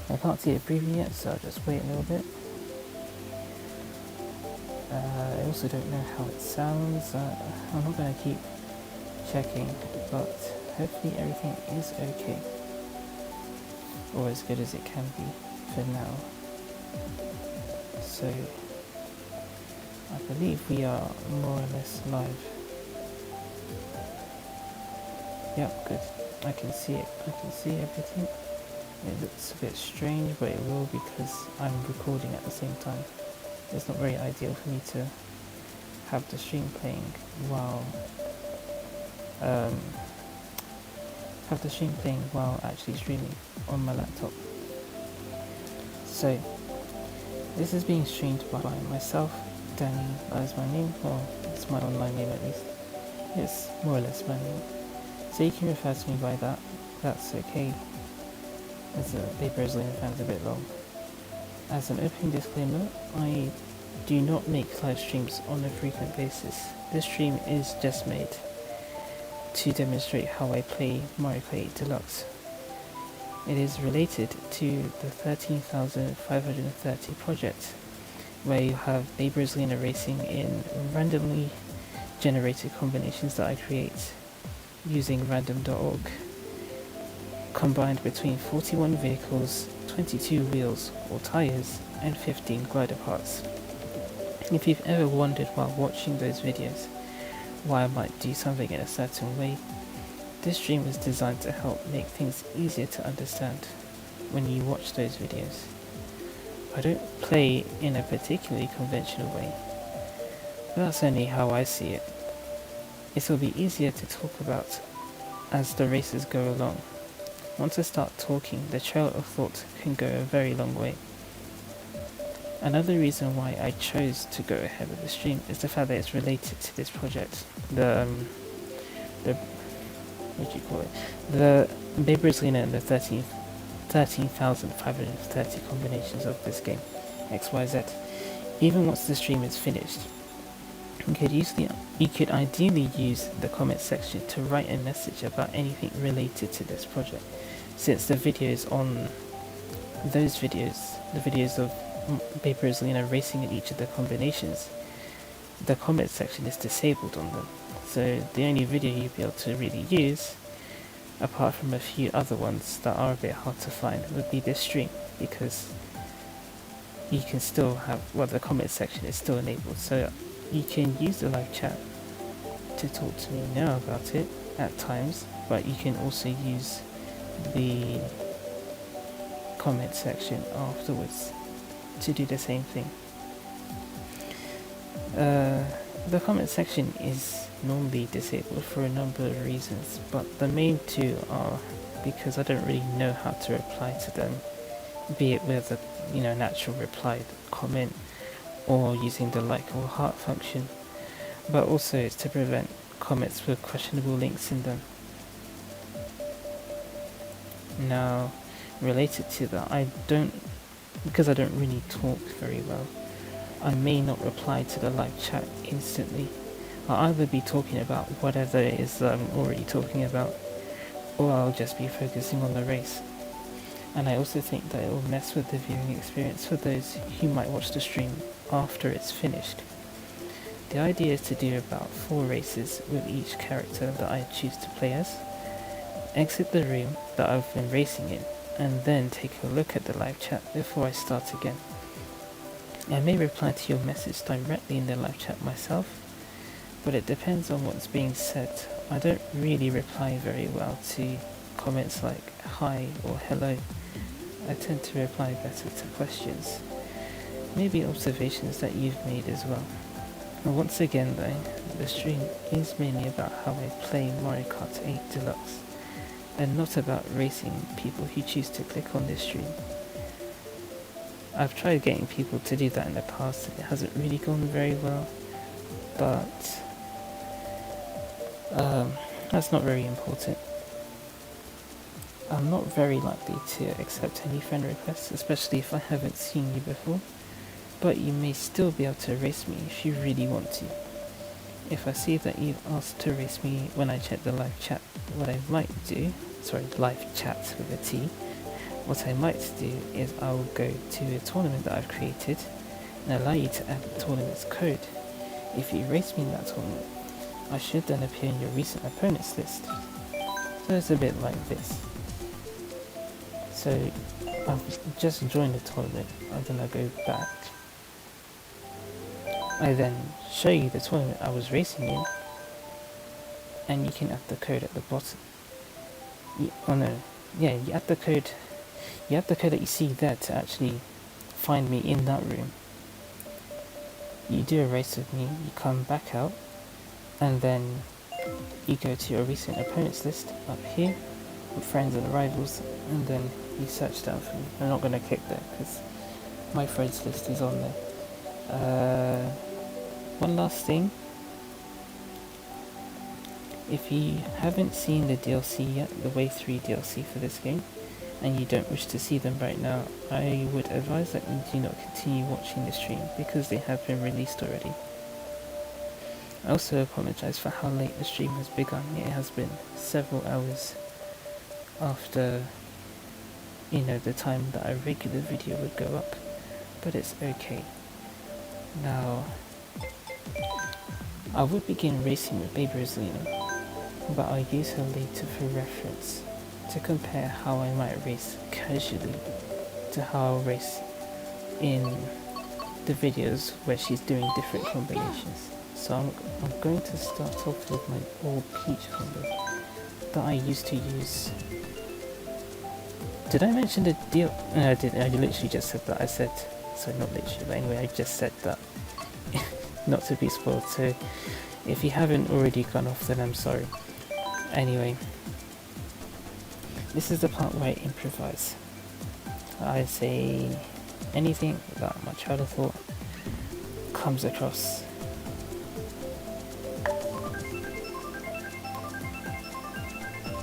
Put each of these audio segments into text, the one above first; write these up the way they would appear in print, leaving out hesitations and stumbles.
I can't see a preview yet, so I'll just wait a little bit. I also don't know how it sounds. I'm not going to keep checking, but hopefully everything is okay, or as good as it can be for now. So I believe we are more or less live. Yep, good. I can see it. I can see everything. It looks a bit strange, but it will because I'm recording at the same time. It's not very ideal for me to have the stream playing while actually streaming on my laptop. So this is being streamed by myself, Danny. That is my name. Well, it's my online name at least. It's more or less my name. So you can refer to me by that. That's okay. As a Baby Rosalina fan's a bit long. As an opening disclaimer, I do not make live streams on a frequent basis. This stream is just made to demonstrate how I play Mario Kart Deluxe. It is related to the 13,530 project, where you have Baby Rosalina racing in randomly generated combinations that I create using random.org, combined between 41 vehicles, 22 wheels or tyres, and 15 glider parts. If you've ever wondered while watching those videos why I might do something in a certain way, this stream is designed to help make things easier to understand when you watch those videos. I don't play in a particularly conventional way, but that's only how I see it. It will be easier to talk about as the races go along. Once I start talking, the trail of thought can go a very long way. Another reason why I chose to go ahead with the stream is the fact that it's related to this project. The Baby Rosalina and the 13,530 combinations of this game, XYZ. Even once the stream is finished, you could ideally use the comment section to write a message about anything related to this project, since the videos on those videos, the videos of Baby Rosalina racing in each of the combinations, the comment section is disabled on them. So the only video you'll be able to really use, apart from a few other ones that are a bit hard to find, would be this stream, because you can still have, the comment section is still enabled. So you can use the live chat to talk to me now about it at times, but you can also use the comment section afterwards to do the same thing. The comment section is normally disabled for a number of reasons, but the main two are because I don't really know how to reply to them, be it with a natural reply comment or using the like or heart function, but also it's to prevent comments with questionable links in them. Now, related to that, because I don't really talk very well, I may not reply to the live chat instantly. I'll either be talking about whatever it is that I'm already talking about, or I'll just be focusing on the race. And I also think that it will mess with the viewing experience for those who might watch the stream after it's finished. The idea is to do about 4 races with each character that I choose to play as, exit the room that I've been racing in, and then take a look at the live chat before I start again. I may reply to your message directly in the live chat myself, but it depends on what's being said. I don't really reply very well to comments like hi or hello. I tend to reply better to questions, maybe observations that you've made as well. And once again though, the stream is mainly about how I play Mario Kart 8 Deluxe, and not about racing people who choose to click on this stream. I've tried getting people to do that in the past and it hasn't really gone very well, but that's not very important. I'm not very likely to accept any friend requests, especially if I haven't seen you before, but you may still be able to race me if you really want to. If I see that you've asked to race me when I check the live chat, what I might do, live chat with a T, what I might do is I will go to a tournament that I've created and allow you to add the tournament's code. If you race me in that tournament, I should then appear in your recent opponents list. So it's a bit like this. So I've just joined the tournament, and then I go back. I then show you the tournament I was racing in, and you can add the code at the bottom. You add the code. You add the code that you see there to actually find me in that room. You do a race with me, you come back out, and then you go to your recent opponents list up here, with friends and rivals, and then you search down for me. I'm not going to click there because my friends list is on there. One last thing. If you haven't seen the DLC yet, the Wave 3 DLC for this game, and you don't wish to see them right now, I would advise that you do not continue watching the stream because they have been released already. I also apologise for how late the stream has begun. It has been several hours after, the time that a regular video would go up, but it's okay. Now, I would begin racing with Baby Rosalina, but I'll use her later for reference to compare how I might race casually to how I'll race in the videos where she's doing different combinations. So I'm going to start off with my old Peach combo that I used to use. Did I mention the deal? No, I didn't. I literally just said that. So not literally, but anyway, I just said that. Not to be spoiled, so if you haven't already gone off, then I'm sorry. Anyway, this is the part where I improvise. I say anything that my child of thought comes across.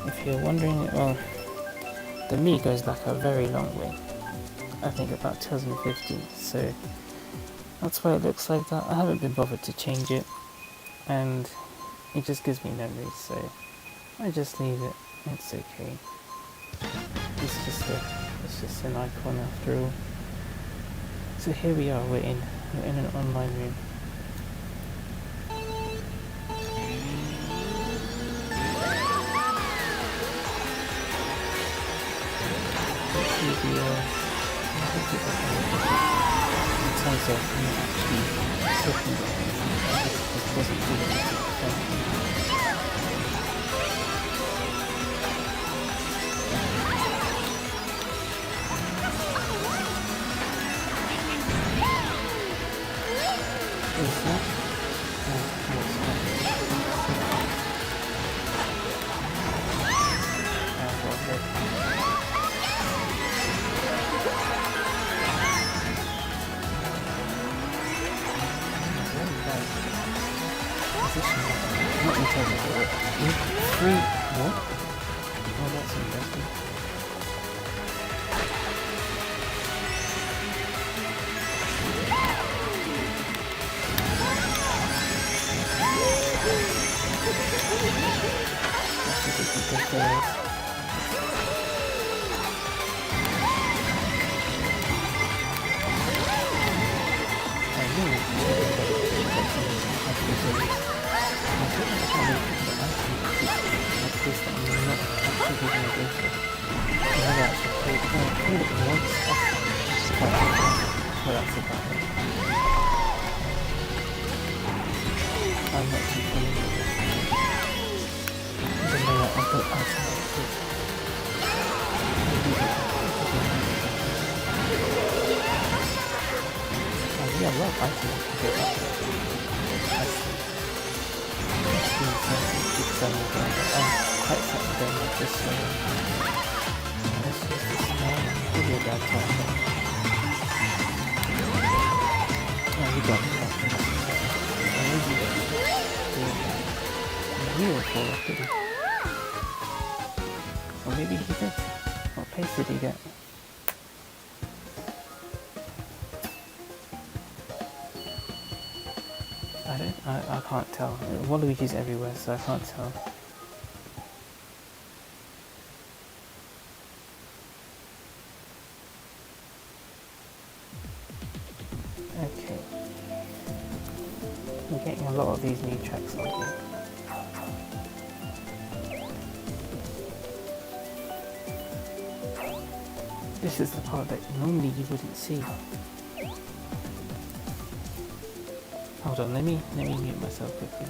If you're wondering, well, the me goes back a very long way. I think about 2015, so that's why it looks like that. I haven't been bothered to change it, and it just gives me memories, so I just leave it. It's okay. It's just an icon after all. So here we are. We're in an online room. In terms of actually talking about it, it wasn't really fun. Is that? Not entirely sure. Three. What? Oh, that's interesting. I'm not too familiar with the layout of the item. Yeah, a lot of items to get up there. Let's do some again, but I'm quite certain going like this way. Let's use this now. Give you a bad time. Oh, you got me. He will fall off, did he? Or maybe he did. What pace did he get? I can't tell. Waluigi's everywhere, so I can't tell. I'm getting a lot of these new tracks on here. This is the part that normally you wouldn't see. Hold on, let me mute myself quickly.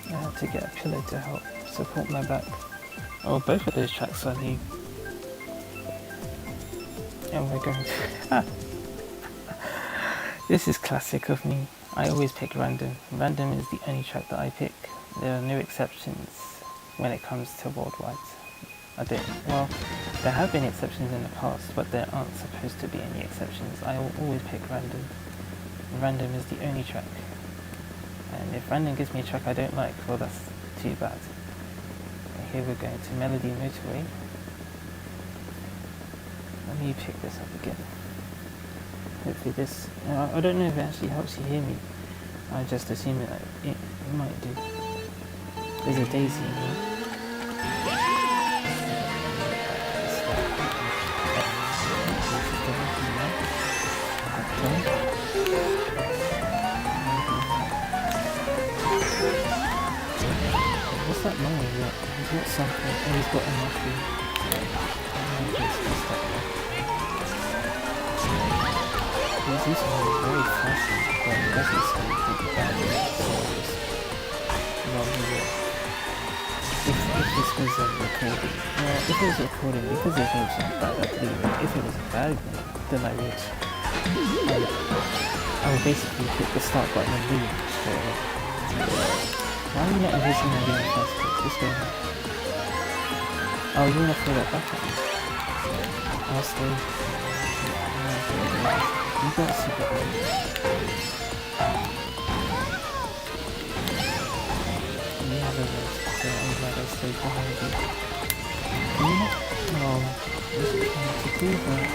I had to get a pillow to help support my back. Oh, both of those tracks are new. And we're going to... This is classic of me. I always pick random. Random is the only track that I pick. There are no exceptions when it comes to worldwide. Well, there have been exceptions in the past, but there aren't supposed to be any exceptions. I will always pick random. Random is the only track. And if random gives me a track I don't like, well, that's too bad. Here we're going to Melody Motorway. Let me pick this up again. Hopefully this... I don't know if it actually helps you hear me. I just assume that it might do. There's a daisy in here. What's that Mario got? He's got something. Oh, he's got a mushroom. He's using it very flashy, but it doesn't seem to be bad. If this was a recording, if it was a recording, because the game's not bad, I believe it. If it was a bad game, then I would basically hit the start button and leave straight away. Why are you not using the game first place? What's going on? Oh, you want to throw that back at me? I'll stay. You got super high. You have a rest, so I'm glad I stayed behind you. Can you not? Oh, this is trying to do that.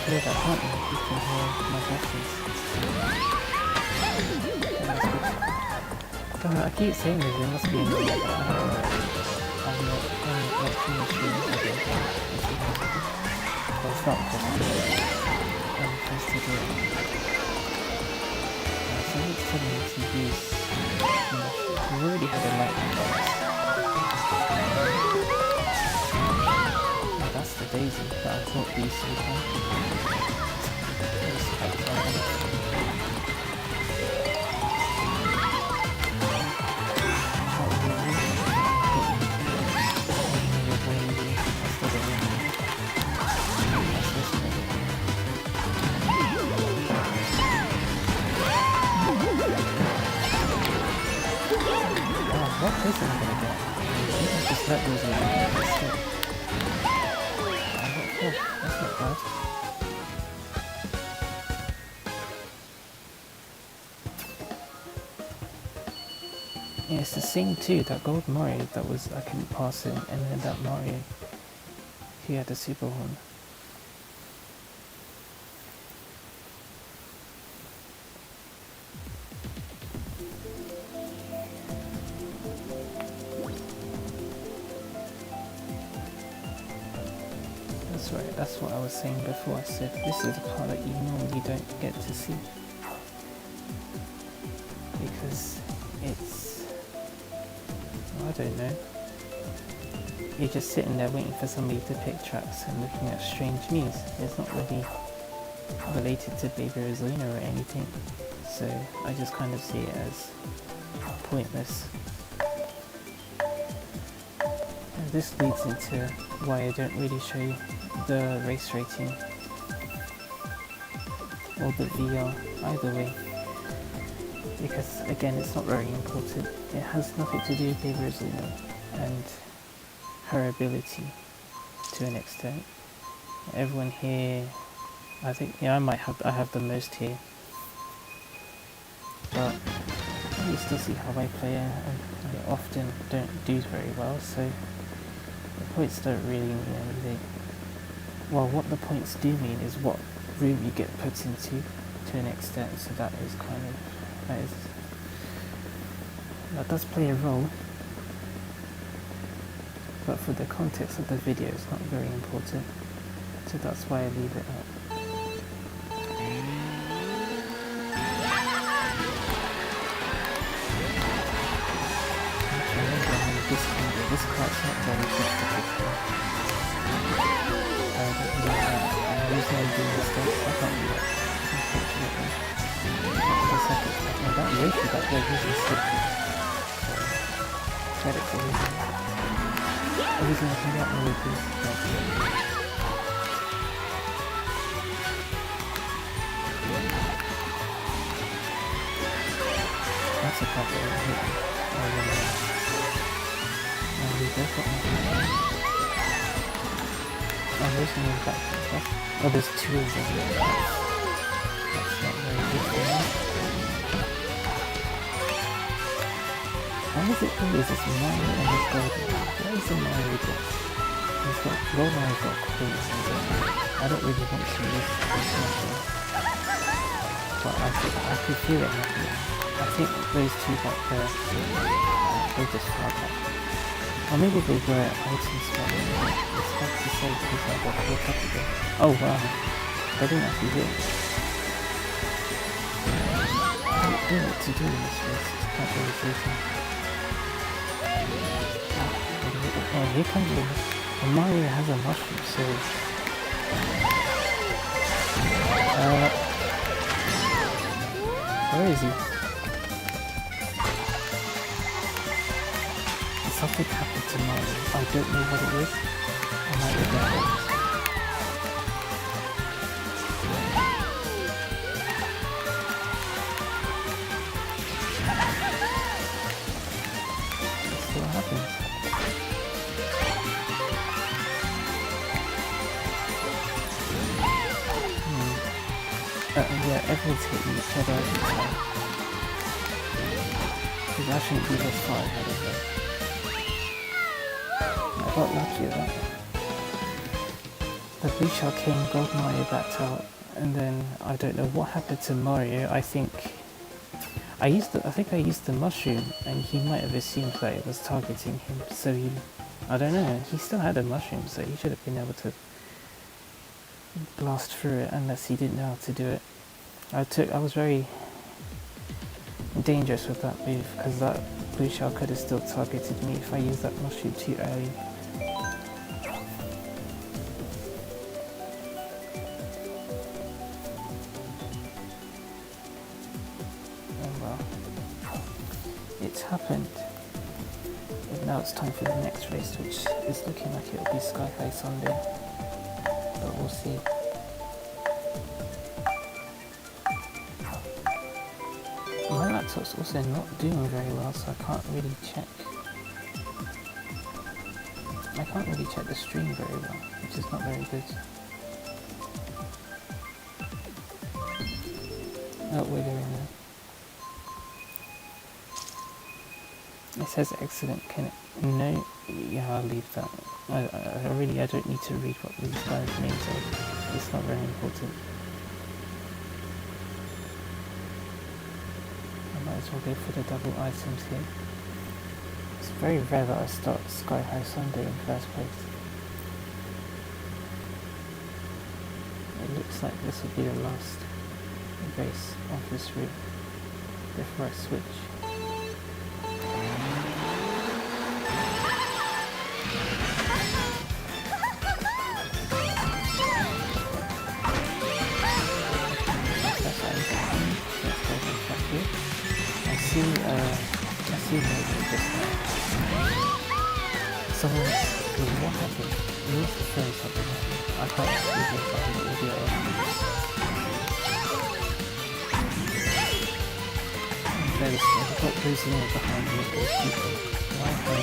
Hear that button, you can hear my buttons. I keep saying this, there must be a noise, but I'm not finishing again. Well, it's not just to do it. I'm supposed to do it. So it's telling me to use... we already had a lightning box. That's the daisy that I thought these would have. What place am I going to get? I think I just let those in. Oh, that's not bad. Yeah, it's the same too, that gold Mario that was I couldn't pass him, and then that Mario he had the super horn. That's right, that's what I was saying before. I said this is the part that you normally don't get to see. Because it's... I don't know. You're just sitting there waiting for somebody to pick tracks and looking at strange news. It's not really related to Baby Rosalina or anything. So I just kind of see it as pointless. And this leads into why I don't really show the race rating or the VR either way, because again it's not very important. It has nothing to do with Baby Rosalina and her ability to an extent. Everyone here I think, yeah, I have the most here. But you still see how I play, and I often don't do very well, so the points don't really mean anything. Well, what the points do mean is what room you get put into to an extent, so that does play a role, but for the context of the video it's not very important, so that's why I leave it out. This cart's not very difficult. I'm usually doing mistakes. I can't do that, unfortunately. The second step. Now that Yoshi back there usually slipped. Credit for using it. Everything I can get on with is that's a problem. We both got my I'm losing in back. Oh, there's two of them. That's not very good for me. Why is it always this Mario and this golden? Where is the Mario boss? He's got Mario got coins and I don't really want to use this Mario. But I could feel it happening. I think those two back there, they just fell back. Or maybe they were items, but it's hard to say because I got caught up again. Oh wow, they didn't actually hit. I don't know what to do in this race, it's quite irritating. Oh, here comes the... Well, Mario has a mushroom, so... where is he? Something happened to Mario. I don't know what it is. I might regret it. Let's see what happens. Yeah, everyone's hitting each other every time. Because I shouldn't be this far ahead of them. I got lucky at that. The blue shell came, got Mario backed out, and then I don't know what happened to Mario. I think I used the mushroom, and he might have assumed that it was targeting him. So I don't know. He still had a mushroom, so he should have been able to blast through it, unless he didn't know how to do it. I was very dangerous with that move because that blue shell could have still targeted me if I used that mushroom too early. Oh well, it's happened. And now it's time for the next race, which is looking like it'll be Sky High Sunday, but we'll see. My laptop's also not doing very well, so I can't really check. I can't really check the stream very well, which is not very good. Oh, wait a minute. It says excellent. Can it? No. Yeah, I'll leave that. I don't need to read what these guys' names are. It's not very important. Might as well go for the double items here. It's very rare that I start Sky High Sunday in first place. It looks like this will be the last race of this route before I switch. I see maybe just someone's... what happened? He must have thrown something at me. I can't see this on the audio. I'm very scared. I've got Rosalina behind me, those people. Why her?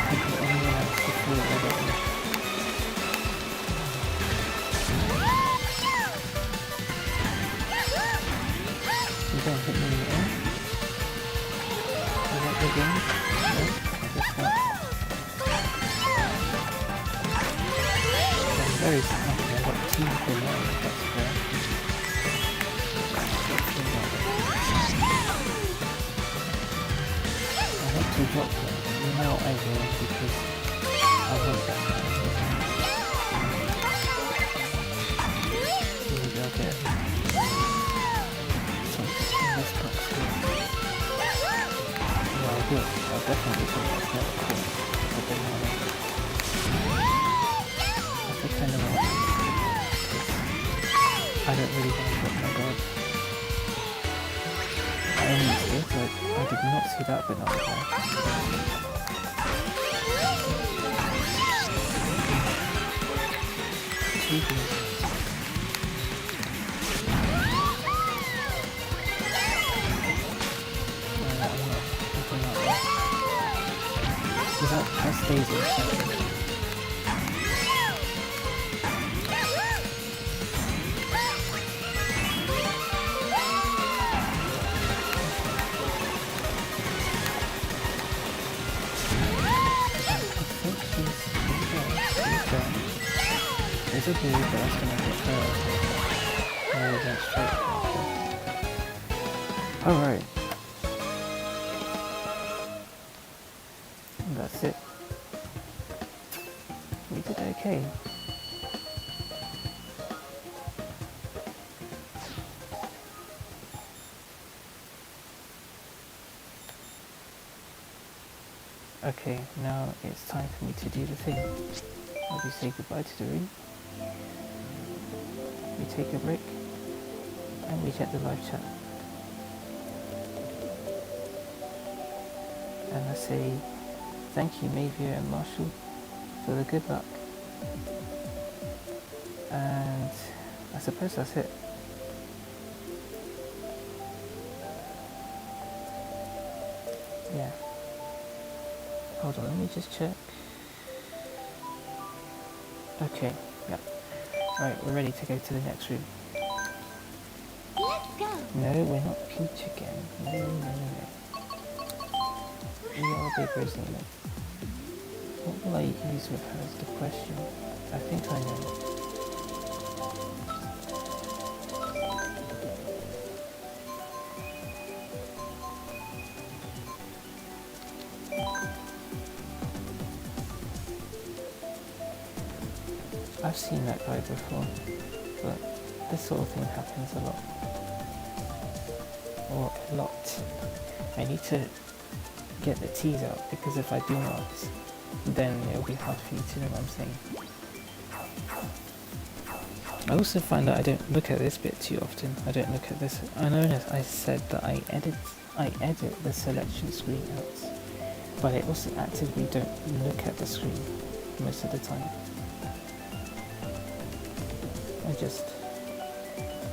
I got anyone else to throw it at me. very simple. I've got 2 bananas, that's fair. I want to drop them. You know I will because I want that. Maybe I'll get something in this box here. Yeah, I will. I'll definitely take that better coin. The banana. I think I know what I don't really want to drop my guard. I almost did, but I did not see that banana there. That stays in. There's a blue, but that's gonna get her. No, that's straight. Alright. That's it. We did okay. Okay, now it's time for me to do the thing. I'll just say goodbye to the room. We take a break and we check the live chat. And I say thank you Mavia and Marshall for the good luck. And I suppose that's it. Yeah. Hold on, let me just check. Okay, yep. Alright, we're ready to go to the next room. Let's go. No, we're not Peach again. No. We are Baby Rosalina. What will I use with her is the question. I think I know. I've seen that guy before, but this sort of thing happens a lot. Or a lot. I need to get the T's out, because if I do not, then it'll be hard for you to know what I'm saying. I also find that I don't look at this bit too often. I don't look at this. I know that I said that I edit the selection screen out, but I also actively don't look at the screen most of the time. I just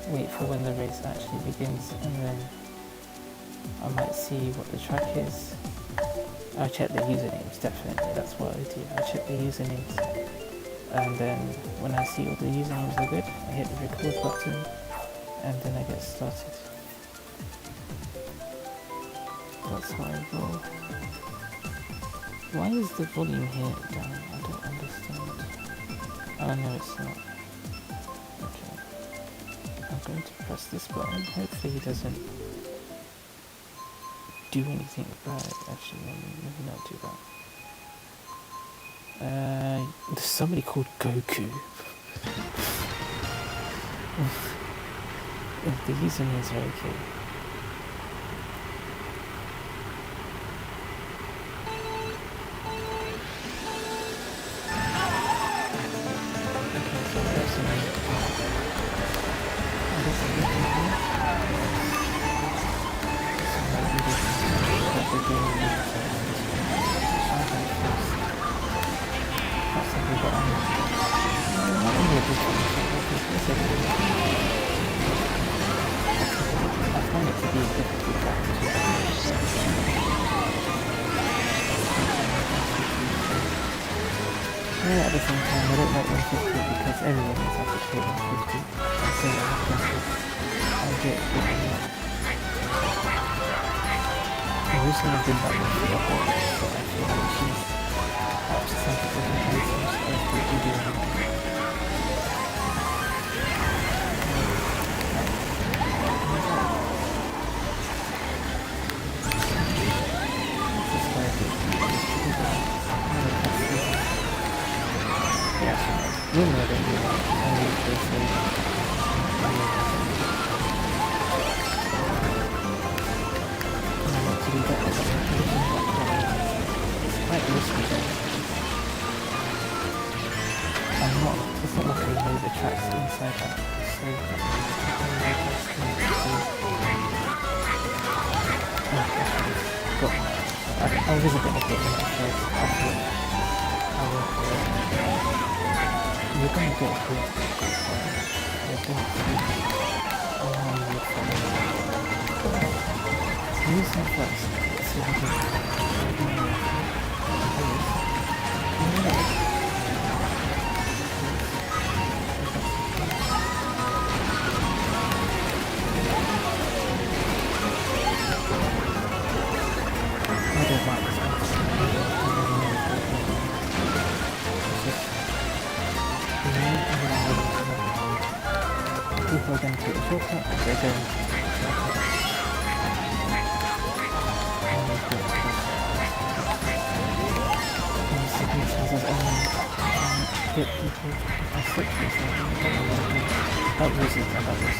wait for when the race actually begins, and then I might see what the track is. I check the usernames, definitely, that's what I do. I check the usernames, and then when I see all the usernames are good, I hit the record button, and then I get started. That's how I roll. Why is the volume here down? I don't understand. Oh no, it's not. I'm going to press this button. Hopefully he doesn't do anything bad. Actually, maybe not do that. There's somebody called Goku. The usernames are okay. At the same time, I don't like 150 because everyone is have to pay 150. So what happens is I get it enough. I recently did that with the whole, so I feel like she's up to some people who do some stuff that you do. Normally I don't do that. I usually say not to do that, but it's quite risky though. It's not like I know the tracks inside out, so I was a bit of it when I first after I went for it. You're gonna get hit. You're going to use some flex so you can I don't like this one. People are going to take a shortcut, they're going to take a shortcut. And the sequences is only get people to stick to something. That was it, that was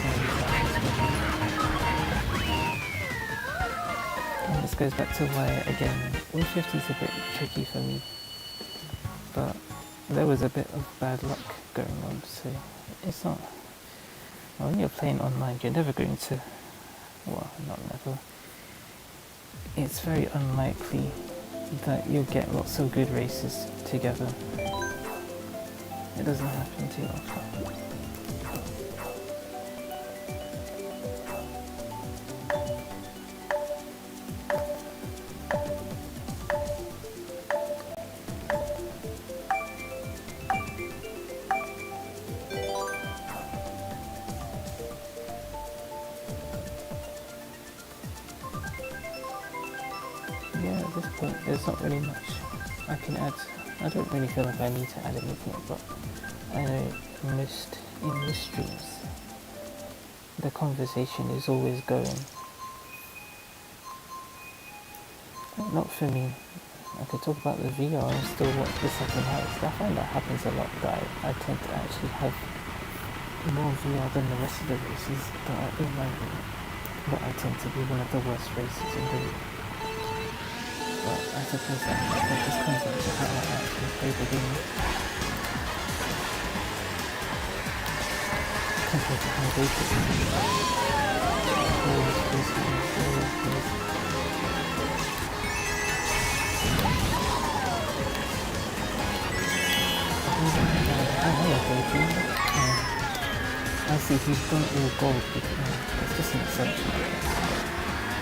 and this goes back to why, again, 150 is a bit tricky for me. But there was a bit of bad luck going on, so it's not. Well, when you're playing online, you're never going to. Well, not never. It's very unlikely that you'll get lots of good races together. It doesn't happen too often. Yeah, at this point, there's not really much I can add. I don't really feel like I need to add anything, but I know in most streams, the conversation is always going. Not for me. I could talk about the VR and still watch the second half. I find that happens a lot, that I tend to actually have more VR than the rest of the races, but in my view, what I tend to be one of the worst races in the league. But I suppose that just comes down to how I actually play the game compared to how they play the game. I see he's gone all gold because it's just an assumption, I guess.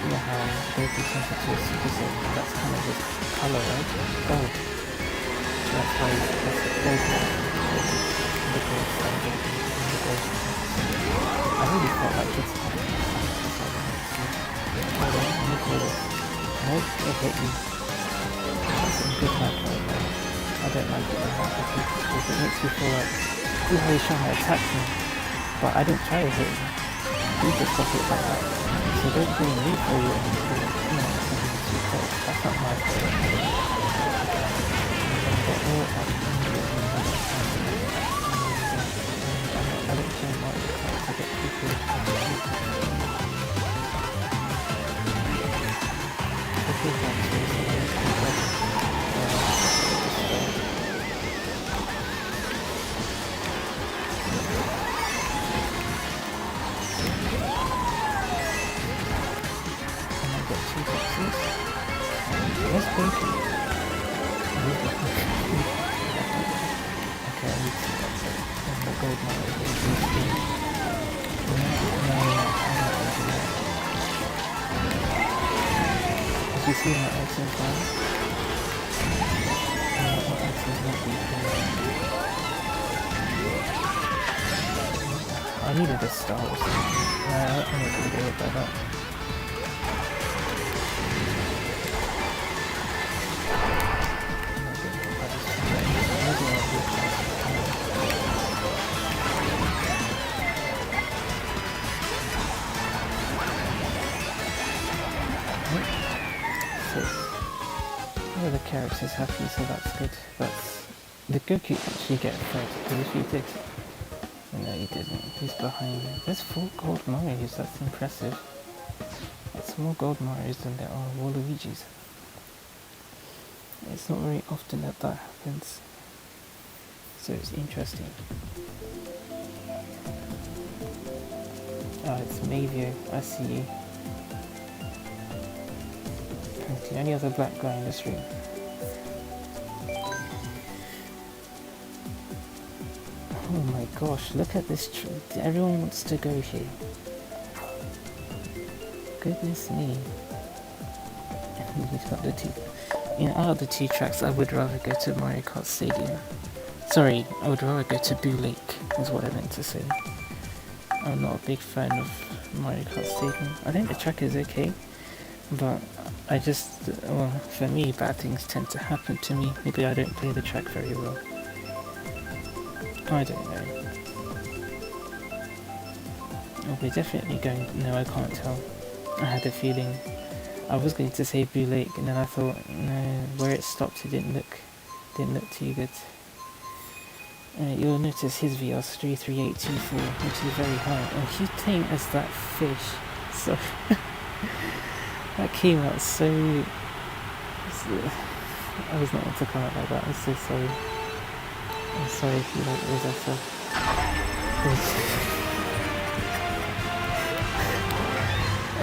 You know how gold is sensitive because that's kind of his colour, right? Gold. So that's why that's the gold one. The gold standard and the gold. I really felt like it's hold on, let me call this. Nope, it hit me. That's a good match right there. I don't like it when that happens because it makes me feel like he's really trying to attack me. But I didn't try to hit him. He just got hit by that. So don't blame me for you know, something too close. That's not my fault. I don't play Mario Kart to get people to Let's go to it. Okay, I need to see that first. And the gold now is Did you see my accent file? My accent's not deep. I needed a star or something. I'm not going to do it by that. The character's happy, so that's good. That's Did Goku actually get third? Because if he did, no, he didn't. He's behind. There's 4 gold Marios. That's impressive. That's more gold Marios than there are Waluigis. It's not very often that happens. So it's interesting. Oh, it's Mavio. I see you. It's the only other black guy in this room. Oh my gosh, look at this tree. Everyone wants to go here. Goodness me. He's got the 2. Out of the 2 tracks, I would rather go to Mario Kart Stadium. Sorry, I would rather go to Boo Lake, is what I meant to say. I'm not a big fan of Mario Kart Stadium. I think the track is okay, but I just, well, for me, bad things tend to happen to me. Maybe I don't play the track very well. I don't know. Oh, we're definitely going. No, I can't tell. I had a feeling. I was going to say Boo Lake, and then I thought, no, where it stopped, it didn't look too good. You'll notice his VR's 33824, which is very high. Oh, he's tame as that fish. So that came out so. I was not meant to come out like that. I'm so sorry. I'm sorry if you like Rosetta.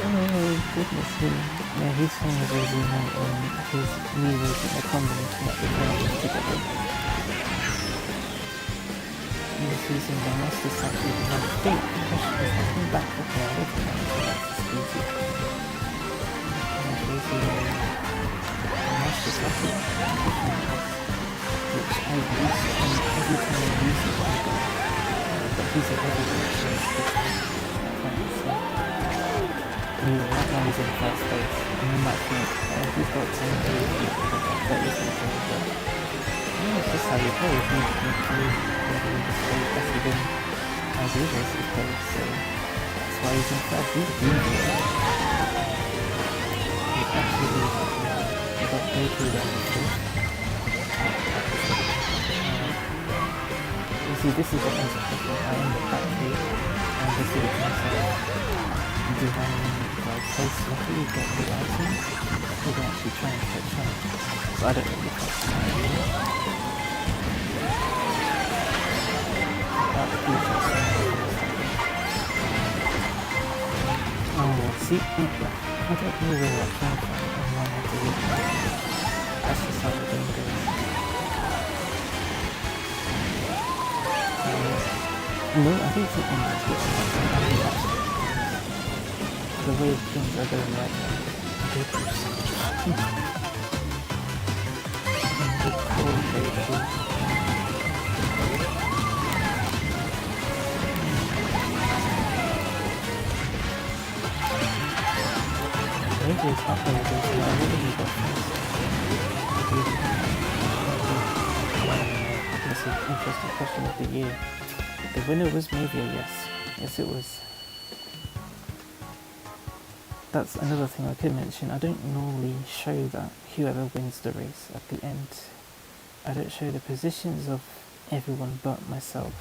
Oh goodness me. Yeah, he's playing with Rosina and his new version, the combination of the two together. He's using the master cycle, and I think he's hacking back the crowd of the master species. And he's using the master cycle, which I use every time I use it, I go. But he's a heavy version of this one. That one is in first place, and you might think, he's got 10 days, that isn't very good. It's just how you play. If you play this way better than I do basically, so that's why he's in first. He's beautiful. He's absolutely got way too damage. You see, this is what makes it different. I end up back here, and this is myself behind my place. Luckily you get good items, you can actually try and catch up. So I don't really catch time. Oh, see, I don't know where that came from, and why I had to read it. That's just how the game goes. No, I don't think anyone's getting that. The way things are going right now, they push so much. Maybe it's not going to go through. I really got That's an interesting question of the year. The winner was Mavia, yes. Yes, it was. That's another thing I could mention. I don't normally show that whoever wins the race at the end. I don't show the positions of everyone but myself.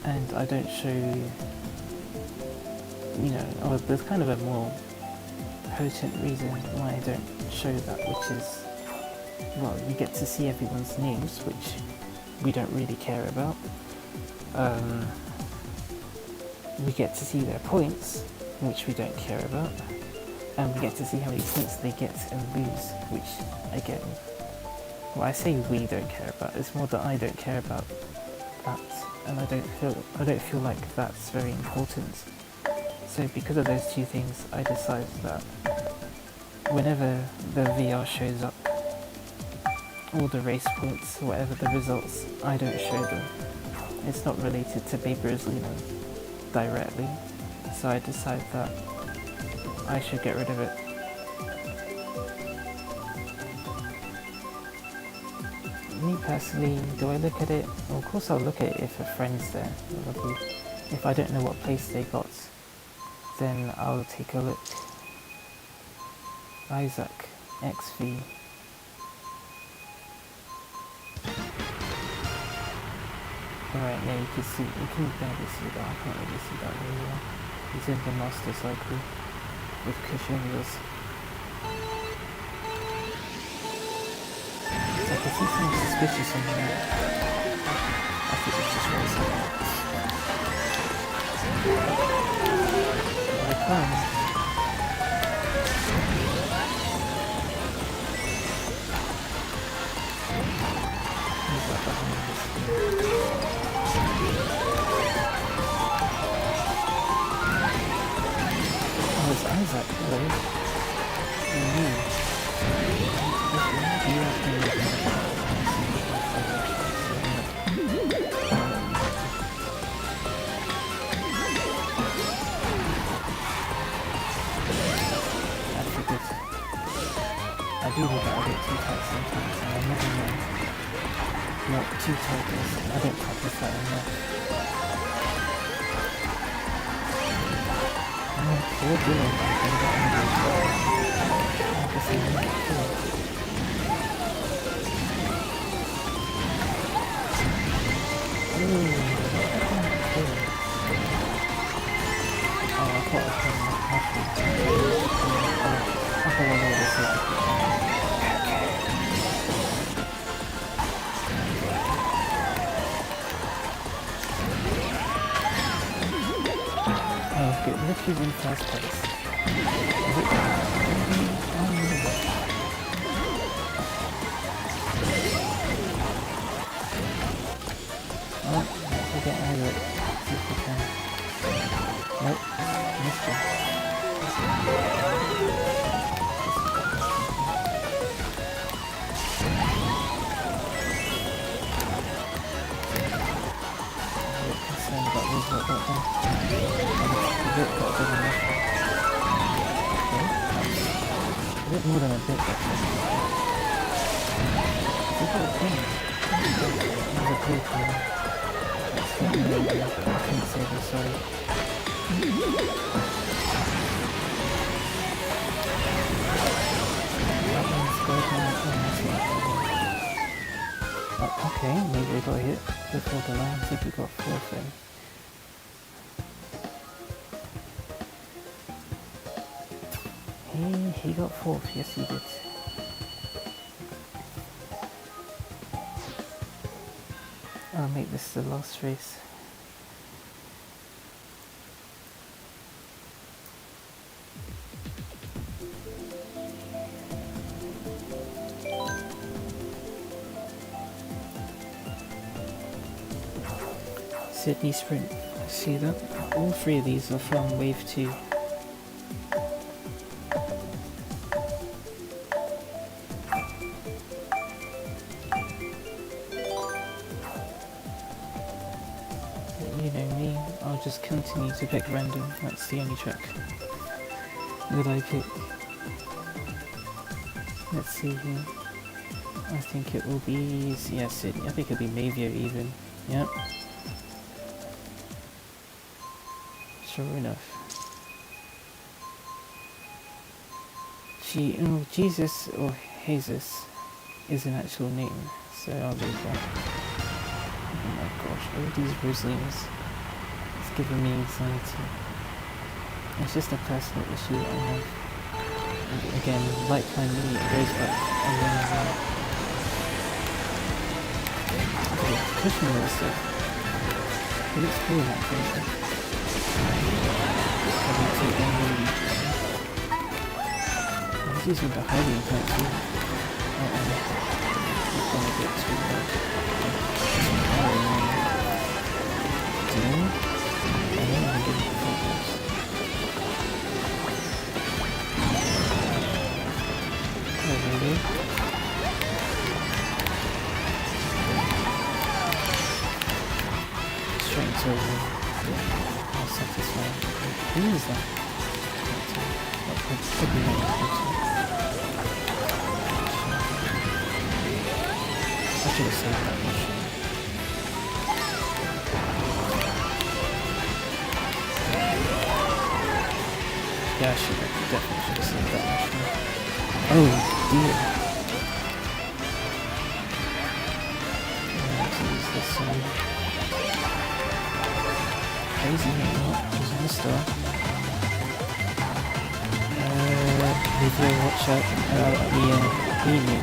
And I don't show, there's kind of a more potent reason why I don't show that, which is, well, you get to see everyone's names, which we don't really care about. We get to see their points, which we don't care about, and we get to see how many points they get and lose, which again, well, I say we don't care about. It's more that I don't care about that, and I don't feel like that's very important. So because of those two things, I decided that whenever the VR shows up, all the race points, whatever the results, I don't show them. It's not related to Baby Rosalina directly, so I decided that I should get rid of it. Me personally, do I look at it? Well, of course I'll look at it if a friend's there. If I don't know what place they got, then I'll take a look. Isaac XV. Alright, now you can see, you can barely see that, I can't really see that very well. He's in the master cycle with cushion wheels. So I can see something suspicious on there. I think it's just racing. Here it comes. He's like behind this thing. Oh, his eyes are blue. I do know that I get too tight sometimes, and I never know. Not too tight, I don't practice that enough. Oh, poor Dylan, I got I guess I'm not sure. Ooh, oh, I thought I had mushroom. I thought I know this is. Oh, good. Look who's in first place. Is it oh, we'll get out of it. See if we can. Nope. Missed it. I'm a bit concerned about these what that done. A bit got big enough. Okay. A bit more than a bit got big enough. It's a good thing. It's a cool thing. I couldn't say this, sorry. That one's going on. Oh, okay, maybe we got hit before the line. I think we got fourth in. He got fourth, yes he did. I'll make this the last race. Sydney Sprint, see that? All three of these are from Wave 2. You know me, I'll just continue to pick random, that's the only track that I pick. Let's see here. I think it will be, yeah, Sydney, I think it'll be Mavio even, yep. Sure enough. Jesus or Jesus is an actual name, so I'll go for it. Oh my gosh, all these Rosalinas. It's giving me anxiety. It's just a personal issue that I have. And again, like my knee, it goes back a long way. Okay, cushion wheel stuff. It looks cool, that cushion. I'm using the hiding pencil. It's gonna get too bad. I don't want to get the focus. Oh, really? Straight to how satisfying. Who is that? Could be I should have saved that machine. Yeah, definitely should have saved that machine. Oh dear. I have to use this one. crazy. He's on the star. Video, watch out. Emu.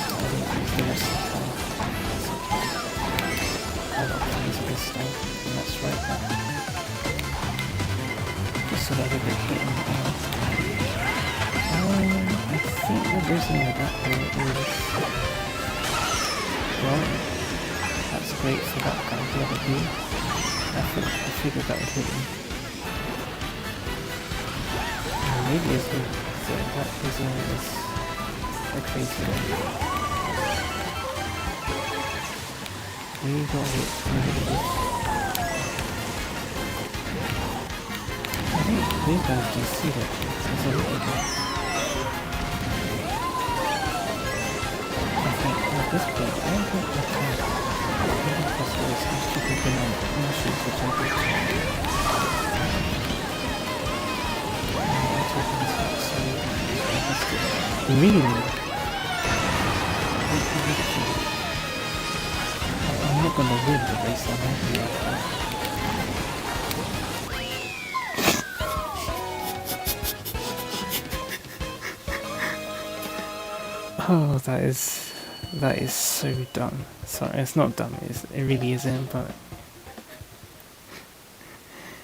I didn't use the rest of the time. It's okay. I got plays of this time, and that's right now. Just so that I get hit in the eye. I think the Rosalina back there is... Well, that's great for that kind of level B. I figured that would hit him. Maybe it's good, so that is a crazy one. We got hit. I think you guys do see that. There's a little bit. I think at this point, I don't think I can. Maybe possible is I'm keeping on mushrooms for jumping. Really? I'm not gonna win the race, I'm happy like that. Oh, that is so dumb. Sorry, it's not dumb, it really isn't, but...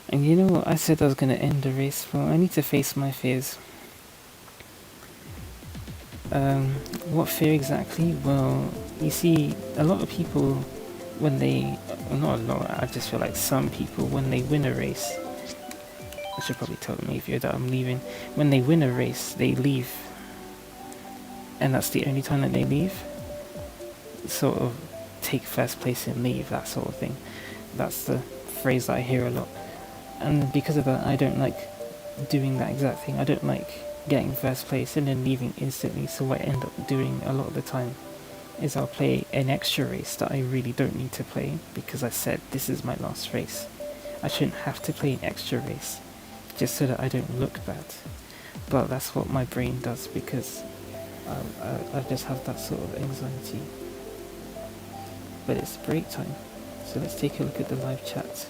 And you know what, I said I was gonna end the race, well, I need to face my fears. What fear exactly? Well, you see, a lot of people, when they... Well, not a lot, I just feel like some people, when they win a race... I should probably tell me if you're that I'm leaving. When they win a race, they leave. And that's the only time that they leave. Sort of take first place and leave, that sort of thing. That's the phrase that I hear a lot. And because of that, I don't like doing that exact thing. I don't like getting first place and then leaving instantly. So what I end up doing a lot of the time is I'll play an extra race that I really don't need to play, because I said this is my last race. I shouldn't have to play an extra race just so that I don't look bad. But that's what my brain does, because I just have that sort of anxiety. But it's break time, so let's take a look at the live chat.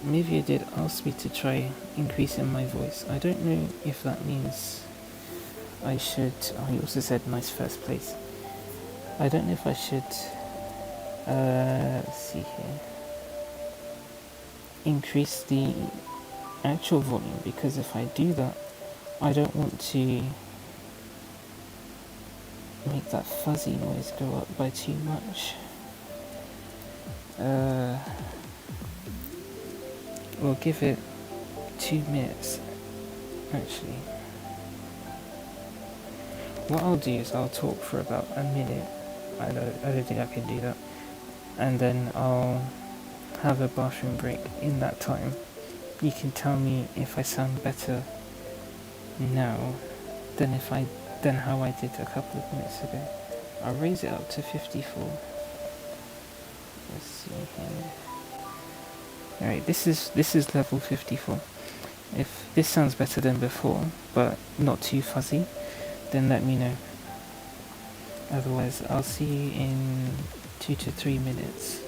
Maybe did ask me to try increasing my voice. I don't know if that means I should... Oh, he also said nice first place. I don't know if I should... let's see here. Increase the actual volume, because if I do that, I don't want to make that fuzzy noise go up by too much. We'll give it 2 minutes, actually. What I'll do is I'll talk for about a minute. I don't think I can do that. And then I'll have a bathroom break in that time. You can tell me if I sound better now than how I did a couple of minutes ago. I'll raise it up to 54. Let's see here. Alright, this is level 54. If this sounds better than before, but not too fuzzy, then let me know. Otherwise, I'll see you in 2 to 3 minutes.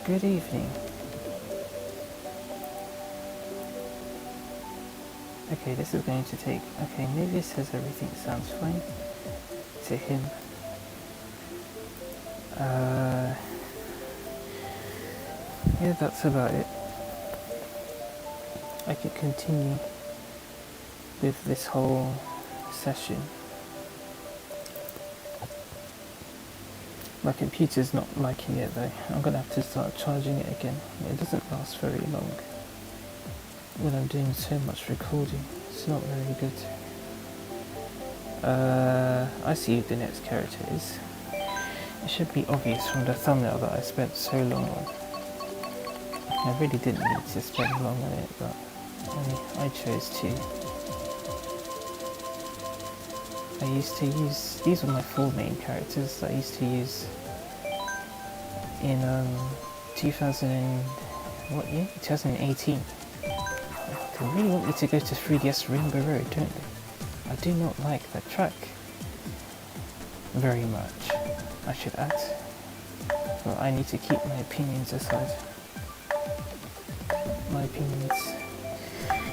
Good evening. Okay, this is going to take... Okay, maybe it says everything sounds fine to him. Yeah, that's about it. I could continue with this whole session. My computer's not liking it though. I'm gonna have to start charging it again. It doesn't last very long when I'm doing so much recording. It's not very good. I see who the next character is. It should be obvious from the thumbnail that I spent so long on. I really didn't need to spend long on it, but I chose to. I used to use... These were my 4 main characters that I used to use in 2018. They really want me to go to 3DS Rainbow Road, don't they? I do not like that track very much, I should add. But I need to keep my opinions aside. My opinions...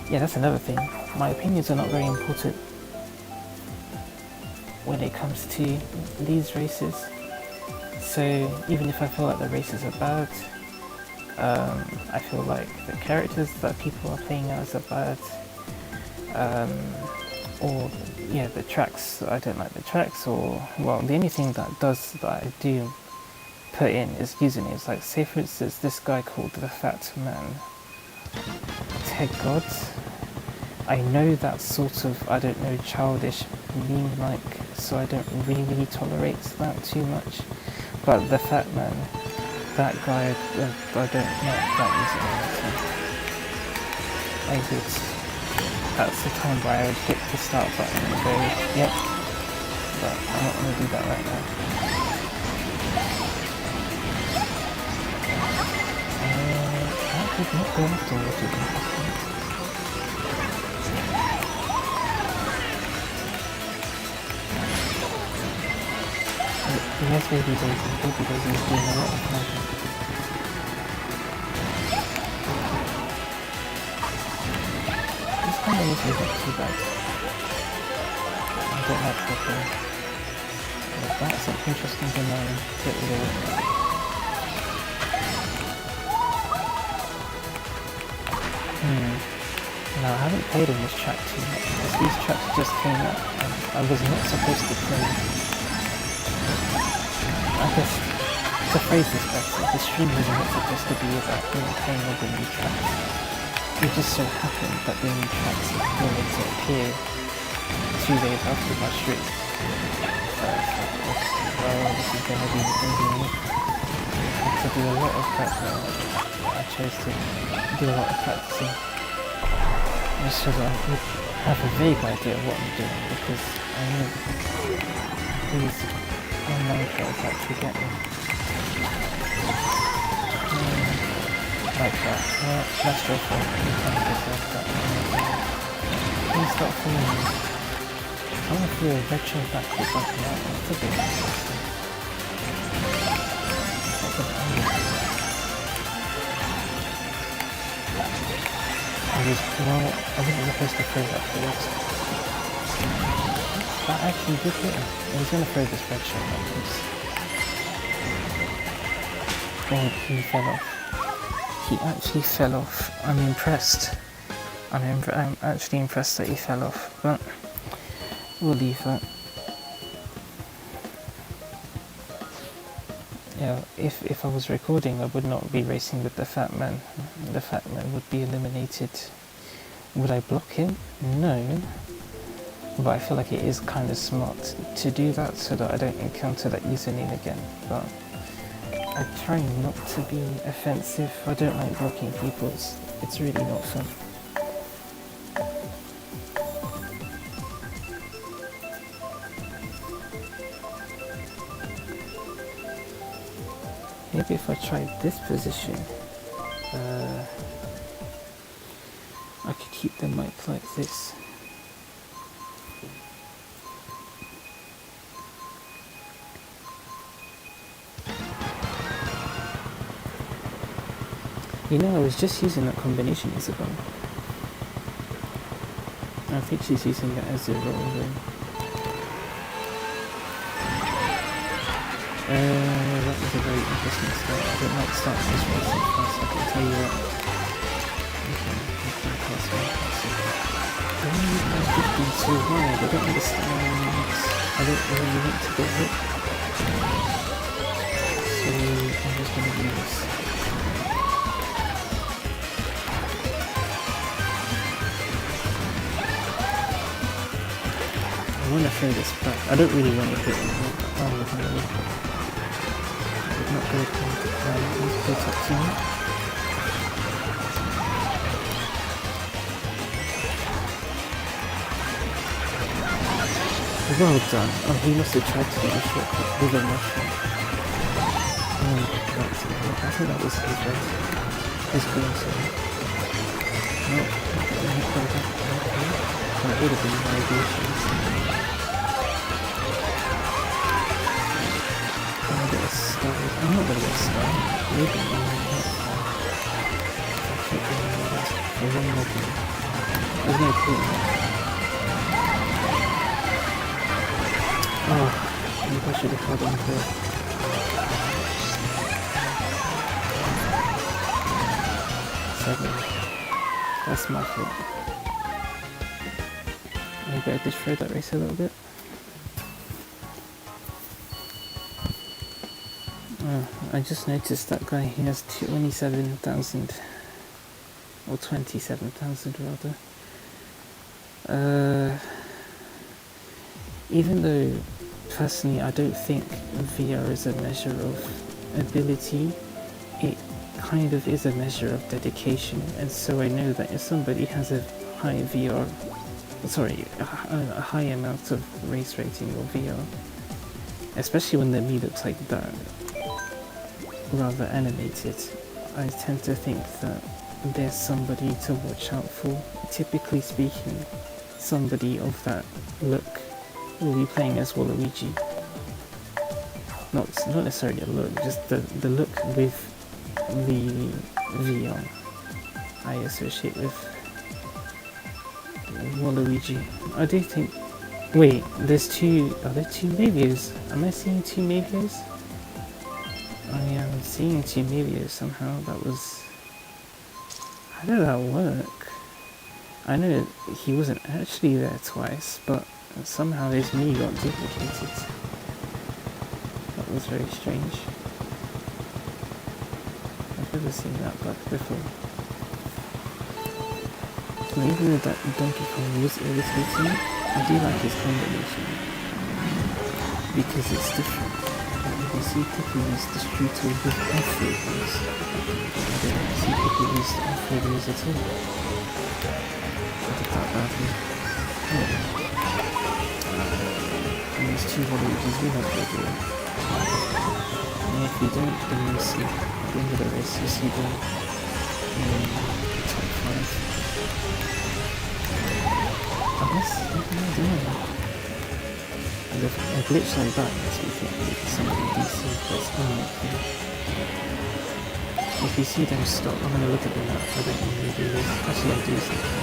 Yeah, that's another thing. My opinions are not very important when it comes to these races. So even if I feel like the races are bad, I feel like the characters that people are playing as are bad, or yeah, the tracks, I don't like the tracks, or well, the only thing that I do put in is usernames. Like say for instance this guy called the Fat Man, Ted God. I know that's sort of, I don't know, childish, meme-like, so I don't really tolerate that too much. But the Fat Man, that guy, I don't like that username. So I would, that's the time where I would hit the start button and go, yep, but I'm not going to do that right now. That did not go after what it was. Yes, Baby Daisy. Baby Daisy is doing a lot of magic. This kind of is not too bad. I don't like the thing. But that's an interesting domain to get rid of. No, I haven't played on this track too much because these tracks just came out and I was not supposed to play. I guess, to phrase this better, the stream was not supposed to be about playing all the new tracks. It just so happened that the new tracks were meant to appear 2 days after my stream. So I was like, well, this is going to be neat. I had to do a lot of practicing. I chose to do a lot of practicing. Just so that I would have a vague idea of what I'm doing, because I know these online players actually get me. Like that. Well, let's go for it. Please stop following me. I want to feel a retro backwards like that. That's a bit interesting. That's a bit interesting. Well, I wasn't supposed to throw that first. That actually did hit him. I was going to throw this red shot backwards. Oh, he fell off. He actually fell off. I'm impressed. I'm actually impressed that he fell off, but we'll leave that. Yeah, if I was recording, I would not be racing with the Fat Man. The Fat Man would be eliminated. Would I block him? No. But I feel like it is kind of smart to do that so that I don't encounter that username again. But I try not to be offensive. I don't like blocking people. It's really not fun. Maybe if I tried this position, I could keep the mic like this. You know, I was just using that combination, Isabel. I think she's using that as a roll though. That was a very interesting start. I don't like starts this way so fast, I can tell you that. Okay, pass me. Why are you guys 15 so wide? I don't understand. I don't really want to get hit. So I'm just gonna do this. I want to throw this back. I don't really want to hit him. Oh, no. I'm not going to come to plan. Let's go top to me. Well done. Oh, he must have tried to do a shortcut with a mushroom. Oh, that's it. I think that was his best. His green, sorry. No, that would have been my idea. I'm not gonna get started. Maybe I'm not. For one more game. There's no point. Oh, maybe I should have held on to it. Seven. That's my fault. Maybe I destroyed that race a little bit. I just noticed that guy, he has 27,000, or 27,000 rather. Even though, personally, I don't think VR is a measure of ability, it kind of is a measure of dedication, and so I know that if somebody has a high VR, a high amount of race rating or VR, especially when the me looks like that, rather animated, I tend to think that there's somebody to watch out for. Typically speaking, somebody of that look will be playing as Waluigi. Not necessarily a look, just the look with the VR I associate with Waluigi. I do think... Wait, are there two Mavios? Am I seeing two Mavios? I am seeing two Mavios somehow. That was... How did that work? I know he wasn't actually there twice, but somehow his me got duplicated. That was very strange. I've never seen that bug before. Now, even though that Donkey Kong was irritating, I do like his combination because it's different. You can see people use the Strudel with off-road wheels. I don't see people use the off-road wheels at all. I did that badly. And these two Waluigis will have good wheel. And if you don't, then you'll see at the end of the race, you see them in the top 5. I guess, I don't know. A glitch like that makes me think maybe somebody DC, but it's unlikely. If you see them stop, I'm going to look at the map. I don't know maybe this. Actually, I do see them.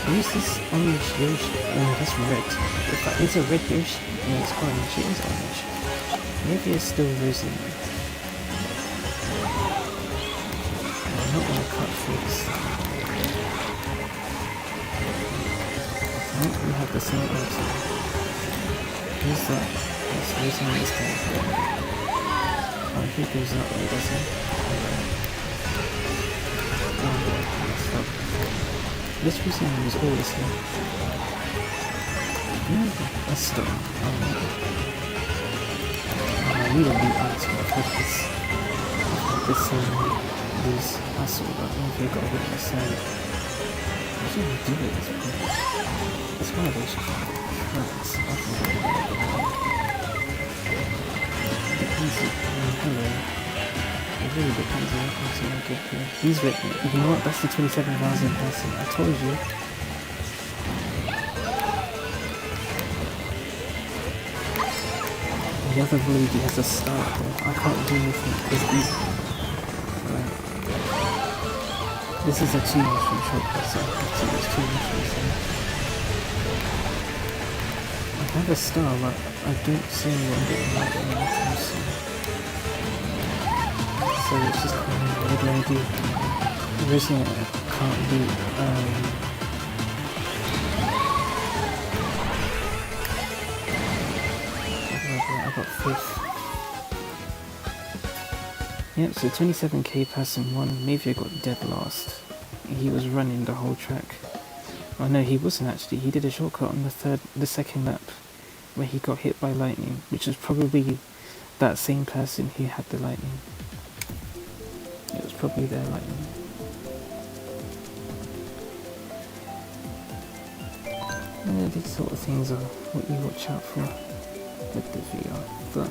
Who's this orange Yoshi? Oh, that's red. If that is a red Yoshi, no, it's orange. It is orange. Maybe it's still rosy. I don't want to cut through this. Oh, we have the same item. Who's that? That's using this guy. Oh, he goes that way, does he? Oh boy, that's up. This reason was always here. Yeah, let's stop. We don't need item. I've had this these muscle, but I think I got a bit of a sand. What do we do with this point? It's one of those tracks. I can do it. Depends on hello. It really depends on what person I get here. These you know what? That's the 27,000 person. I told you. the other lady has a star there. I can't do anything as easy. Right. This is a 2 mushroom shortcut, so I have to use 2 mushrooms in. I have a star, but I don't see anyone getting like anything soon. So it's just kind of what do I do? Originally I can't do I got 5th. Yep, so 27k passing 1. Maybe I got dead last. He was running the whole track. Oh no, he wasn't actually. He did a shortcut on the second lap where he got hit by lightning, which was probably that same person who had the lightning. It was probably their lightning. Yeah, these sort of things are what you watch out for with the VR, but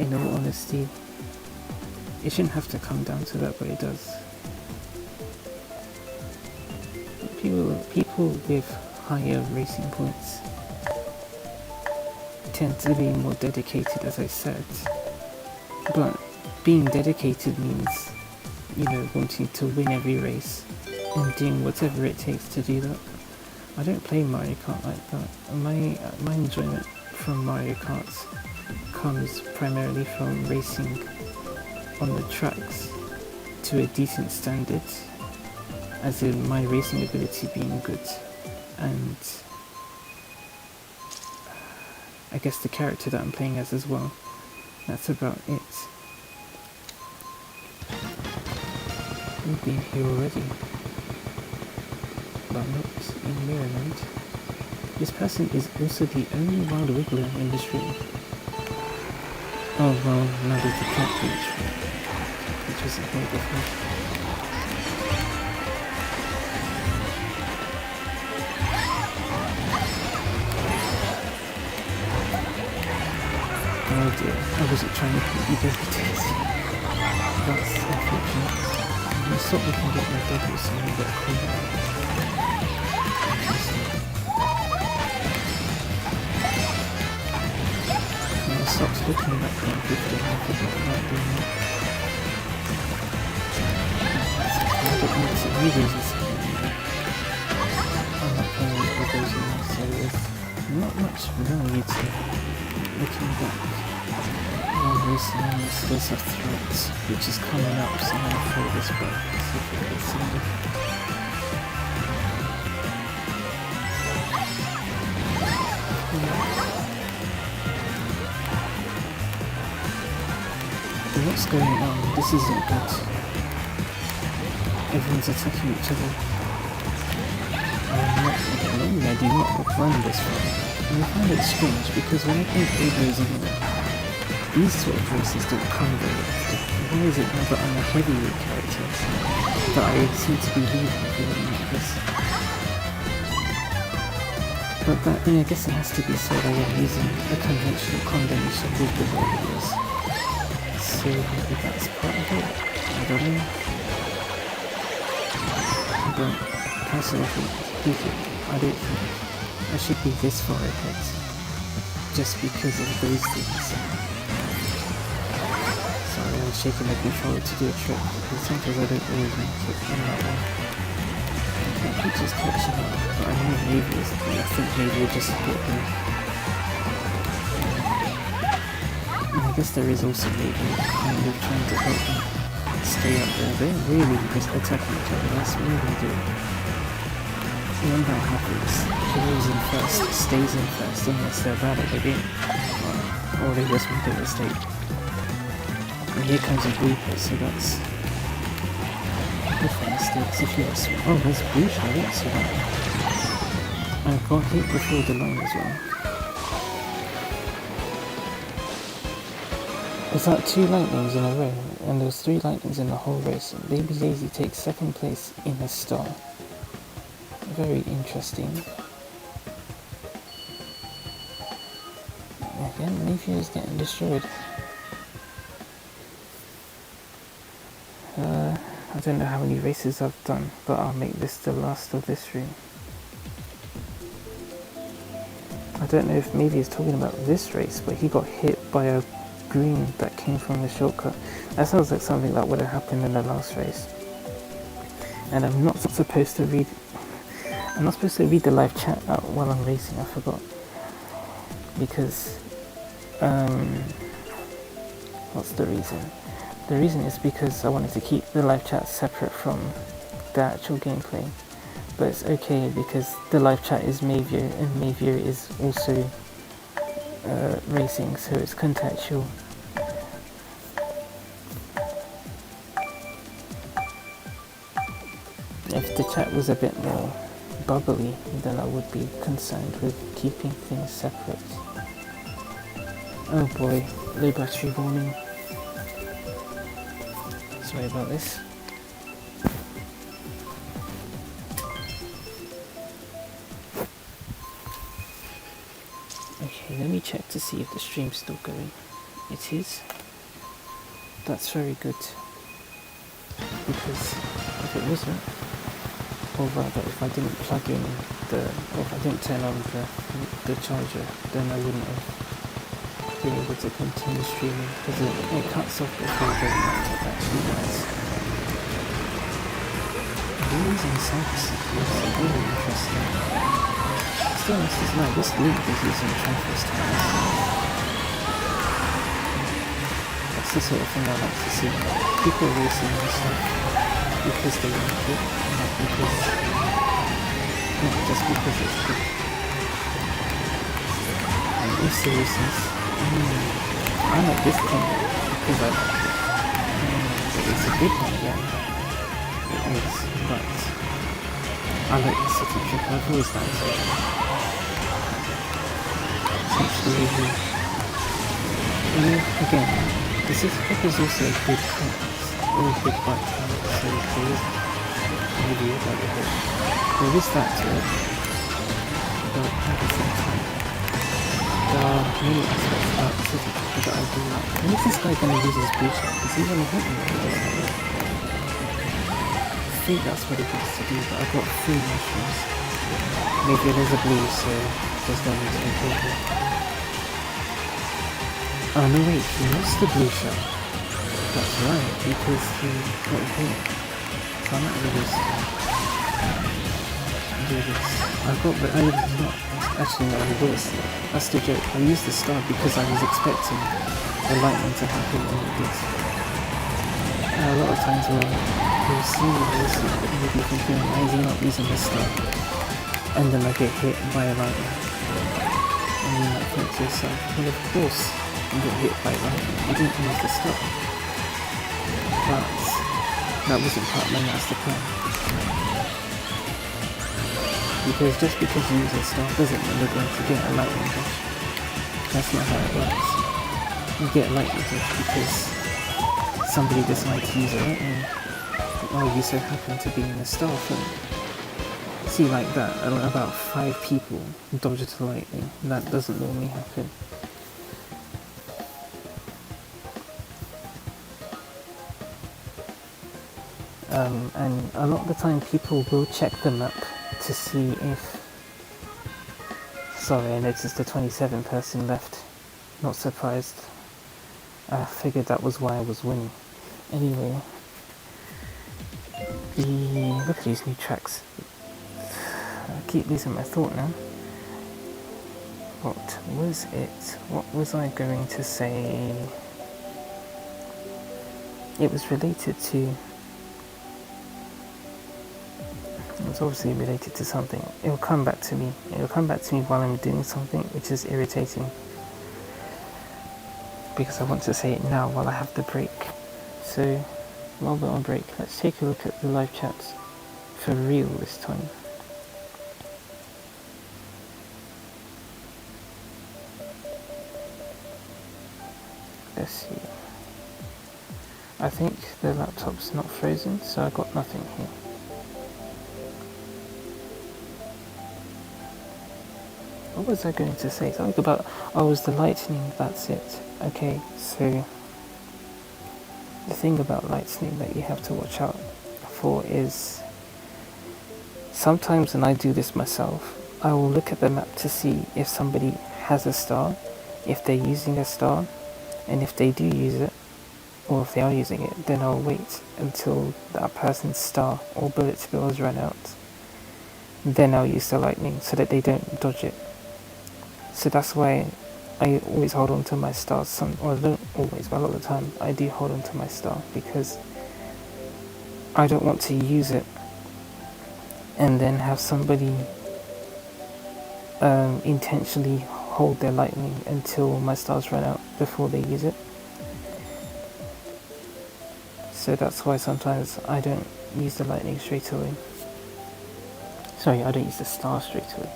in all honesty, it shouldn't have to come down to that, but it does. People with higher racing points tend to be more dedicated, as I said, but being dedicated means, you know, wanting to win every race and doing whatever it takes to do that. I don't play Mario Kart like that. My enjoyment from Mario Kart comes primarily from racing on the tracks to a decent standard, as in my racing ability being good, and I guess the character that I'm playing as well. That's about it. We've been here already, but not in mirror mode. This person is also the only wild wiggler in the stream. Oh well, now there's the cat which wasn't here before. Oh dear, I wasn't trying to keep you guys details. That's unfortunate. I'm gonna stop looking at my doubles so I don't get caught out. I stopped looking back when 15 and I forgot about doing that. I got lots of videos and stuff like that. I'm not playing with videos now, so there's not much value to looking back. While racing on this, there's a threat which is coming up, so I'm going to throw this back, see if it gets in there. What's going on? This isn't good. Everyone's attacking each other. Normally I do not run this far. And I find it strange because when I play Baby Rosalina, these sort of races don't come very often. Why is it now that I'm a heavyweight character that I seem to be leaving feeling like this? But that, I guess it has to be said I am using a conventional combination with the videos. So maybe that's part of it. I don't know. But personally, I don't think I should be this far ahead just because of those things. Sorry, I'm shaking the controller to do a trick because sometimes I don't always make it in that way. I keep just catching up, but I know maybe I think maybe we'll just support me. And I guess there is also maybe kind of trying to help me stay up there. They're really just attacking each other, that's what they do. When that happens, whoever's in first stays in first unless they're bad at the game. Or they just make a mistake. And here comes a blooper, so that's good for mistakes if you ask me. Oh, there's a blooper, that's right. I got hit before the line as well. There's like 2 lightnings in a row, and there's 3 lightnings in the whole race, and Baby Daisy takes 2nd place in a star. Very interesting. Again, Mayfield is getting destroyed. I don't know how many races I've done, but I'll make this the last of this stream. I don't know if maybe he's talking about this race, but he got hit by a green that came from the shortcut. That sounds like something that would have happened in the last race. And I'm not supposed to read the live chat out while I'm racing. I forgot. Because what's the reason? The reason is because I wanted to keep the live chat separate from the actual gameplay. But it's okay because the live chat is Mavio and Mavio is also racing, so it's contextual. If the chat was a bit more bubbly, then I would be concerned with keeping things separate. Oh boy, low battery warning. Sorry about this. Okay, let me check to see if the stream's still going. It is. That's very good. Because if it wasn't, or rather if I didn't plug in or if I didn't turn on the charger, then I wouldn't have been able to continue streaming because it cuts off before the laptop actually dies. Rules and cybersecurity is really interesting. Still honest as well, this link is using Transverse tiles. That's the sort of thing I like to see. People racing and stuff because they like it, not just because it's good. And if seriousness, I like this thing because I like it. It's a good one, yeah. It is, but I like the city trip. I've always liked it. Essentially, again, the city trip is also a good concept. All big bike helmet, so there is maybe a bit of it. There is that to it, but at the same time, there are many aspects about the city trip that I do like. When is this guy going to use his blue shot? Is he going to hit me with this? I think that's what he wants to do, but I've got 3 mushrooms. Maybe it is a blue, so there's no need to be careful. Oh no wait, he lost the blue shot. That's right, because he got hit. So I'm not really do this. I did not actually know I was. That's the joke. I used the star because I was expecting the lightning to happen when it did. A lot of times when you'll see this, you'll be thinking, why is he not using the star? And then I get hit by a lightning. And you might think to yourself, well of course you get hit by lightning. You didn't use the star. But that wasn't part of my master plan. Because just because you use a star doesn't mean you're going to get a lightning dash. That's not how it works. You get a lightning dash because somebody decides to use a lightning. Oh, you so happen to be in a star form. See, like that, about 5 people dodged the lightning. That doesn't normally happen. And a lot of the time people will check the map to see if... Sorry, I noticed the 27 person left. Not surprised. I figured that was why I was winning. Anyway, look at these new tracks. I keep losing my thought now. What was it? What was I going to say? It was related to... It's obviously related to something. It'll come back to me. It'll come back to me while I'm doing something, which is irritating. Because I want to say it now while I have the break. So, while we're on break, let's take a look at the live chats. For real this time. Let's see. I think the laptop's not frozen, so I got nothing here. What was I going to say? Something about, oh, it was the lightning, that's it. Okay, so the thing about lightning that you have to watch out for is sometimes, and I do this myself, I will look at the map to see if somebody has a star, if they're using a star, and if they do use it, or if they are using it, then I'll wait until that person's star or bullet spills run out. Then I'll use the lightning so that they don't dodge it. So that's why I always hold on to my star, or I don't always, but a lot of the time I do hold on to my star because I don't want to use it and then have somebody intentionally hold their lightning until my stars run out before they use it. So that's why sometimes I don't use the lightning straight away. Sorry, I don't use the star straight away.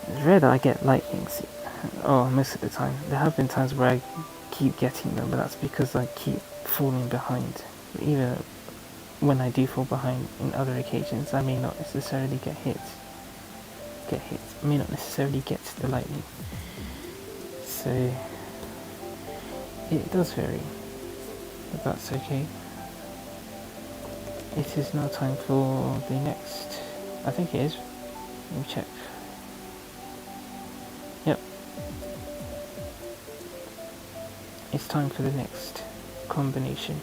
It's rare that I get lightnings. Oh, most of the time. There have been times where I keep getting them, but that's because I keep falling behind. Even when I do fall behind in other occasions, I may not necessarily get hit. I may not necessarily get the lightning. So it does vary, but that's okay. It is now time for the next. I think it is. Let me check. Yep. It's time for the next combination.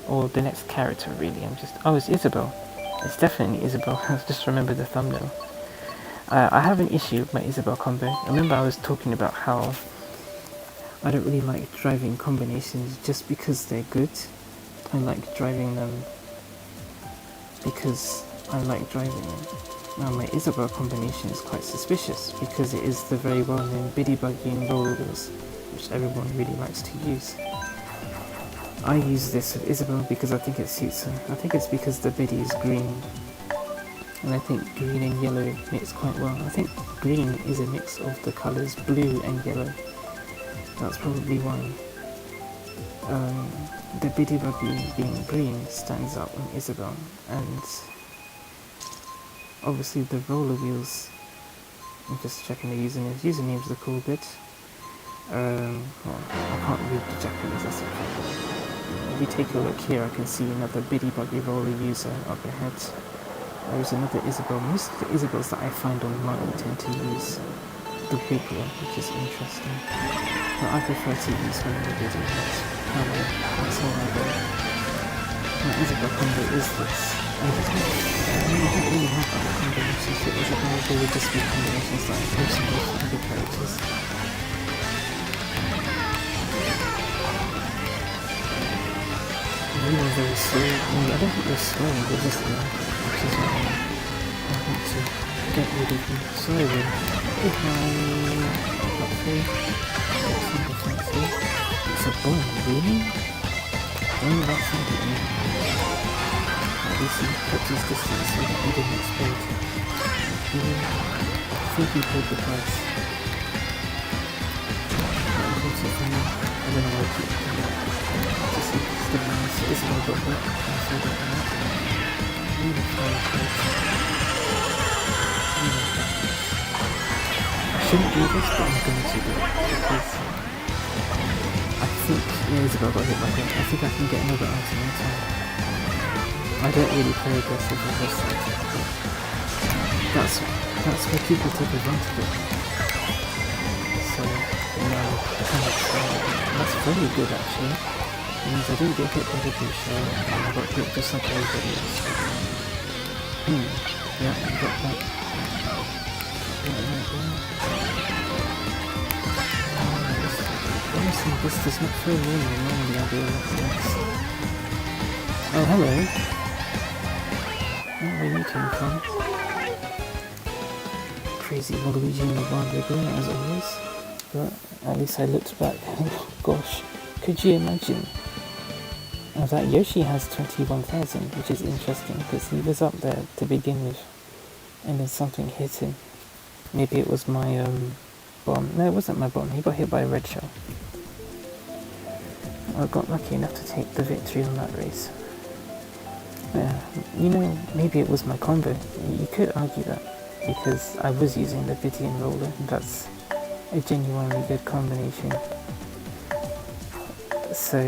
Or the next character, really. It's Isabel. It's definitely Isabel. I just remembered the thumbnail. I have an issue with my Isabel combo. Remember I was talking about how I don't really like driving combinations just because they're good. I like driving them because I like driving them. Now my Isabel combination is quite suspicious because it is the very well-known Biddy Buggy and roller wheels, which everyone really likes to use. I use this with Isabel because I think it suits her. I think it's because the Biddy is green, and I think green and yellow mix quite well. I think green is a mix of the colours blue and yellow. That's probably why the Biddy Buggy being green stands out on Isabel, and obviously the roller wheels. I'm just checking the usernames. Usernames look all good. Well, I can't read the Japanese, that's the problem. If you take a look here, I can see another Biddy Buggy roller user up ahead. There's another Isabel. Most of the Isabels that I find online tend to use the big one, which is interesting. But I prefer to use one of the Biddy ones. That's how I go. My Isabel combo is this. I don't really have other combinations for Isabel. They would just be combinations that I personally for other characters. They were very slow. I don't think they're slow, they're just which is why I want to get rid of them. Sorry, goodbye. Hopefully, get some defensive. It's a bomb, really? Oh, that's something new. At least he kept his distance so that he didn't explode. I think he paid the price. Not important for me. I don't know why I keep doing that. Just see, still nice. Isabel got hit. So I don't know. Really fire close. I shouldn't do this, but I'm going to do it because I think Isabel got hit by him. I think I can get another item in time. I don't really play aggressive on this side, but that's where people take advantage of it. So, that's very good actually. It means I didn't get hit by the blue shell, and I got hit just like everybody else. Yeah, I got that. Honestly, this does not feel normal. Normally I do a lot less. Oh, hello. Not where you came from. Crazy Waluigi in the Barn as always. But at least I looked back. Oh gosh, could you imagine? That Yoshi has 21,000, which is interesting because he was up there to begin with, and then something hit him. Maybe it was my bomb. No, it wasn't my bomb. He got hit by a red shell. I got lucky enough to take the victory on that race. Yeah, maybe it was my combo. You could argue that because I was using the Biddy and roller. That's a genuinely good combination. So,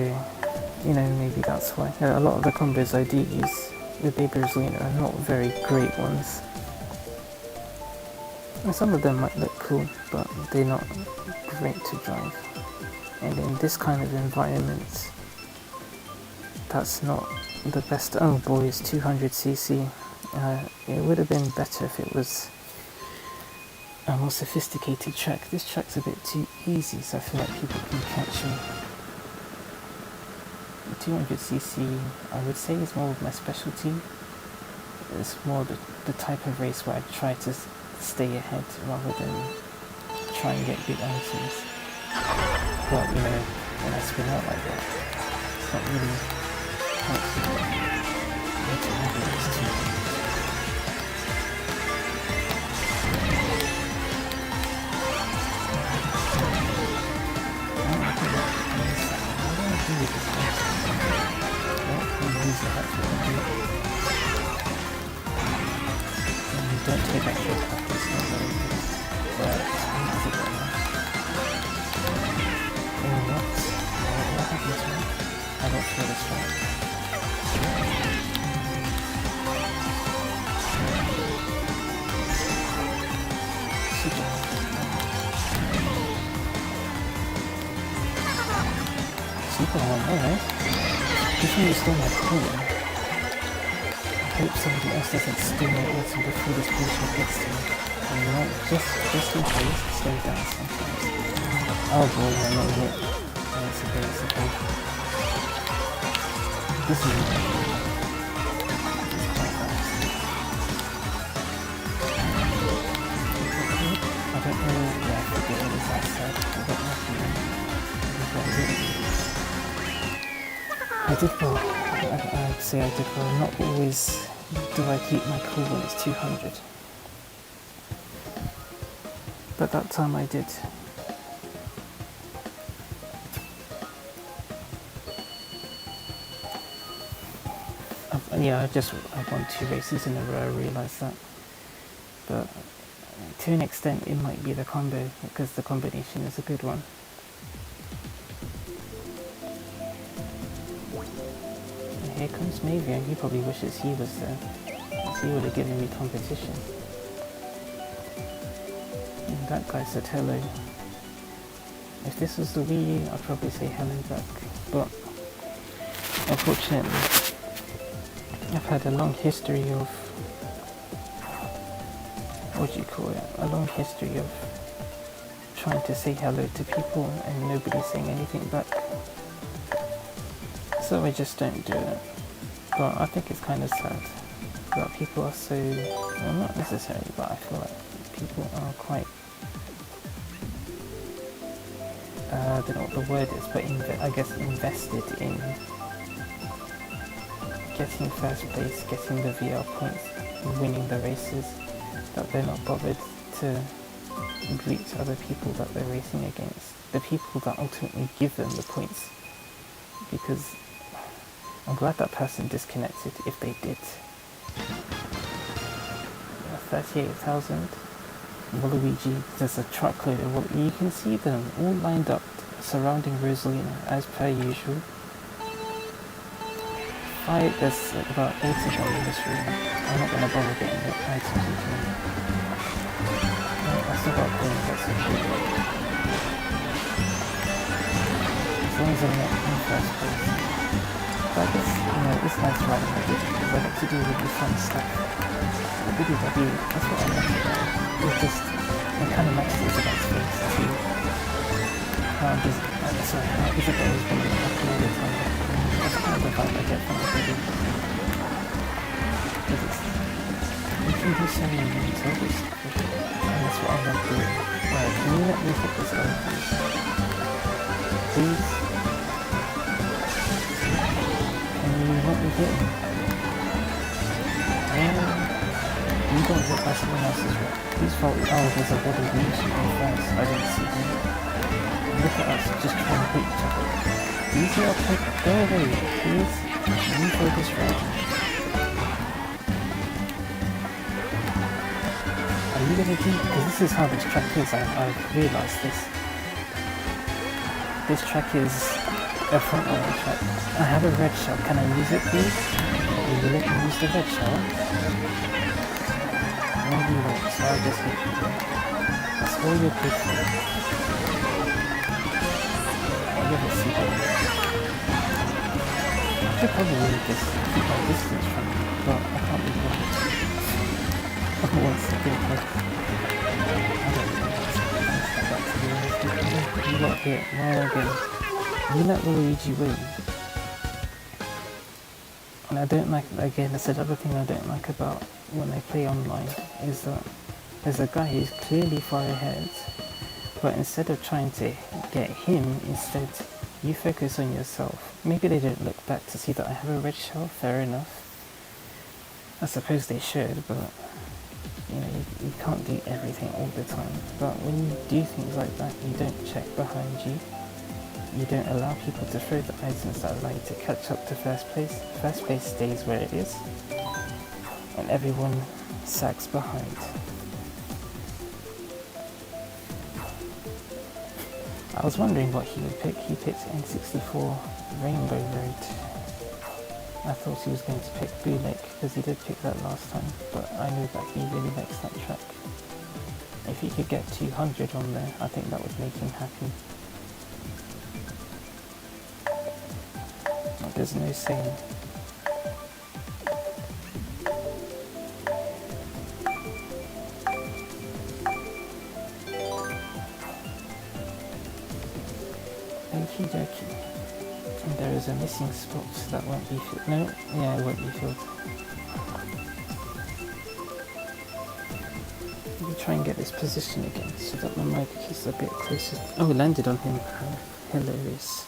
maybe that's why. A lot of the combos I do use with Baby Rosalina are not very great ones. And some of them might look cool, but they're not great to drive. And in this kind of environment, that's not the best. Oh boy, it's 200cc. It would have been better if it was a more sophisticated track. This track's a bit too easy, so I feel like people can catch me. 200cc, I would say, is more of my specialty. It's more the type of race where I try to stay ahead rather than try and get big items. But when I spin out like that, it's not really helpful. Don't take that short cut, it's not very good. But it's a bit nice. Oh, what happened to me? I got through this one. Super one, alright. This one is still my cool. I hope somebody else doesn't steal my item before this bullshit gets to me. And just in case, slow down sometimes. Oh boy, I'm not hit. Oh, it's okay, it's okay. This is quite fast. I don't know, yeah, I forget what is outside. I got nothing. I did well. I'd say I did well. Not always do I keep my cool when it's 200. But that time I did. Yeah, I won 2 races in a row, I realised that. But to an extent it might be the combo, because the combination is a good one. Here comes Mavian. He probably wishes he was there, because he would have given me competition. And that guy said hello. If this was the Wii U, I'd probably say hello back. But unfortunately, I've had a long history of, what do you call it? A long history of trying to say hello to people and nobody saying anything back. So I just don't do it. But I think it's kind of sad that people are so, well, not necessarily, but I feel like people are quite, I don't know what the word is, but I guess invested in getting first place, getting the VR points, winning the races, that they're not bothered to greet other people that they're racing against, the people that ultimately give them the points. Because I'm glad that person disconnected if they did. 38,000. Waluigi, there's a truckload of Waluigi. You can see them all lined up surrounding Rosalina as per usual. There's like about 8 of them in this room. I'm not going to bother getting the items with me. I still got coins, that's okay. As long as I'm not in first place. But I guess, it's nice riding with it because I get to do really fun stuff. The BBW, that's what I like about it. It's just, I kind of match these against things to see how Isabella's been really happy all the time. That's kind of the vibe I get from the video. Because you can do so many things, and that's what I love doing. Alright, can you let me hit this guy, please? Please? Can you let me hit him? You don't hit by someone else's right. Please follow. Oh, there's a body reach in first. I didn't see him. Look at us, just trying to hit each other. Easy up, go away, please. Refocus right. Are you gonna keep? Because this is how this track is. I've realised this. This track is a front runner track. I have a red shell. Can I use it, please? Will you let me use the red shell? maybe not, so I'll just hit you. That's all you're good for. I'll give it a secret. I could probably just keep my distance from you, but I can't be bothered. One second, I don't know what's that. You got hit, now again. You let Luigi win. And I don't like, again, that's another thing I don't like about when I play online, is that there's a guy who's clearly far ahead, but instead of trying to get him, instead you focus on yourself. Maybe they don't look back to see that I have a red shell, fair enough. I suppose they should, but you know, you can't do everything all the time. But when you do things like that, you don't check behind you. You don't allow people to throw the items that allow you to catch up to first place. First place stays where it is, and everyone sags behind. I was wondering what he would pick. He picked N64 Rainbow Road. I thought he was going to pick Blue Lake because he did pick that last time, but I know that he really likes that track. If he could get 200 on there, I think that would make him happy. There's no saying. Okie dokie. And there is a missing spot that won't be filled. No, yeah, it won't be filled. Let me try and get this position again so that my mic is a bit closer. Oh, it landed on him. Hilarious.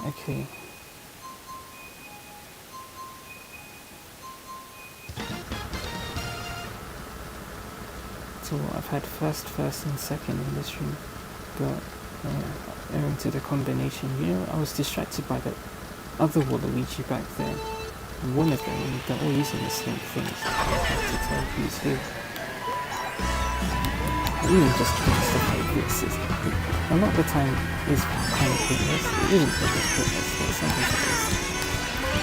Okay. So I've had first, and second in this room, but owing to the combination, you know, I was distracted by the other Waluigi back there. And one of them, they're all using the same things. I have to tell who's who. Even just doing stuff like this is, a lot of the time is kind of pointless. It isn't always pointless, but sometimes it is.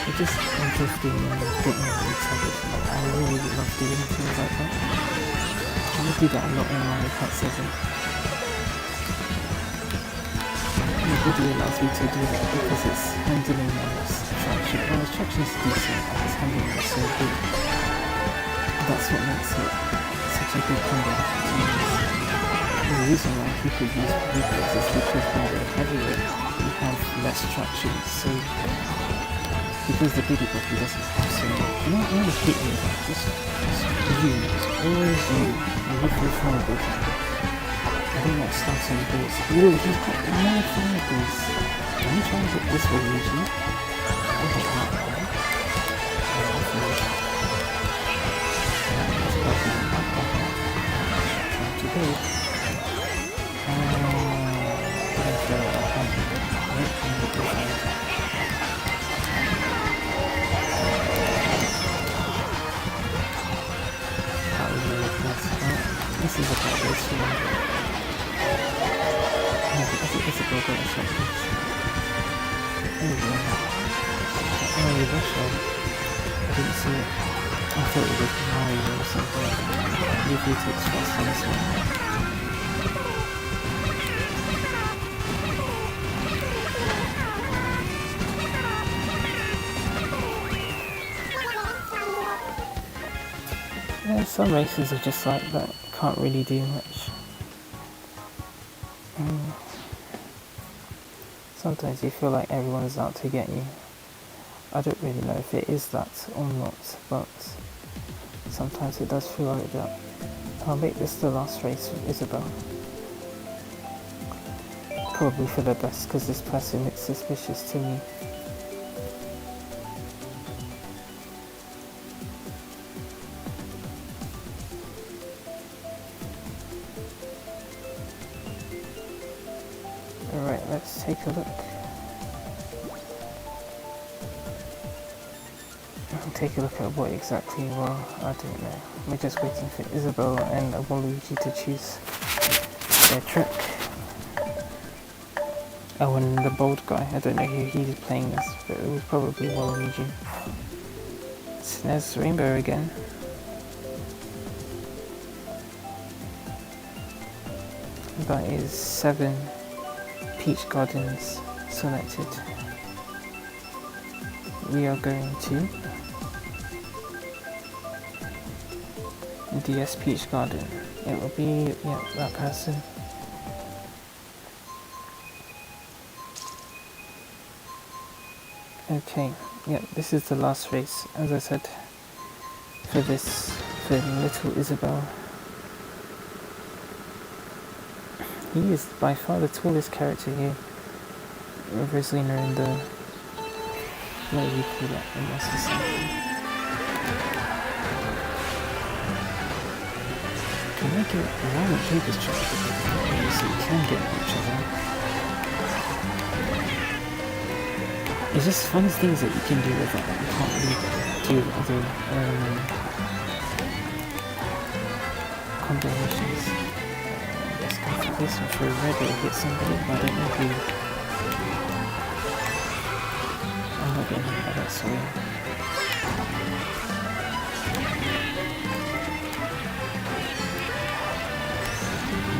It's just interesting and getting on each other. I really love doing things like that. I do that a lot in Mario Kart 7. The video allows me to do that because it's handling traction. Well, the traction's decent, but it's handling it so good. That's what makes it such a good combo. The reason why people use vehicles is because when they're heavier, you have less traction. So, because the bigger body doesn't have so much, not only hit you, just use, always use, and look for fireballs. I don't like starting balls. Ooh, he's got more fireballs. Let me try and get this one, usually. Oh, that's not bad. That's probably not bad. Time to go. This is about this one. I think it's about that shot. There we go. Oh, you got shot. I didn't see it. I thought it was Mario or something. Usually takes fast on this one. Yeah, some races are just like that. Can't really do much. Sometimes you feel like everyone's out to get you. I don't really know if it is that or not, but sometimes it does feel like that. I'll make this the last race with Isabel. Probably for the best, because this person looks suspicious to me. Alright, let's take a look. Take a look at what exactly, well, I don't know. We're just waiting for Isabel and Waluigi to choose their track. Oh, and the bold guy, I don't know who he's playing as, but it was probably Waluigi. So there's Rainbow again. That is 7 peach gardens selected. We are going to DS Peach Garden. It will be, yeah, that person. Okay, yeah, this is the last race, as I said, for little Isabel. He is by far the tallest character here. Rosalina in the, what do you call that, the Master Cycle. Can I get, I haven't played this track before, so you can get each other. It's just fun things that you can do with that you can't really do with other combinations. Let's go for this one for a red, it'll hit somebody, but I don't know who. I'm not getting hit by that, sorry.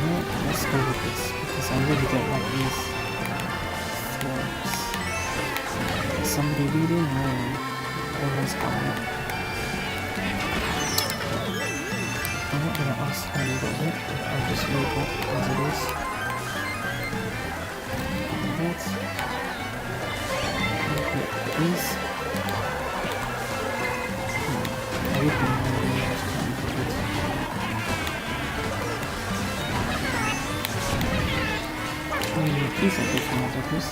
No, let's go with this, because I really don't like these thorns. Is somebody leading? No. Everyone's coming up. I'm not going to ask how you got it. I'll just read it as it is. That. Look at these. Everything really has to be good. These are good for motherfuckers.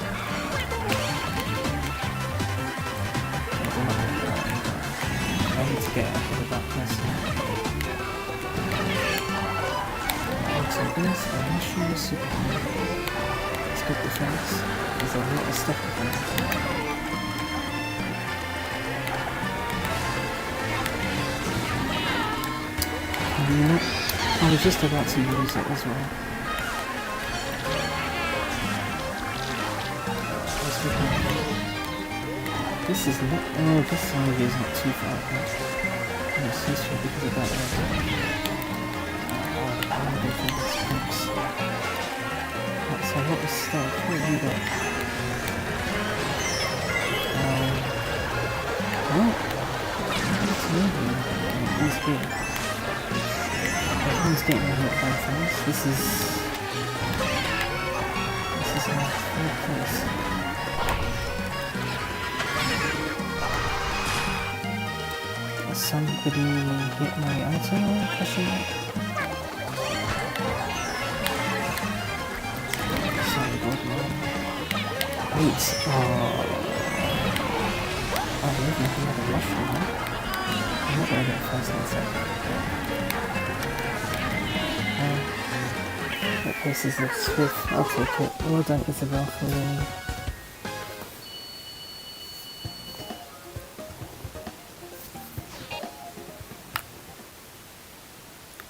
I need to get out of that person. So this, I'm not sure it's super high. It's good defense. There's a lot of stuff with them. You know, I was just about to use it as well. This is not, oh, this maybe is not too far apart. No, it's useful because of that I don't think this works. Right, so what was stuff? What have you got? Well, it's maybe these big. Everyone's getting hit by things. This is our third place. Somebody hit my item? Question mark? Sorry, God, no. Wait, I don't even have a mushroom, huh? I'm not gonna get first and second. What place is this? Fifth. I'll take it. Well done, Isabel, for winning.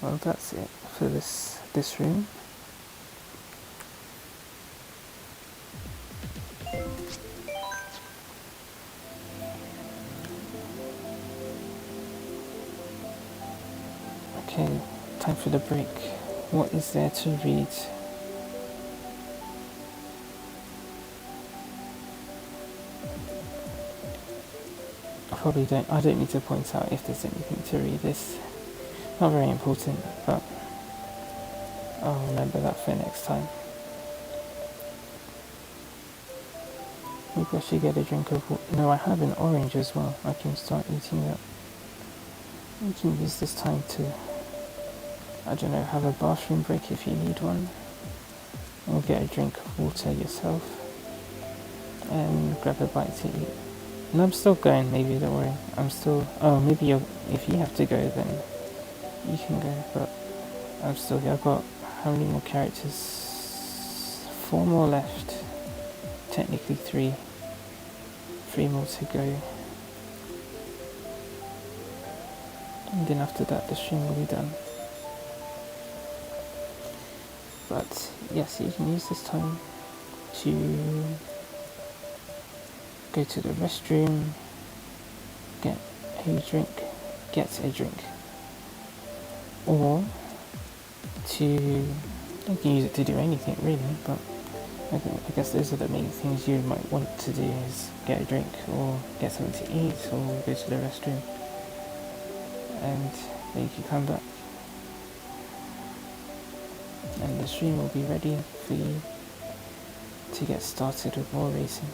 Well, that's it for this room. Okay, time for the break. What is there to read? I don't need to point out if there's anything to read. This not very important, but I'll remember that for next time. Maybe I should get a drink of water. No, I have an orange as well. I can start eating that. You can use this time to, I don't know, have a bathroom break if you need one. Or get a drink of water yourself. And grab a bite to eat. And I'm still going, maybe, don't worry. Maybe if you have to go, then you can go, but I'm still here. I've got how many more characters? 4 more left. Technically 3. 3 more to go. And then after that the stream will be done. But yes, you can use this time to go to the restroom, get a drink, or to You can use it to do anything really, but I guess those are the main things you might want to do, is get a drink or get something to eat or go to the restroom, and then you can come back and the stream will be ready for you to get started with more racing.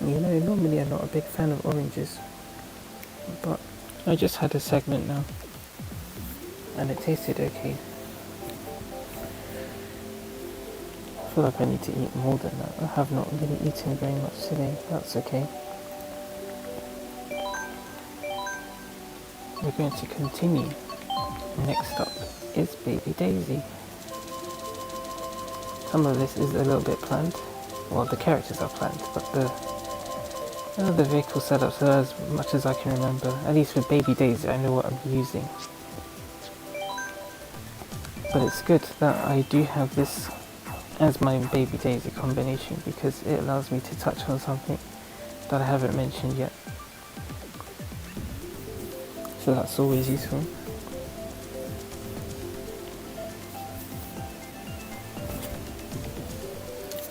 You know, normally I'm not a big fan of oranges, but I just had a segment now, and it tasted okay. I feel like I need to eat more than that. I have not really eaten very much today, that's okay. We're going to continue. Next up is Baby Daisy. Some of this is a little bit planned. Well, the characters are planned, but the vehicle setups are as much as I can remember. At least with Baby Daisy, I know what I'm using. But it's good that I do have this as my Baby Daisy combination, because it allows me to touch on something that I haven't mentioned yet. So that's always useful.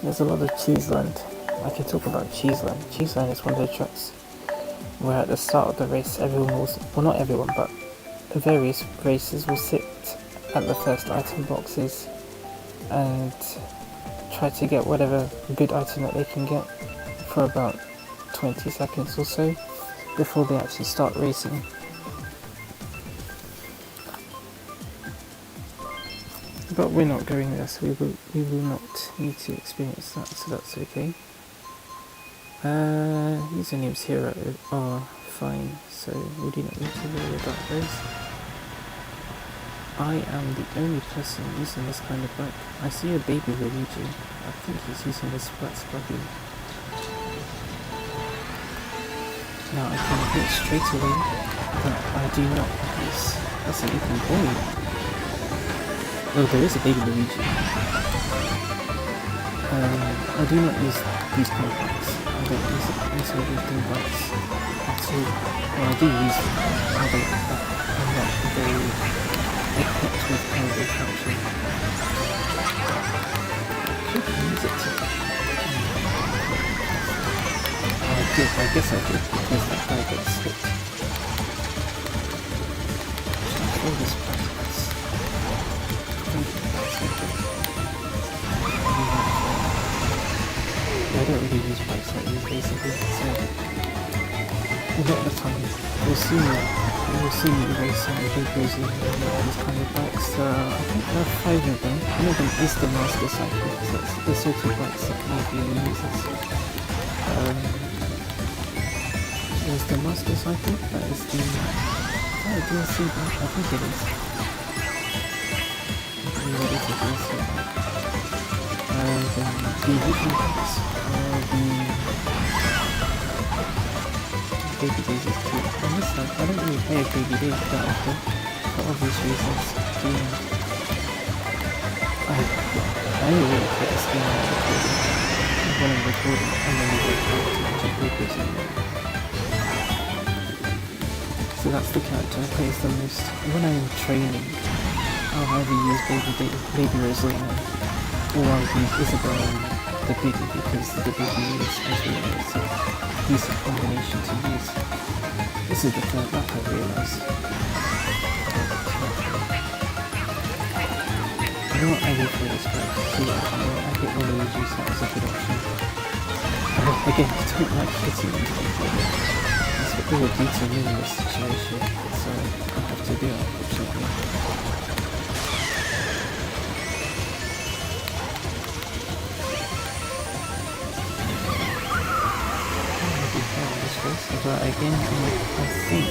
There's a lot of Cheeseland. I can talk about Cheeseland. Cheeseland is one of the tracks where at the start of the race everyone will, well not everyone, but the various racers will sit at the first item boxes and try to get whatever good item that they can get for about 20 seconds or so before they actually start racing. But we're not going there, so we will not need to experience that, so that's okay. Usernames here are fine, so we do not need to worry about those. I am the only person using this kind of bike. I see a Baby Luigi. I think he's using the Splats buggy. Now I can hit straight away, but I do not use. That's an even boy. Oh, there is a Baby Luigi. I do not use these kind of bikes. I don't use any of these bikes at all. Well, I do use them. I'm not very equipped with how they function. Could use it. I guess I did, because that guy gets hit. control this bike. I don't really use bikes like these basically, so a lot of the time you'll see me racing Baby Rosalina and these kind of bikes. I think there are 5 of them. One of them is the Master Cycle, so that's the sort of bikes that maybe uses. There's the Master Cycle, that is the DLC bike, I think it is. I'm ready to DLC bike. The original bikes are the Baby Daisies too. On this side, I don't really play a Baby Daisy that often, for obvious reasons. I only really play this game when I'm recording, and then we go to Baby Rosalina. So that's the character I play the most. When I'm training, I'll either use Baby Rosalina, or I'll use Isabel and the Biggie, because the Biggie is, as we know, it's a decent combination to use. This is the third lap, I realise. You know what, I will play this back, see what I can do. I think I'll always use that as a good option. Again, I don't like hitting anything. That's what they would do to me in this situation, so I have to do it, unfortunately. But again, I think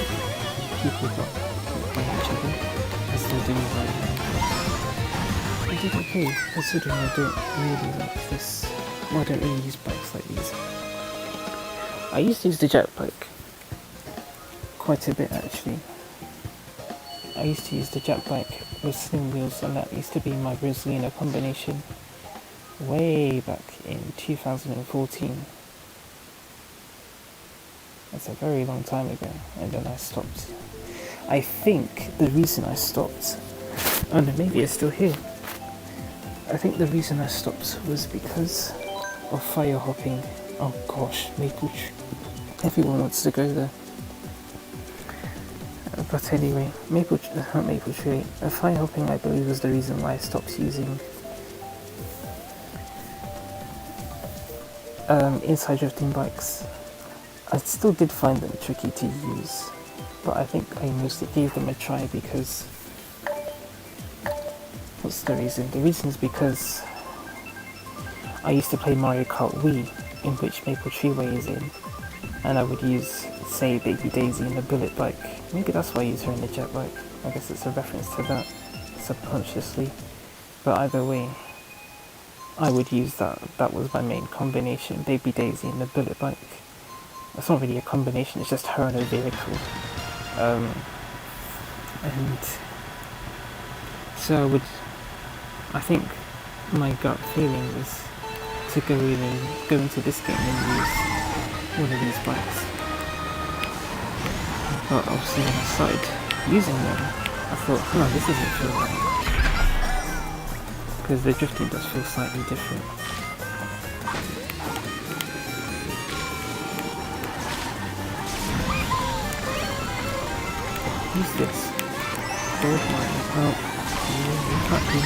people got by each other as they're doing right now. I did okay, considering I don't really like this. Well, I don't really use bikes like these. I used to use the jet bike quite a bit actually. I used to use the jet bike with slim wheels, and that used to be my Rosalina combination way back in 2014. That's a very long time ago, and then I stopped. I think the reason I stopped, oh no, maybe it's still here. I think the reason I stopped was because of fire hopping. Oh gosh, Maple Tree. Everyone wants to go there. But anyway, not Maple Tree. Fire hopping, I believe, was the reason why I stopped using inside drifting bikes. I still did find them tricky to use, but I think I mostly gave them a try because... What's the reason? The reason is because I used to play Mario Kart Wii, in which Maple Treeway is in, and I would use, say, Baby Daisy in a bullet bike. Maybe that's why I use her in the jet bike. I guess it's a reference to that, subconsciously. But either way, I would use that. That was my main combination, Baby Daisy in the bullet bike. It's not really a combination, it's just her and a vehicle. And so I think my gut feeling was to go into this game and use one of these bikes. But obviously when I started using them, I thought, this doesn't feel right. Because the drifting does feel slightly different. Who's this? Gold mine. Oh, you can't be.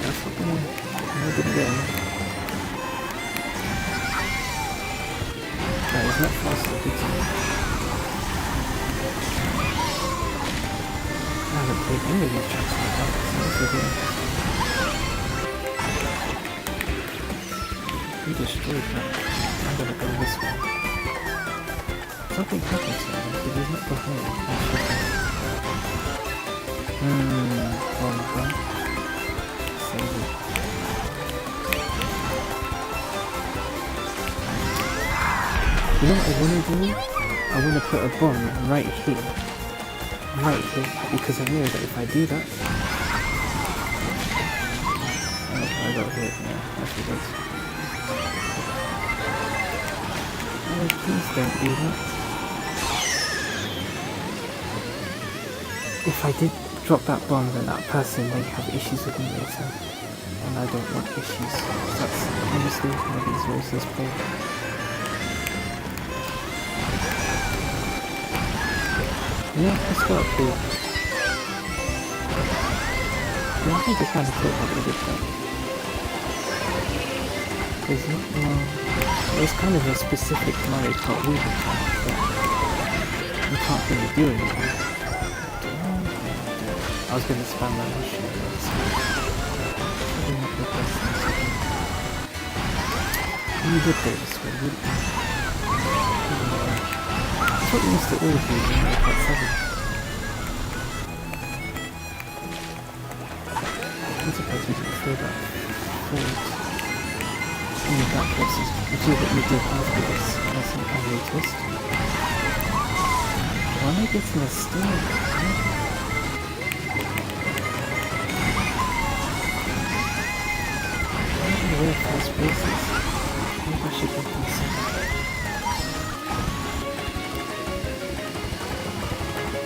That's not gonna. I didn't get him. That is not fast enough, is it? I haven't played any of these tracks in the past, so this will be interesting. He destroyed that. I'm gonna go this way. Something happened to him, but he's not behind. Wrong one. Save it. You know what I want to do? I want to put a bomb right here. Right here. Because I know that if I do that... I got hit. Yeah, that's what it is. Oh, please don't do that. If I did drop that bomb, then that person may have issues with me later, and I don't want issues. That's honestly how these races play. Yeah, let's go up here. Yeah, I think it's kind of cool how they did that. It's kind of a specific Mario Kart Wii mechanic that you can't really do anything. I was going to spam my motion, but it's probably not the best thing to do. You would go this way, wouldn't you? That's what we used to all do in Mario Kart 7. I'm surprised we didn't throw that forward. In that process, which is what we did afterwards, I noticed. Why am I getting a steering? I don't know where first place is. Maybe I should get this.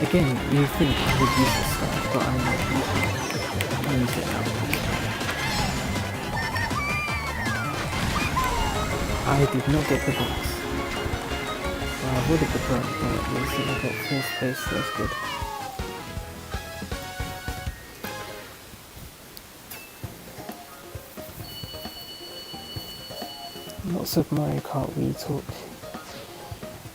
Again, you think I would use the star, but I'm not using it. I'll use it now. I did not get the box. Well, I would have preferred, but at least I got 4th place, so that's good. Lots of Mario Kart Wii talk.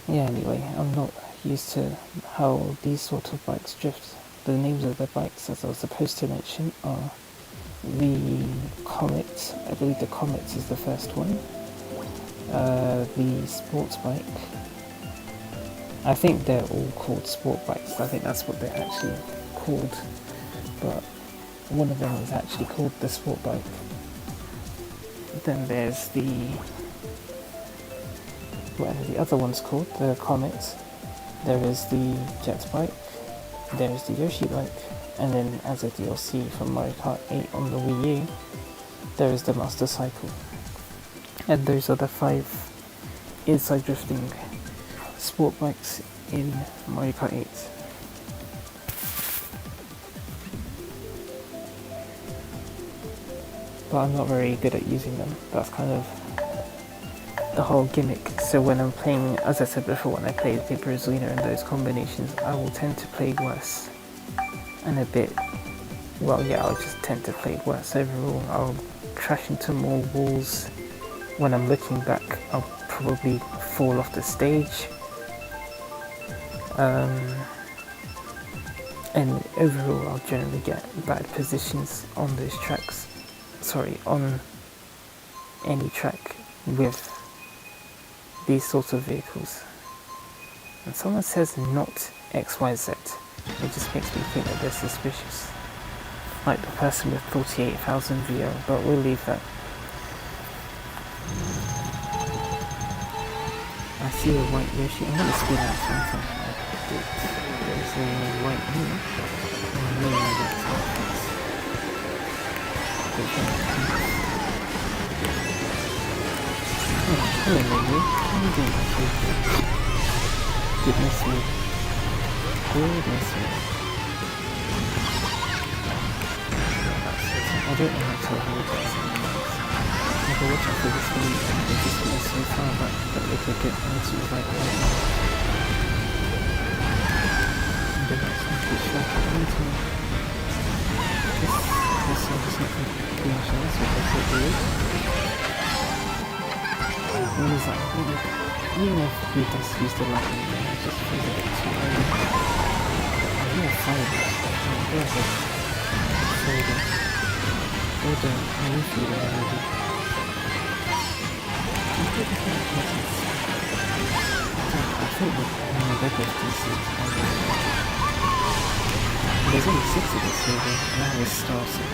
Yeah, anyway, I'm not used to how these sort of bikes drift. The names of the bikes, as I was supposed to mention, are the Comet. I believe the Comet is the first one. The sports bike. I think they're all called sport bikes. I think that's what they're actually called. But one of them is actually called the sport bike. Then there's whatever the other one's called, the Comet. There is the jet bike. There is the Yoshi bike. And then as a DLC from Mario Kart 8 on the Wii U, there is the Master Cycle. And those are the 5 inside drifting sport bikes in Mario Kart 8. But I'm not very good at using them. That's kind of the whole gimmick. So when I'm playing, as I said before, when I play Baby Rosalina and those combinations, I will tend to play worse. And a bit, well yeah, I'll just tend to play worse overall. I'll crash into more walls. When I'm looking back, I'll probably fall off the stage. And overall, I'll generally get bad positions on those tracks. Sorry, on any track with these sorts of vehicles. And someone says not XYZ. It just makes me think that they're suspicious. Like the person with 48,000 VO, but we'll leave that. I see a white Yoshi. I'm going to spin out something. There's a white here. Oh, hello, Lily. How are you doing? Goodness me. Goodness me. I don't know how to avoid that sometimes. I've been watching for this video and they just been so far back that they could get into the right now. And then that's not too sure how to do it. This song is not going to be on chance, which I thought it is. When is that? Even if he does use the lightning, I just feel a bit too early. I hear a fire but go ahead. Further. Further, I will feel it already. I thought that my record is decent. There's only 6 of this server, and I was starting.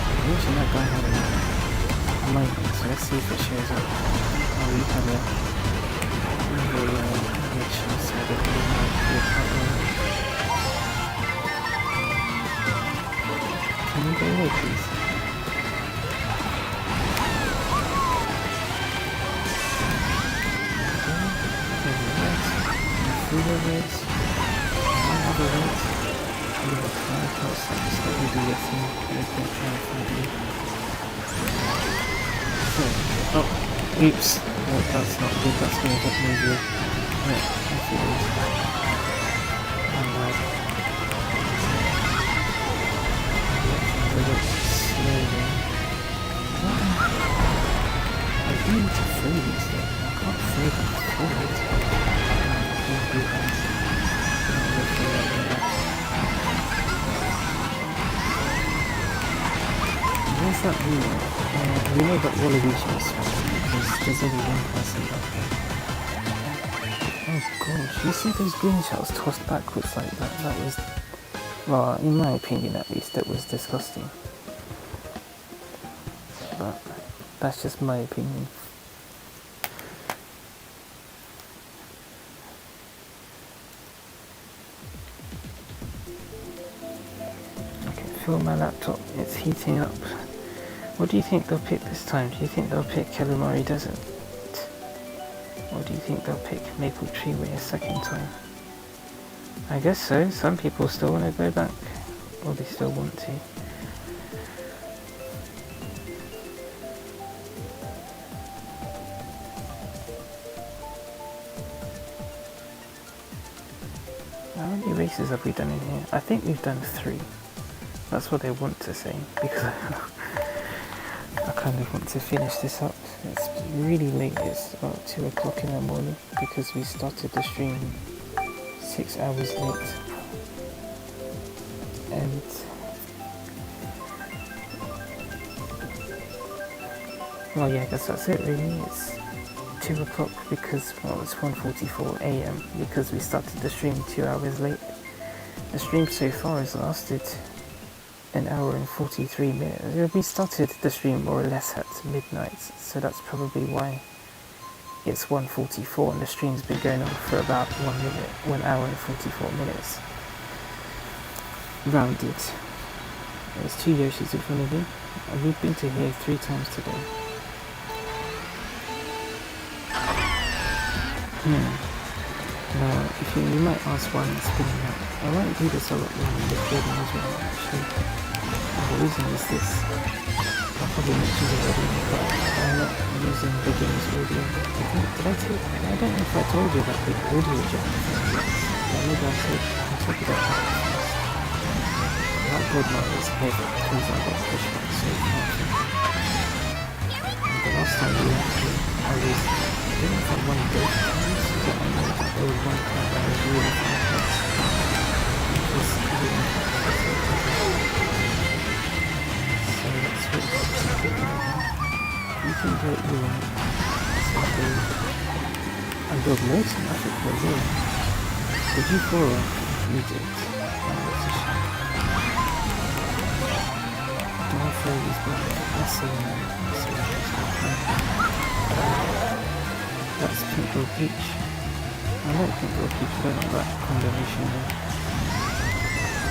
I mentioned that guy had a mic, so let's see if it shows up. Oh, you have a glitch, so I don't really know if you're quite right. Can you go away, please? There's a red, through the reds, another red, and the fire outside, so we do a thing that has been trying to find me. So, oh, oops. Well, that's not good. That's going to hit me here. Yeah, I feel it. I'm bad. A little slowly. I do need to throw these things. I can't throw them forward. Can't do that. Where's that room? We know that Waluigi is strong because there's only one person up there. Oh gosh, you see those green shells tossed backwards like that? That was, well, in my opinion at least, it was disgusting. But that's just my opinion. Okay, fill my laptop, it's heating up. What do you think they'll pick this time? Do you think they'll pick Calamari Desert? Or do you think they'll pick Maple Treeway a second time? I guess so. Some people still want to go back. Or they still want to. How many races have we done in here? I think we've done 3. That's what they want to say. Because I kind of want to finish this up. It's really late, it's about 2 o'clock in the morning because we started the stream 6 hours late. And well, yeah, I guess that's it really. It's 2 o'clock because, well, it's 1:44 a.m. because we started the stream 2 hours late. The stream so far has lasted an hour and 43 minutes. We started the stream more or less at midnight, so that's probably why it's 1:44 and the stream's been going on for about 1 hour and 44 minutes. Rounded. There's 2 Yoshis in front of me, and we've been to here 3 times today. Now, if you might ask why I'm spinning out. I might do this a lot more in recording as well, actually. And the reason is this. I probably mentioned it already, but I'm not using beginner's audio. I don't know if I told you about the audio jack thing. Maybe I'll talk about that first. That board model is heavy because I got pushed back so far. And the last time we went here, I don't know if I won both times, but I know that there was one time that I was really far past. It was really so let's switch to the you can do what you want. So and build more to Africa as well. Did you follow Egypt? Oh, that's a shame. My friend is back. Let's see now. That's Pink Peach. I like Pink Peach, but I don't like combination though.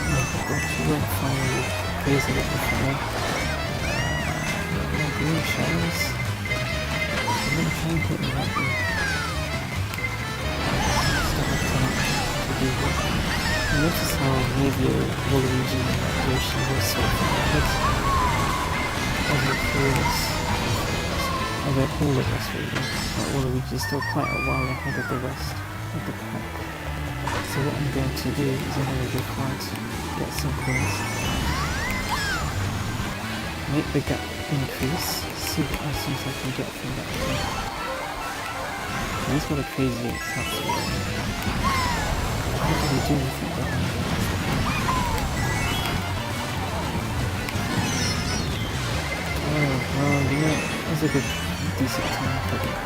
Oh god, she went finally crazy with the fire. No green shells. I'm gonna try and hit me that way. Still have time to do that. Notice how maybe Waluigi and Yoshi was so far ahead of the previous. About all of us really, but Waluigi is still quite a while ahead of the rest of the pack. So what I'm going to do is I'm going to go try to get some points, make the gap increase, see what items I can get from that thing. He's got a crazy attack to it. I can't really do anything behind it. Oh, well, you know, that's a good decent time for it.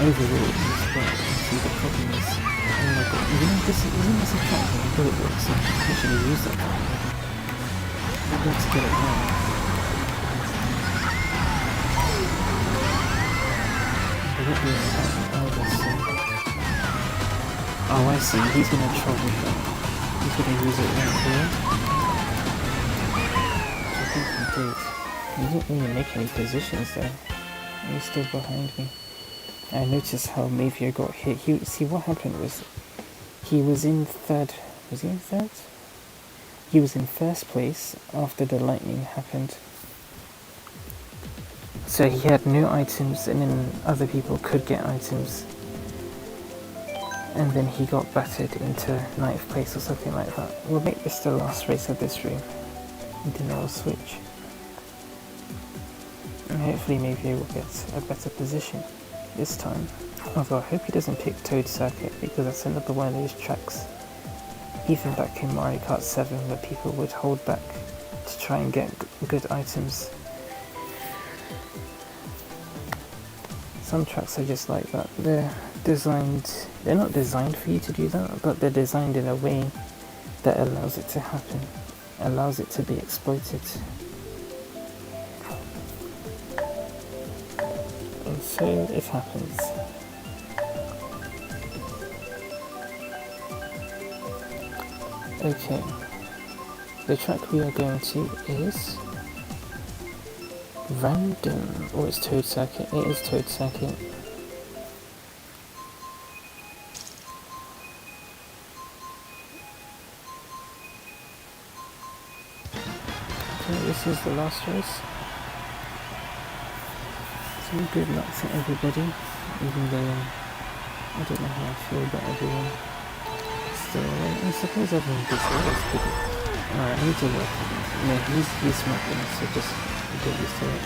Overall, it's quite see the problem is, oh my god, you know, isn't this a track when you got it works, so you should have used that track already. I've got to get it now. I don't really have the elbow, so... Oh, I see, he's gonna trouble that. He's gonna use it right here. I think he did. He didn't really make any positions there. He's still behind me. I noticed how Mavia got hit. See, what happened was he was in third. Was he in third? he was in first place after the lightning happened. So he had no items, and then other people could get items. And then he got battered into 9th place or something like that. We'll make this the last race of this room, and then I'll switch. And hopefully maybe we'll get a better position this time. Although I hope he doesn't pick Toad Circuit, because that's another one of those tracks, even back in Mario Kart 7, where people would hold back to try and get good items. Some tracks are just like that. They're not designed for you to do that, but they're designed in a way that allows it to happen, allows it to be exploited. And so it happens. Okay, the track we are going to is Random, or it's Toad Circuit. It is Toad Circuit. Okay, this is the last race. So good luck to everybody, even though I don't know how I feel about everyone. Still, I suppose everyone gets always good. Alright, I need to work on it. No, he's smoking, so just get used to it.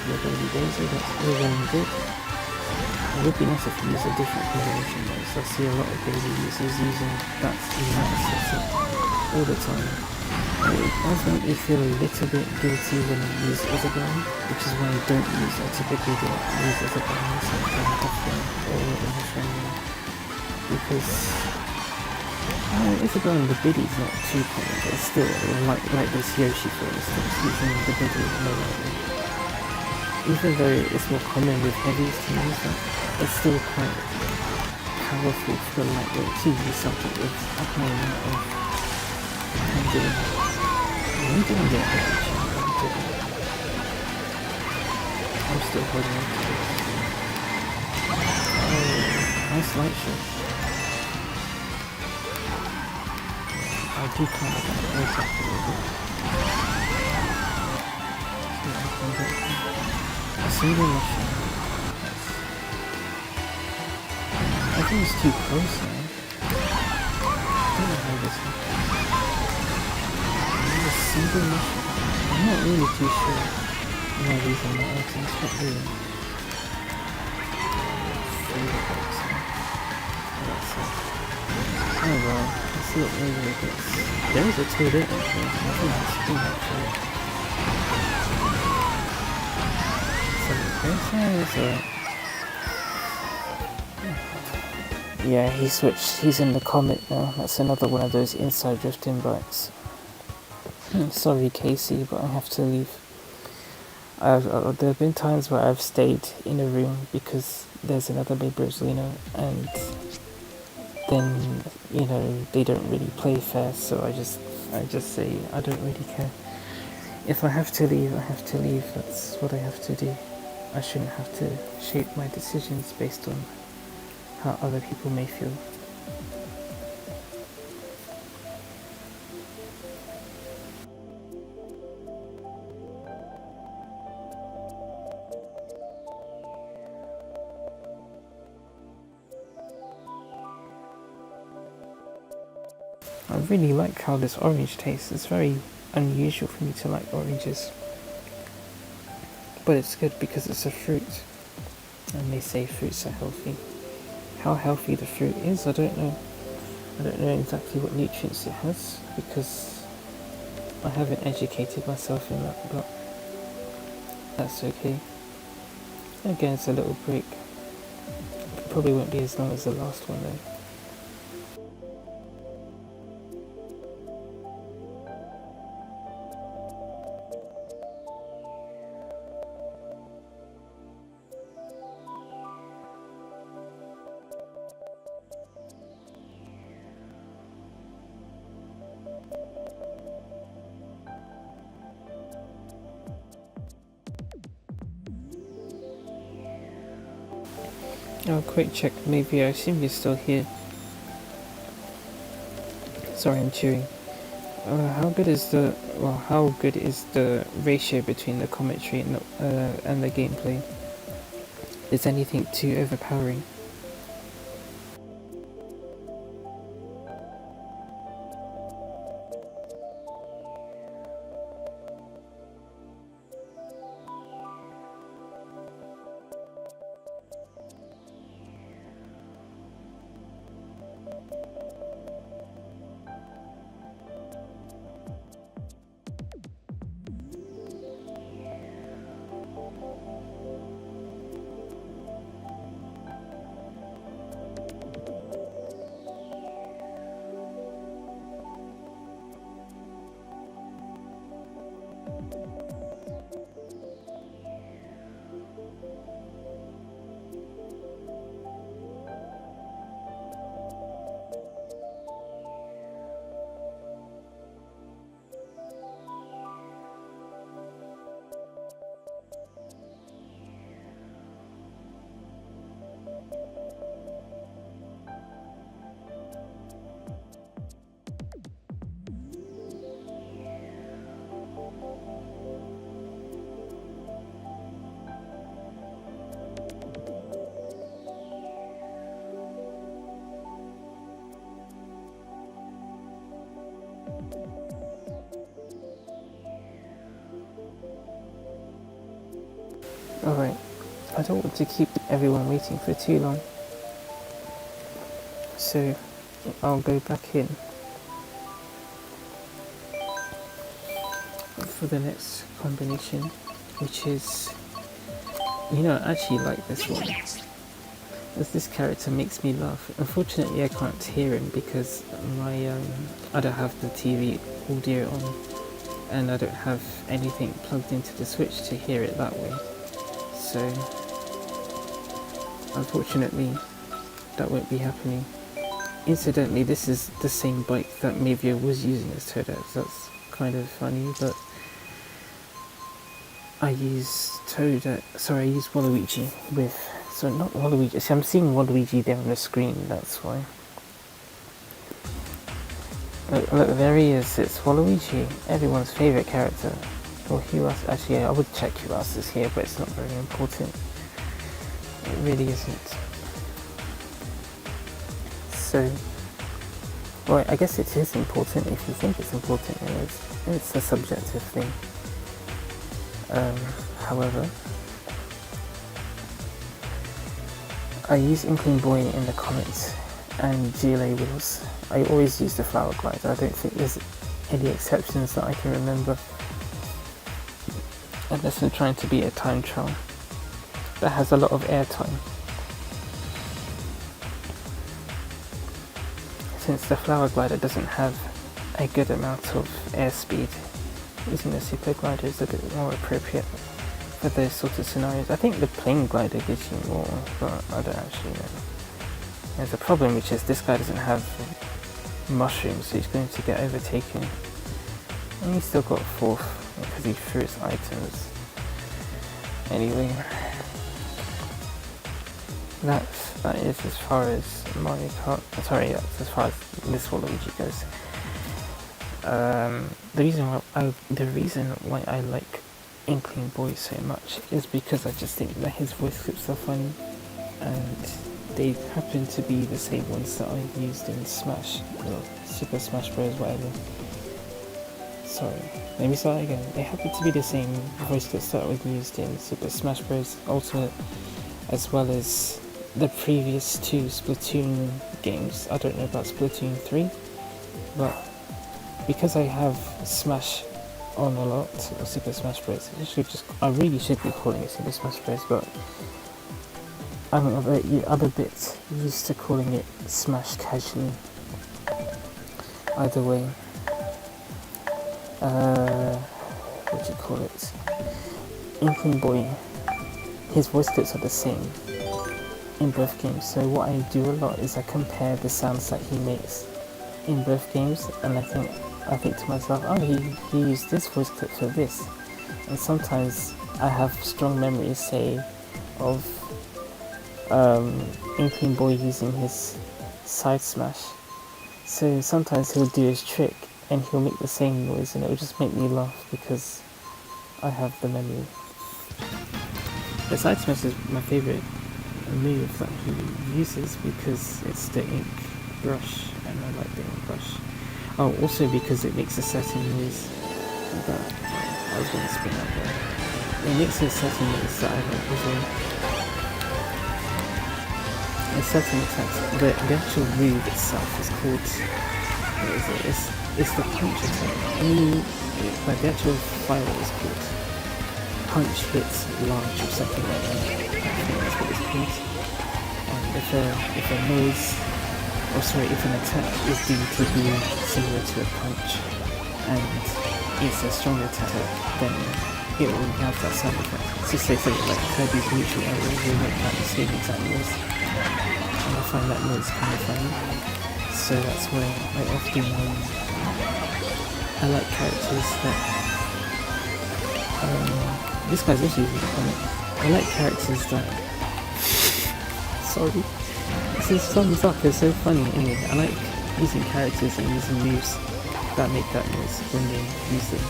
Your baby Daisy, that's all well and good. It would be nice if you use a different combination though, so I see a lot of baby users using that setup all the time. It does make me feel a little bit guilty when I use Isabelle, which is why I don't use it. I typically don't use Isabelle unless I'm playing offline or in a friendly, because Isabelle and the Biddy's not too common, but it's still like this Yoshi for instance, using the Biddy in the lightning. Even though it's more common with heavies to use that, it's still quite powerful for the lightweight to use something with a high amount of handling. You didn't get heavy champion, did you? I'm still holding on to this. Oh, nice light show. I do kind of want to race up a little bit. See what I can get here. A single mushroom. I think it's too close now. I don't know how this happened. A single mushroom. I'm not really too sure why these are not items, but really. Favorite box now. That's it. Oh well, let's see what maybe it gets. There is a 2-bit actually. I think that's cool actually. It's alright. Yeah, he switched. He's in the Comet now. That's another one of those inside drifting bikes. Sorry, Casey, but I have to leave. There have been times where I've stayed in a room because there's another Baby Rosalina, and then they don't really play fair. So I just say I don't really care. If I have to leave, I have to leave. That's what I have to do. I shouldn't have to shape my decisions based on how other people may feel. I really like how this orange tastes. It's very unusual for me to like oranges. But it's good because it's a fruit. And they say fruits are healthy. How healthy the fruit is, I don't know. I don't know exactly what nutrients it has because I haven't educated myself in that, but that's okay. Again, it's a little break. It probably won't be as long as the last one though. Oh, quick check, maybe I assume you're still here. Sorry, I'm chewing. how good is the ratio between the commentary and the gameplay? Is anything too overpowering? Alright, I don't want to keep everyone waiting for too long, so I'll go back in for the next combination, which is, I actually like this one, as this character makes me laugh. Unfortunately I can't hear him because I don't have the TV audio on, and I don't have anything plugged into the Switch to hear it that way. So, unfortunately, that won't be happening. Incidentally, this is the same bike that Mavia was using as Toadette. That's kind of funny, but I use Waluigi not Waluigi. See, I'm seeing Waluigi there on the screen, that's why. Look, there he is. It's Waluigi, everyone's favourite character. Or who else? Actually, I would check who else is here, but it's not very important. It really isn't. So, well, I guess it is important if you think it's important. It's a subjective thing. However, I use Inkling Boy in the comments and GLA wheels. I always use the Flower Glider. I don't think there's any exceptions that I can remember. Unless I'm trying to be a time trial that has a lot of airtime. Since the Flower Glider doesn't have a good amount of airspeed, using the Super Glider is a bit more appropriate for those sort of scenarios. I think the Plane Glider gives you more, but I don't actually know. There's a problem, which is this guy doesn't have mushrooms, so he's going to get overtaken. And he's still got fourth because he threw his items. Anyway, that is as far as Mario Kart. Sorry, that's as far as this Waluigi goes. The reason why I like Inkling Boy so much is because I just think that his voice clips are funny, and they happen to be the same ones that I used in Smash, or Super Smash Bros. Whatever. Sorry, let me start again. They happen to be the same voice clips that were used in Super Smash Bros. Ultimate, as well as the previous two Splatoon games. I don't know about Splatoon 3, but because I have Smash on a lot, or Super Smash Bros. I really should be calling it Super Smash Bros. But I'm a bit used to calling it Smash casually. Either way, what do you call it? Inkling Boy, his voice clips are the same in both games. So what I do a lot is I compare the sounds that he makes in both games, and I think to myself, oh, he used this voice clip for this. And sometimes I have strong memories, say, of Inkling Boy using his side smash. So sometimes he'll do his trick and he'll make the same noise, and it'll just make me laugh because I have the memory. The side smash is my favourite move that he uses because it's the ink brush, and I like the ink brush. Oh, also because it makes a certain noise that I was going to spin out there. It makes a certain noise that I like as well. A certain attack, the actual move itself is called, what is it? It's the punch attack. But the actual file is called punch hits large or something like that. I think that's what it's called. And if a noise, if an attack is deemed to be similar to a punch and it's a strong attack, then it will have that sound effect. So say something like Kirby's neutral arrow will make that same exact noise. And I find that noise kind of funny. So that's why I often I like characters that this guy's actually really funny. I like characters that sorry. This is thumbs up, it's so funny. Anyway, I like using characters and using moves that make that noise when they use them.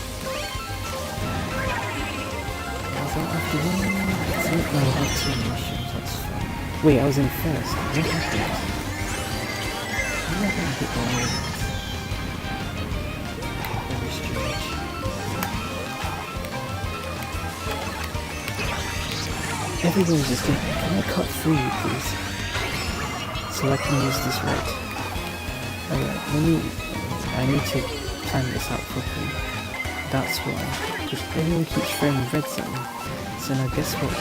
Was that after one? No, I had 2 mushrooms, that's fine. Wait, I was in first. What happened? I'm not gonna hit the wall. Very strange. Everyone's just going, can I cut through you please? So I can use this red. I need to plan this out properly. That's why. Because everyone keeps throwing reds at me. So now guess what?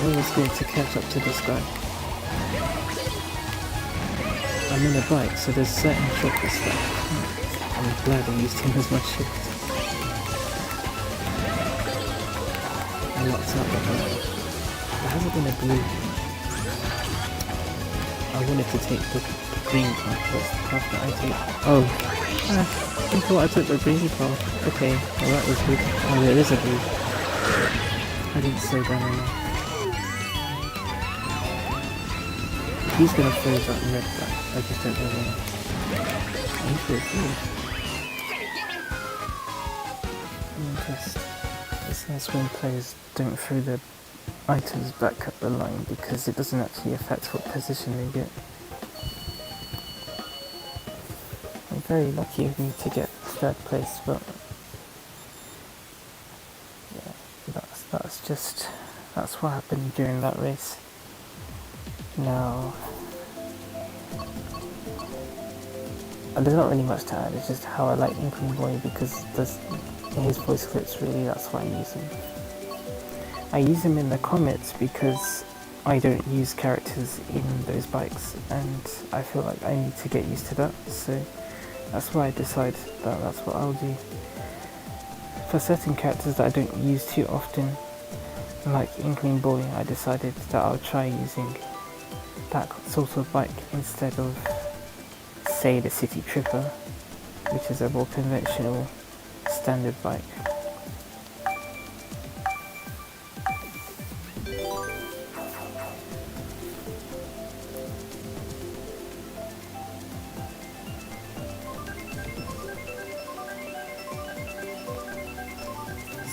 No one's going to catch up to this guy. I'm in a bike, so there's certain shortcuts that I'm glad I used him as my shift. I locked out the bike. There hasn't been a blue. I wanted to take the green path. What's the path that I take? Oh, I thought I took the green path. Okay, well that was good. Oh, there is a blue. I didn't slow down enough. He's gonna throw that red back. I just don't know when. I'm sure it's blue. I'm impressed. It's nice when players don't throw their items back up the line because it doesn't actually affect what position they get. I'm very lucky of me to get 3rd place, but yeah, that's what happened during that race. Now, there's not really much to add, it's just how I like Inkling Boy because his voice clips really, that's why I use him. I use him in the comments because I don't use characters in those bikes and I feel like I need to get used to that, so that's why I decide that that's what I'll do. For certain characters that I don't use too often, like Inkling Boy, I decided that I'll try using that sort of bike instead of, say, the City Tripper, which is a more conventional standard bike.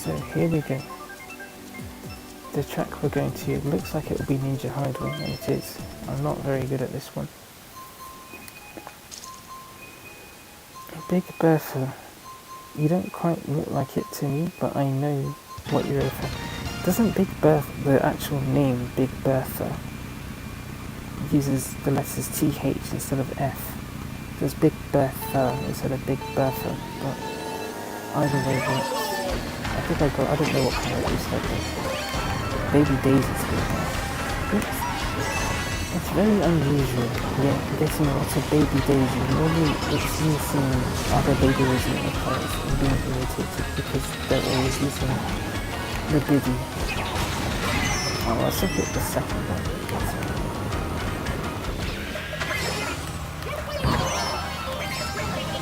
So here we go. The track we're going to looks like it will be Ninja Hideaway, and it is. I'm not very good at this one. Big Bertha. You don't quite look like it to me, but I know what you're referring. Doesn't Big Bertha, the actual name Big Bertha, uses the letters TH instead of F? There's Big Bertha instead of Big Bertha, but either way works. I don't know what kind of use that is. Baby Daisy's good. It's very unusual, getting lots of Baby Daisy. Normally it's using other Baby Rosalina players and being irritated because they're always using the Biddy. Oh, I should hit the second one.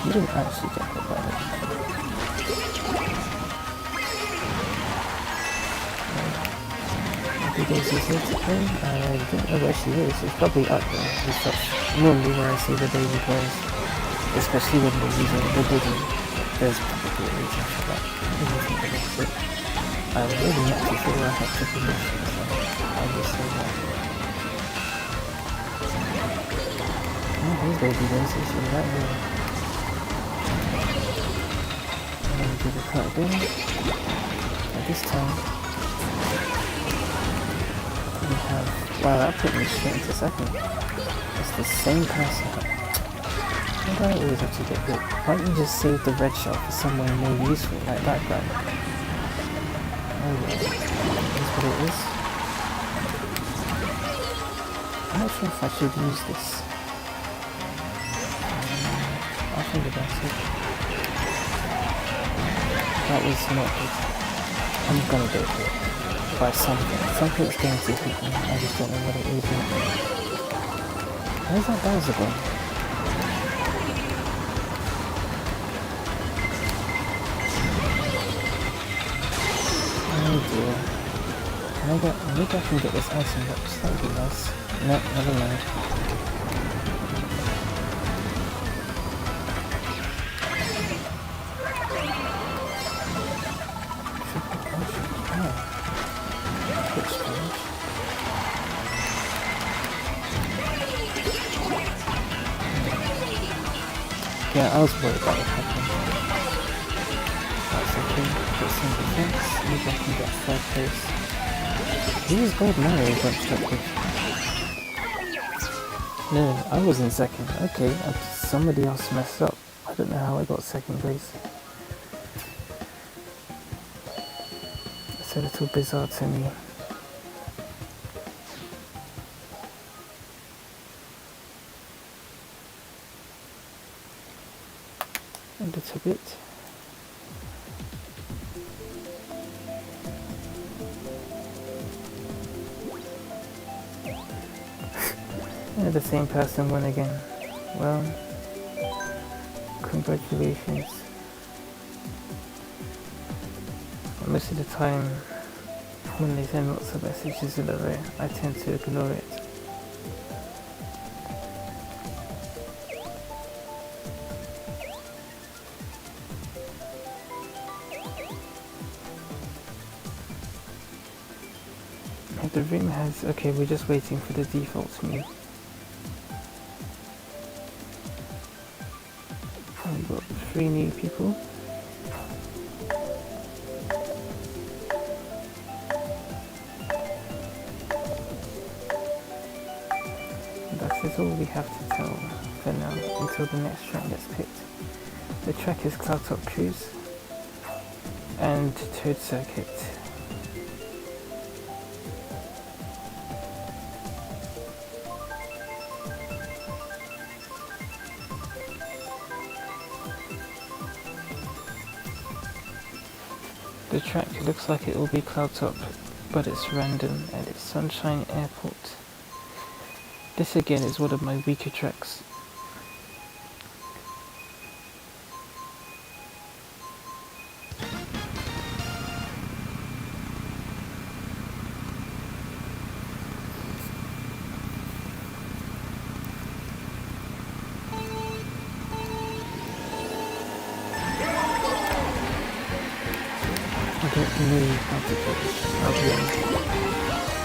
You didn't actually get hit by that. Daisy's here today. I don't know where she is. She's probably up there. That's normally where I see the Daisy players, especially when they're using the Biddy. There's probably a reason for that. Everything about it. I was really not too sure I had to finish it, so I just say that. Oh, here's Baby Rosalina right here. I'm gonna do the cut again. But this time, we have... Wow, that put me straight into second. It's the same person. Why do I always have to get hit? Why don't you just save the red shell for somewhere more useful, like that guy? Oh well, that's what it is. I'm not sure if I should use this. I'll think about it. That was not good. I'm gonna go for it. By something. Something's going to hit me. I just don't know what it will be. Where's that Bowser gone? Oh dear. Maybe I can get this item box. That would be nice. No, never mind. Yeah, I was worried about what happened. That's okay. Put some defense. Maybe I can get third place. Who was Gold Mario bunched up with? No, I was in second. Okay, somebody else messed up. I don't know how I got second place. It's a little bizarre to me. A little bit. Yeah, the same person won again. Well, congratulations. Most of the time, when they send lots of messages in a row, I tend to ignore it. The room has... Okay, we're just waiting for the default menu. We've got 3 new people. That is all we have to tell for now, until the next track gets picked. The track is Cloudtop Cruise and Toad Circuit. The track looks like it will be Cloudtop, but it's random and it's Sunshine Airport. This again is one of my weaker tracks. I don't know how to do this. I'll be honest.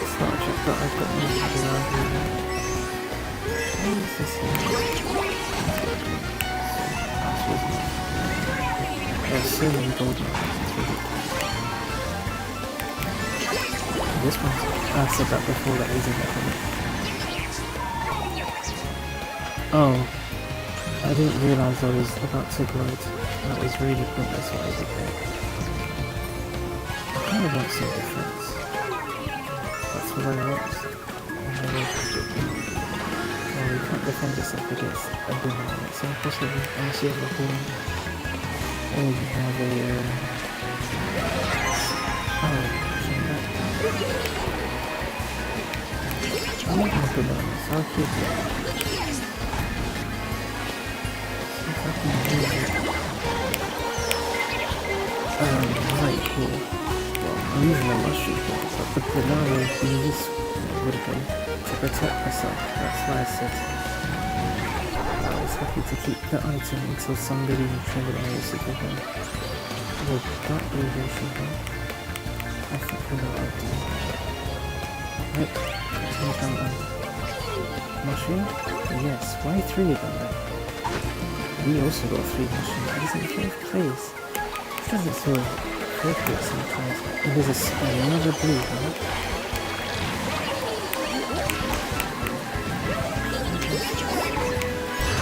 It's not a track that I've got used to around here. What is this here? There's so many gold marks, it's ridiculous. This one, I said that before, that isn't that one. Oh, I didn't realise I was about to glide. That was really pointless what I did there. I kind of want some difference. That's what I want. Well, you can't defend yourself against a boomerang. It's impossible unless you have a horn. Or you have a... Oh, came back. I like my boomerangs. I'll keep it. See if I can use it. Right, cool. Well, I'm using a mushroom here, but the banana would be useful, would have been, to protect myself. That's why I said that was just happy to keep the item until somebody triangulates it with him. With that elevation here, I think I know what I'll do. Right, take on mushroom? Yes, why 3 of them then? We also got 3 mushrooms. He's in 5th place. This doesn't feel appropriate sometimes. And there's another blue, right?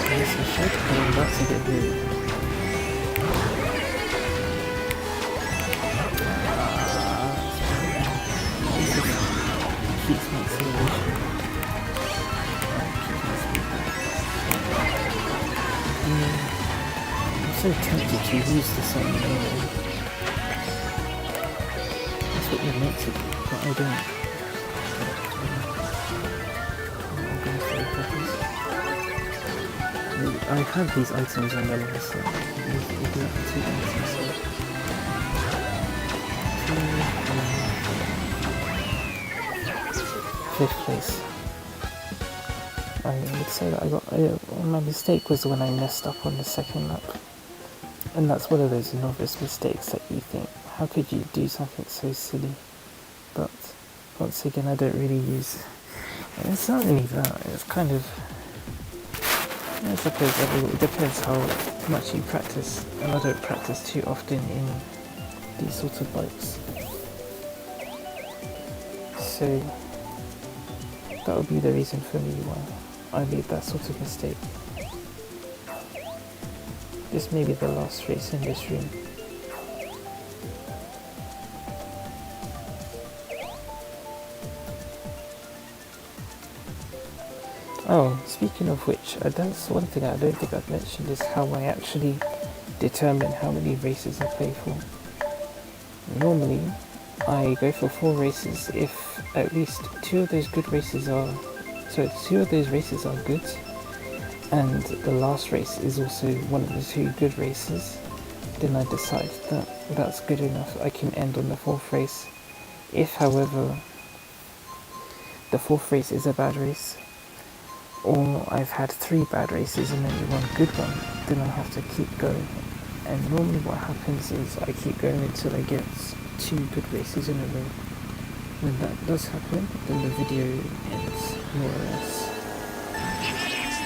Yes, I should, but I'm about to get blue. Keeps my acceleration. I'm so tempted to use this on the anyway. That's what you're meant to do, but I don't. I'm going for the peppers. I have these items on the list, so we'll do that for 2 items. So. 5th place. I would say that I got my mistake was when I messed up on the 2nd lap, and that's one of those novice mistakes that you think, how could you do something so silly? But once again, I don't really use. It's not really that. It's kind of. I suppose it depends how much you practice, and I don't practice too often in these sorts of bikes. So that would be the reason for me why I made that sort of mistake. This may be the last race in this room. Oh, speaking of which, that's one thing I don't think I've mentioned is how I actually determine how many races I play for. Normally, I go for 4 races if at least 2 of those races are good, and the last race is also one of the 2 good races. Then I decide that that's good enough. I can end on the 4th race. If, however, the 4th race is a bad race, or I've had 3 bad races and only 1 good one, then I have to keep going. And normally what happens is I keep going until I get 2 good races in a row. When that does happen, then the video ends, more or less.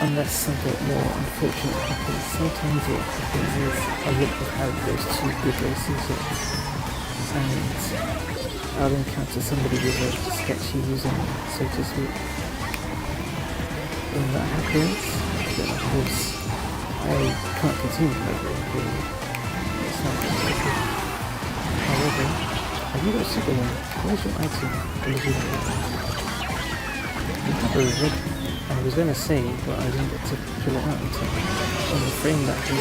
Unless something more unfortunate happens. Sometimes what happens is I wouldn't have had those 2 good races yet, and I'll encounter somebody with a sketchy user, so to speak. When that happens, then of course I can't continue my game. It's not possible. However, have you got a second one? Where's your item? You have a red. I was gonna say, but I didn't get to pull it out until on the frame that he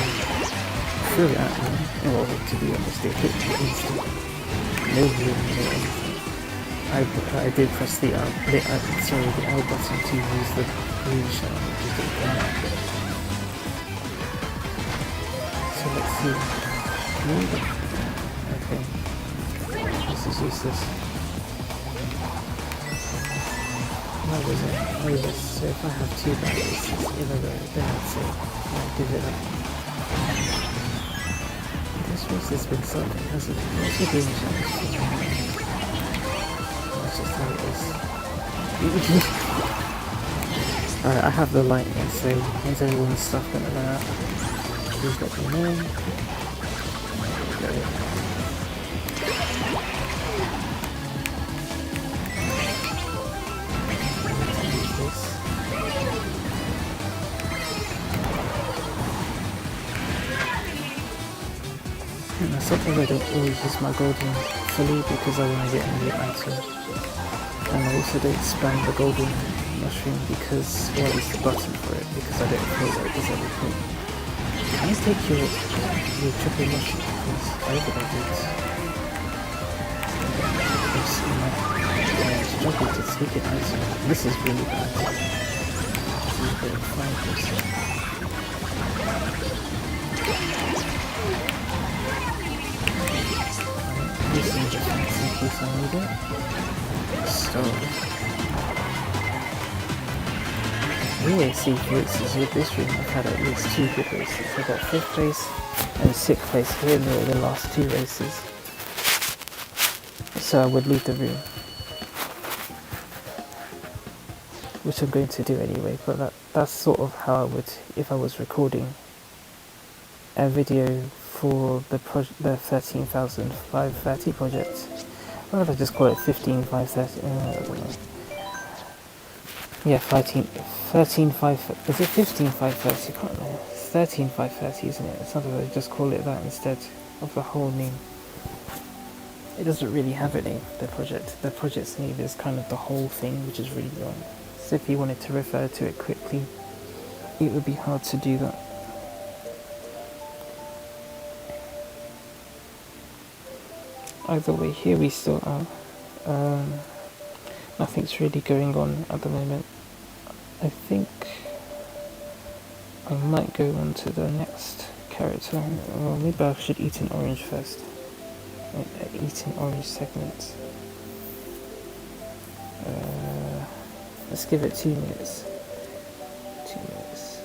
threw it at me. Well, to be honest, they hit me instant. No warning or anything. I did press the L button to use the green shell, which is the ground. So let's see. Okay. This is useless. What was it? Oh yes, so if I have 2 bad races in a row, then I'd say I'll give it up. This race has been something, hasn't it? What's the green shell? That's just how it is. Alright, I have the lightning, so once everyone's stuff gonna run out, please let me know. Sometimes I don't always use my golden fully because I want to get a new item, and I also don't spam the golden mushroom because, well, at least the button for it, because I don't feel like there's any point. Can I take your triple mushroom, please? I hope I did. I'm struggling to take an item. This is really bad. This is 5%. This is just in case I need it. So, VAC races with this room. I've had at least 2 good races. I got 5th place and 6th place here in the last 2 races. So I would leave the room, which I'm going to do anyway, but that's sort of how I would, if I was recording a video for the 13,530 project. Or if I just call it 15,530, I don't know. Yeah, 13,530, is it 15,530? I can't remember. It's 13,530, isn't it? It's not that I just call it that instead of the whole name. It doesn't really have a name, the project. The project's name is kind of the whole thing, which is really long. So if you wanted to refer to it quickly, it would be hard to do that. Either way, here we still are. Nothing's really going on at the moment. I think I might go on to the next character. Well, maybe I should eat an orange first. Eat an orange segment. Let's give it 2 minutes. 2 minutes.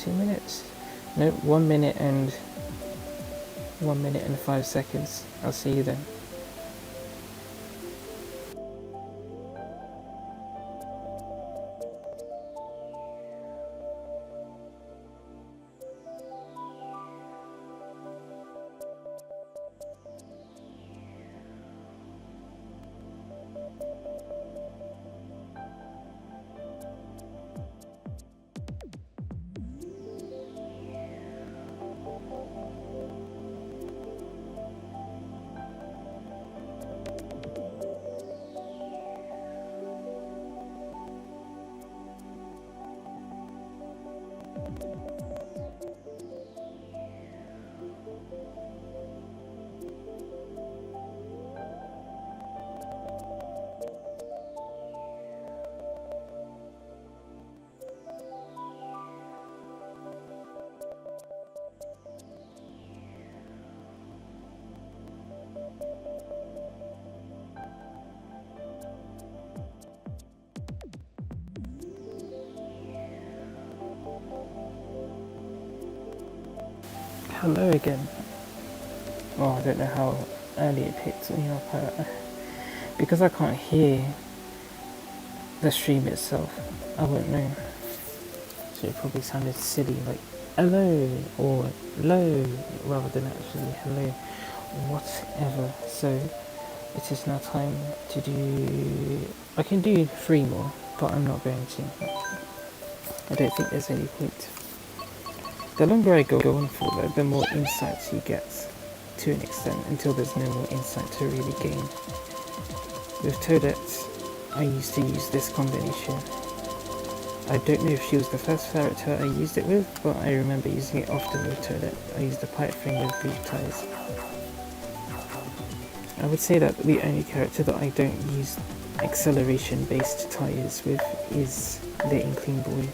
2 minutes? No, 1 minute and 1 minute and 5 seconds. I'll see you then. Hello again. Oh, I don't know how early it picked me up. Because I can't hear the stream itself, I won't know. So it probably sounded silly, like hello or low, rather than actually hello, whatever. So it is now time to do. I can do 3 more, but I'm not going to. I don't think there's any point. The longer I go on for, the more insights you get, to an extent, until there's no more insight to really gain. With Toadette, I used to use this combination. I don't know if she was the first character I used it with, but I remember using it often with Toadette. I used the pipe thing with brief ties. I would say that the only character that I don't use acceleration-based tires with is the Inkling Boy.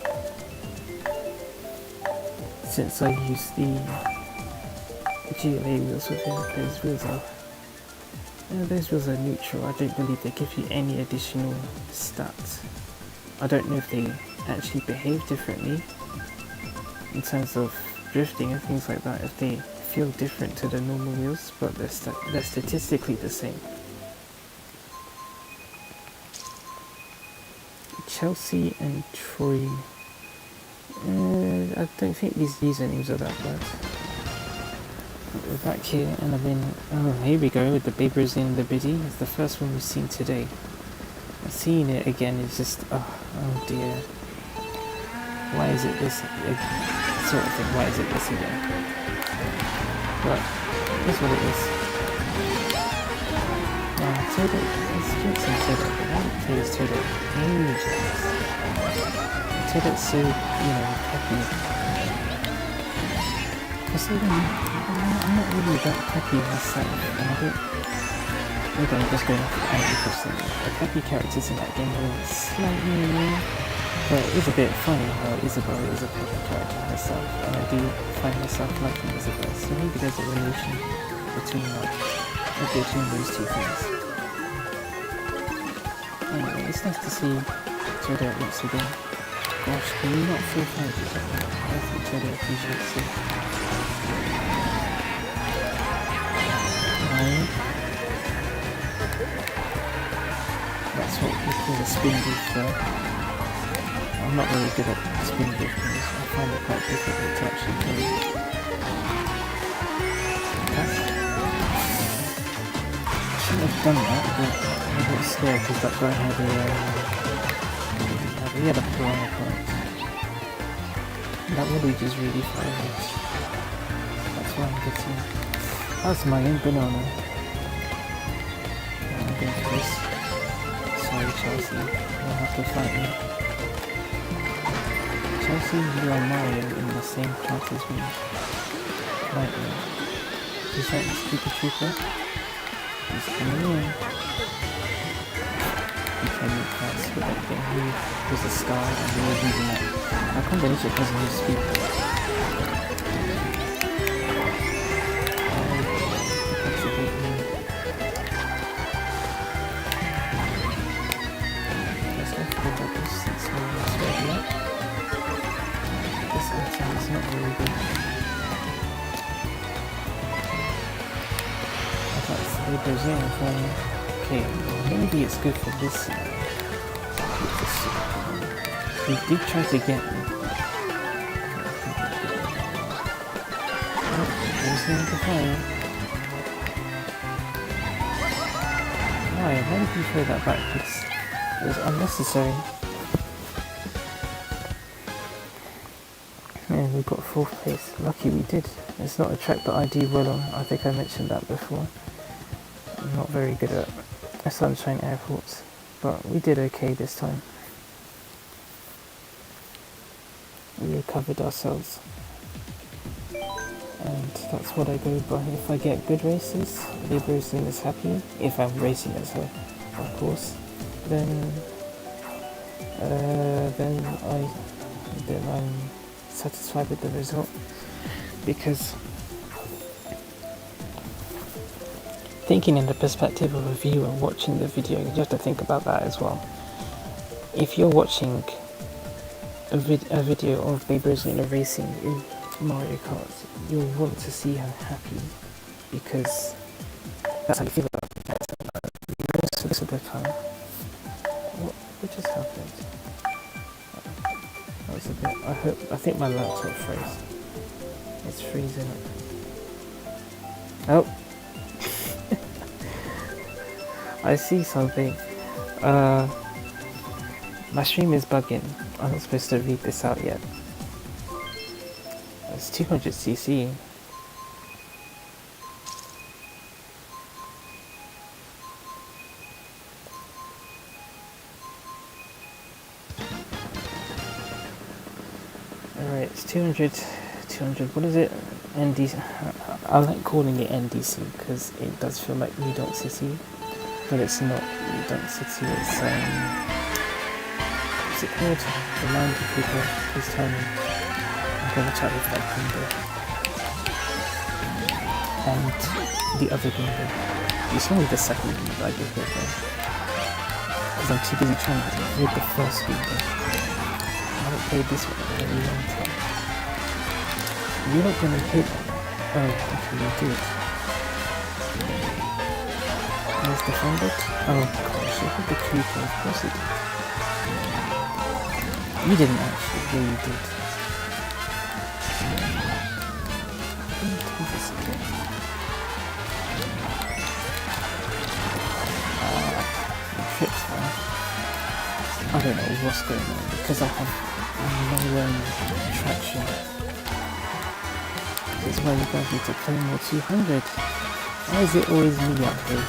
Since I use the GLA wheels with him, those wheels are neutral. I don't believe they give you any additional stats. I don't know if they actually behave differently in terms of drifting and things like that, if they feel different to the normal wheels, but they're statistically the same. Chelsea and Troy. I don't think these usernames are that bad. We're back here and I've been, here we go with the Baby Rosalina and the Biddy. It's the first one we've seen today. And seeing it again is just, oh dear. Why is it this sort of thing? Why is it this again? But that's what it is. Toadette, let's get some Toadette. I haven't played as Toadette in ages. Toadette's so, peppy. I'm not really that peppy myself, and I don't. Maybe I'm just going off the angry person. The peppy characters in that game were slightly annoying, but it is a bit funny how Isabelle is a peppy character herself, and I do find myself liking Isabelle, so maybe there's a relation between those two things. Anyway, it's nice to see Jedi once again. Gosh, can you not feel fight each other? I think Jedi appreciates it. Right. That's what we call a spin booth though. I'm not really good at spin booth because I find it quite difficult to actually play. I shouldn't have done that, but I got scared because that guy had he had a piranha plant. That village is really far away. That's why I'm getting. That's my own banana. I'm going for this. Sorry, Chelsea. You'll have to fight me. Chelsea, you and Mario in the same class as me. Right now. Is that the Super Trooper? He's coming in. He came in fast with that thing. He was a star and we were using that. I can't believe it doesn't use speed. That's a bit mean. Let's go for the doubles since no one's ready yet. This item is not very good. That's the Brazilian form. Okay, maybe it's good for this side. He did try to get me. Oh, there's no the fire. Why? Why did you throw that backwards? It was unnecessary. And we got 4th place. Lucky we did. It's not a track that I do well on. I think I mentioned that before. I'm not very good at Sunshine Airports, but we did okay this time. We recovered ourselves. And that's what I go by. If I get good races, Baby Rosalina is happy. If I'm racing as her, of course, then I'm satisfied with the result. Because thinking in the perspective of a viewer watching the video, you have to think about that as well. If you're watching a video of Baby Rosalina racing in Mario Kart, you'll want to see her happy because that's how you feel about it. Most of the time. What just happened? That was a bit. I think my laptop froze. It's freezing up. Oh. I see something. My stream is bugging. I'm not supposed to read this out yet. It's 200cc. Alright, it's 200, what is it? NDC. I like calling it NDC because it does feel like New Donk City, but it's not New Donk City, it's what's it called? Remind people, please tell me. I'm going to chat with that Gimbo. And the other Gimbo. It's only the second Gimbo I give it though. Because I'm too busy trying to avoid the first Gimbo. I haven't played this one in a very long time. You're not going to hit that. Oh, okay, you did. Let's defend it. Oh gosh, you hit the creeper, of course it did. You didn't actually, yeah you did. Let me do this again. You tripped there. I don't know what's going on because I have no traction. This is why you guys need to play more 200. Why is it always me up here?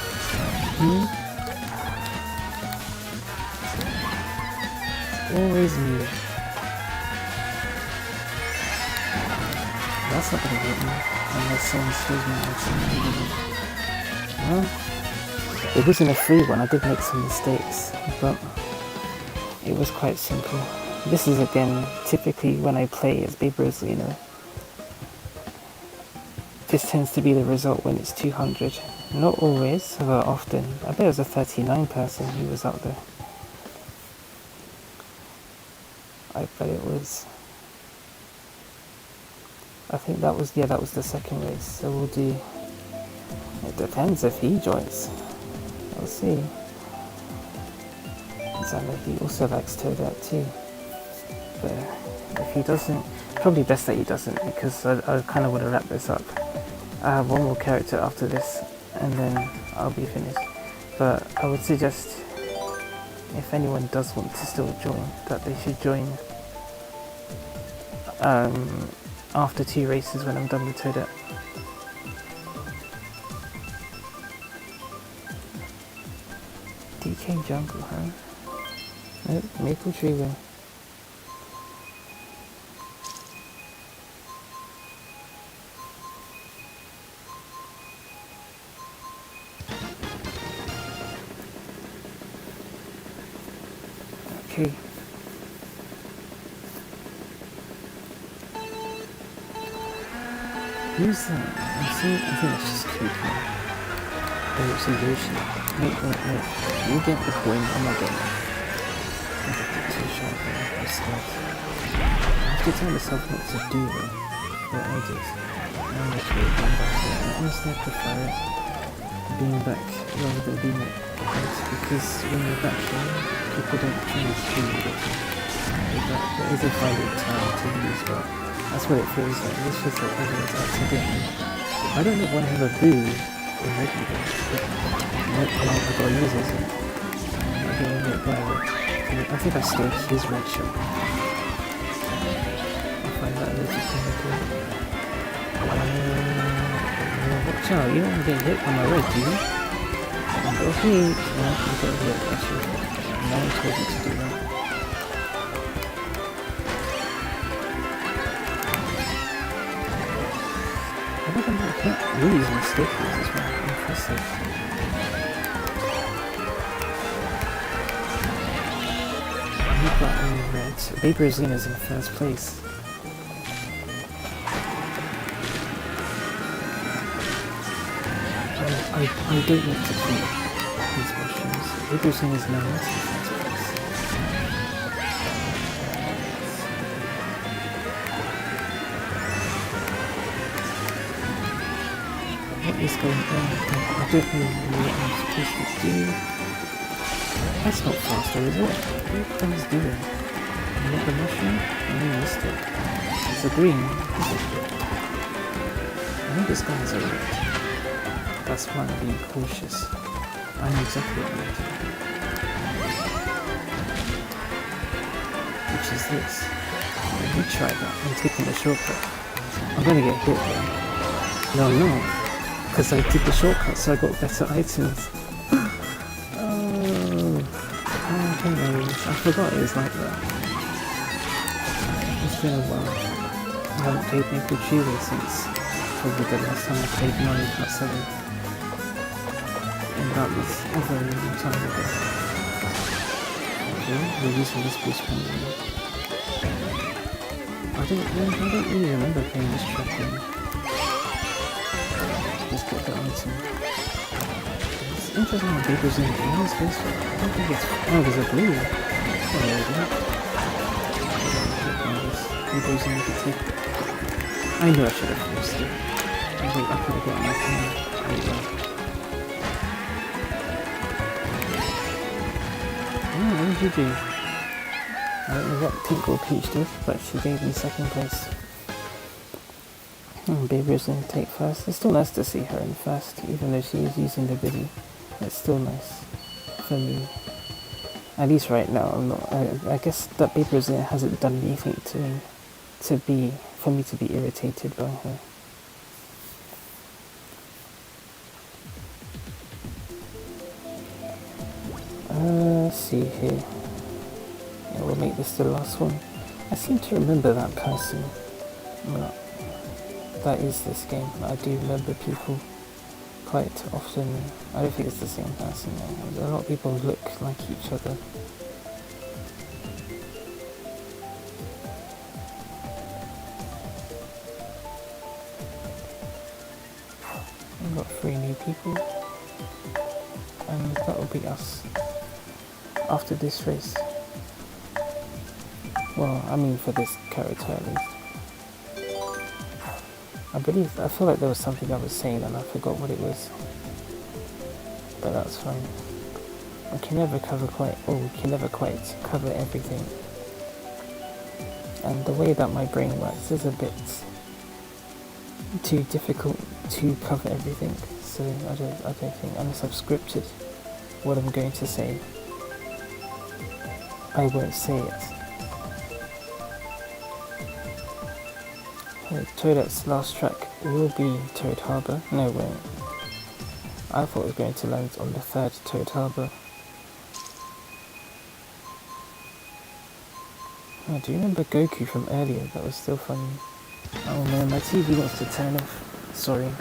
Always me. That's not gonna get me unless someone steals my item. Well, it wasn't a free one. I did make some mistakes, but it was quite simple. This is again typically when I play as Baby Rosalina. This tends to be the result when it's 200. Not always, but often. I bet it was a 39 person who was out there. I bet it was. I think that was the second race. So we'll do. It depends if he joins. We'll see. Xander, he also likes Toadette too. But if he doesn't, probably best that he doesn't, because I kind of want to wrap this up. I have one more character after this, and then I'll be finished. But I would suggest, if anyone does want to still join, that they should join after 2 races when I'm done with Toadette. DK Jungle, huh? Nope, Maple Tree win. Okay. Who's that? I think that's just Cooper. Oh, it's a Yoshi. Wait. You get the coin, I'm not getting it. I get the t-shirt there. I'm scared. I have to tell myself not to do it. But I just. I'm just really going back there. I honestly prefer it being back rather than being at place, because when you're back there, people don't try and screw you. There is a final time to use, but that's what it feels like. It's just like everyone's out to get me. I don't know why I have a boo already though, but I gotta use it, so I'm gonna get by with it. I think I stole his red shot. I find that a little kind of cool. Watch out, you don't want to get hit on my red, do you? Okay, no, you got hit, actually. No one told you to do that. Really is mistake as well. Impressive. You got any red. Baby Rosalina's in first place. I don't want to tweet these questions. Baby Rosalina's now in first place. What is going on? I don't know what I'm supposed to do. That's not faster, is it? What are you doing? Not the mushroom? I missed it. It's a green. I think this guy's a red. That's why I'm being cautious. I know exactly what I'm doing. Which is this. Let me try that. I'm taking the shortcut. I'm gonna get hit though. No, I'm not. Because I did the shortcut, so I got better items. Oh, who knows? I forgot it was like that. It's been a while. I haven't played Maple Tree since probably the last time I played Mario Kart 7. And that was a very long time ago. Okay, we're using this boost manually. I don't really remember playing this track in. Just get the item. It's interesting how big was in the space for. I don't think it's. Oh, there's a blue. Oh, there we go. People's in the take. I knew I should have forced it. I could have gotten my phone. Oh, what did you do? I don't know what Tinkle Peach did, but she gave me second place. Baby Rosalina take first. It's still nice to see her in first, even though she is using the Biddy. It's still nice for me. At least right now, I'm not. I guess that Baby Rosalina hasn't done anything to me for me to be irritated by her. Let's see here. Yeah, we'll make this the last one. I seem to remember that person. Well, that is this game. I do remember people quite often. I don't think it's the same person though. A lot of people look like each other. We've got 3 new people. And that will be us after this race. Well, I mean for this character at least. I feel like there was something I was saying and I forgot what it was. But that's fine. We can never quite cover everything. And the way that my brain works is a bit too difficult to cover everything. So I don't think, unless I've scripted what I'm going to say, I won't say it. Toadette's last track will be Toad Harbor. No, it won't. I thought it was going to land on the third Toad Harbor. Oh, do you remember Goku from earlier? That was still funny. Oh man, my TV wants to turn off. Sorry.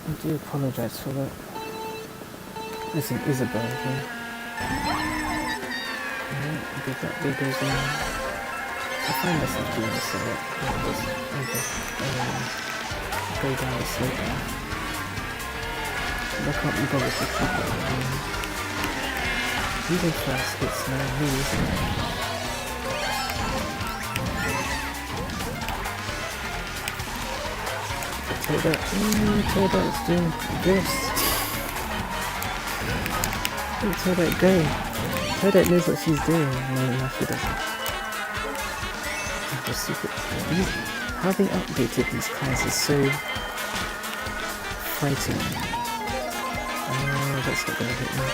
I do apologise for that. Listen, Isabel here. Did that Baby Rosalina? I find myself doing this a lot. Go down the slope now. I can't be bothered to keep it. Even first, it's no reason. Toadette's doing this. Let Toadette go. Toadette knows what she's doing. No, she doesn't. The secret. How they updated these cars is so frightening. Oh, that's not gonna hit me.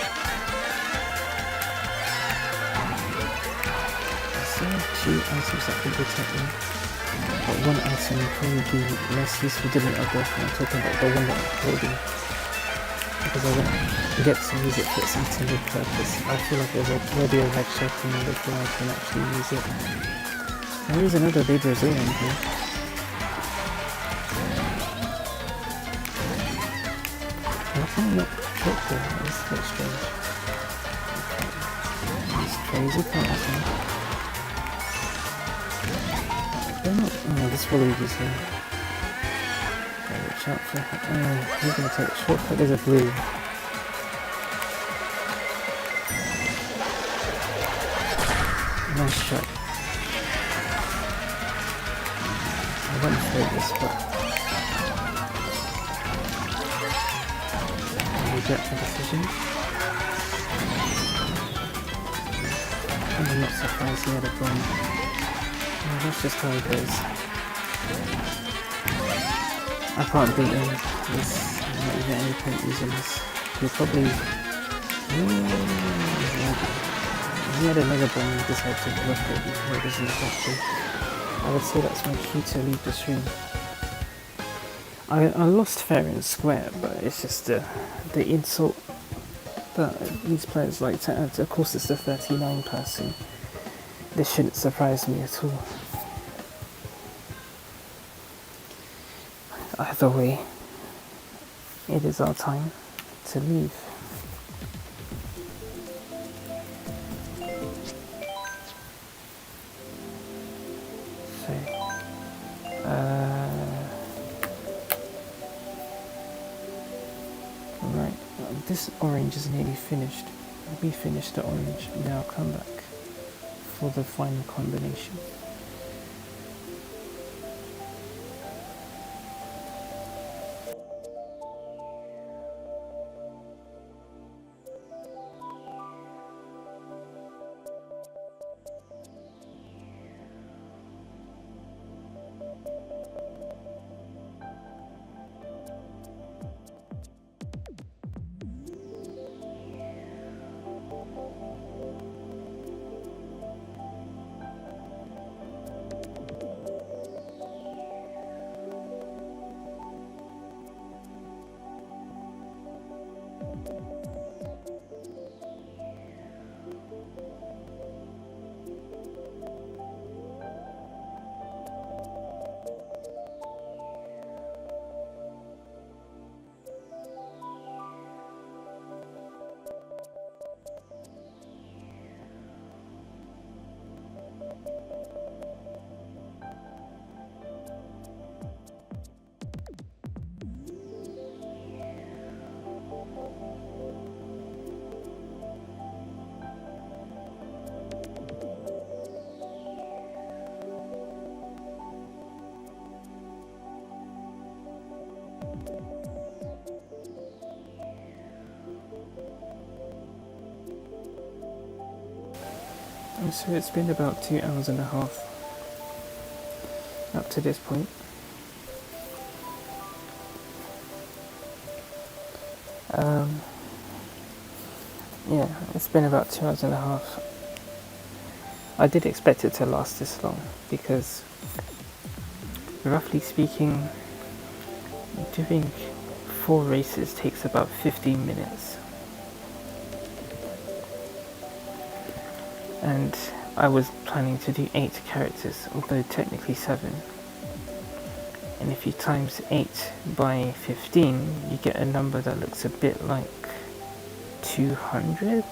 I see 2 items that can protect me. But 1 item will probably be less useful than the other. I'm talking about the one that I'm holding. Because I won't get to use it for its intended purpose. I feel like there's already a red check in there before I can actually use it. There is another Baby Rosalina in here. Why can I not drop there? That's a bit strange. These crazy cars, man. They're not. Oh, this Waluigi is here. Watch out for him. Oh, he's gonna take a shortcut. There's a blue. Nice shot. I went for this, but I regret the decision. And I'm not surprised he had a bomb. Oh, that's just how it goes. I can't beat him. There's not even any point using this. He probably... he had a mega bomb and decided to block it before it was in the factory. I would say that's my cue to leave the stream. I lost fair and square, but it's just the insult that these players like to add. Of course it's the 39 person. This shouldn't surprise me at all. Either way, it is our time to leave. So, right, this orange is nearly finished. We finished the orange, now come back for the final combination. So it's been about 2 hours and a half up to this point. Yeah, it's been about 2 hours and a half. I did expect it to last this long because, roughly speaking, doing 4 races takes about 15 minutes. And I was planning to do 8 characters, although technically 7. And if you times 8 by 15, you get a number that looks a bit like 200?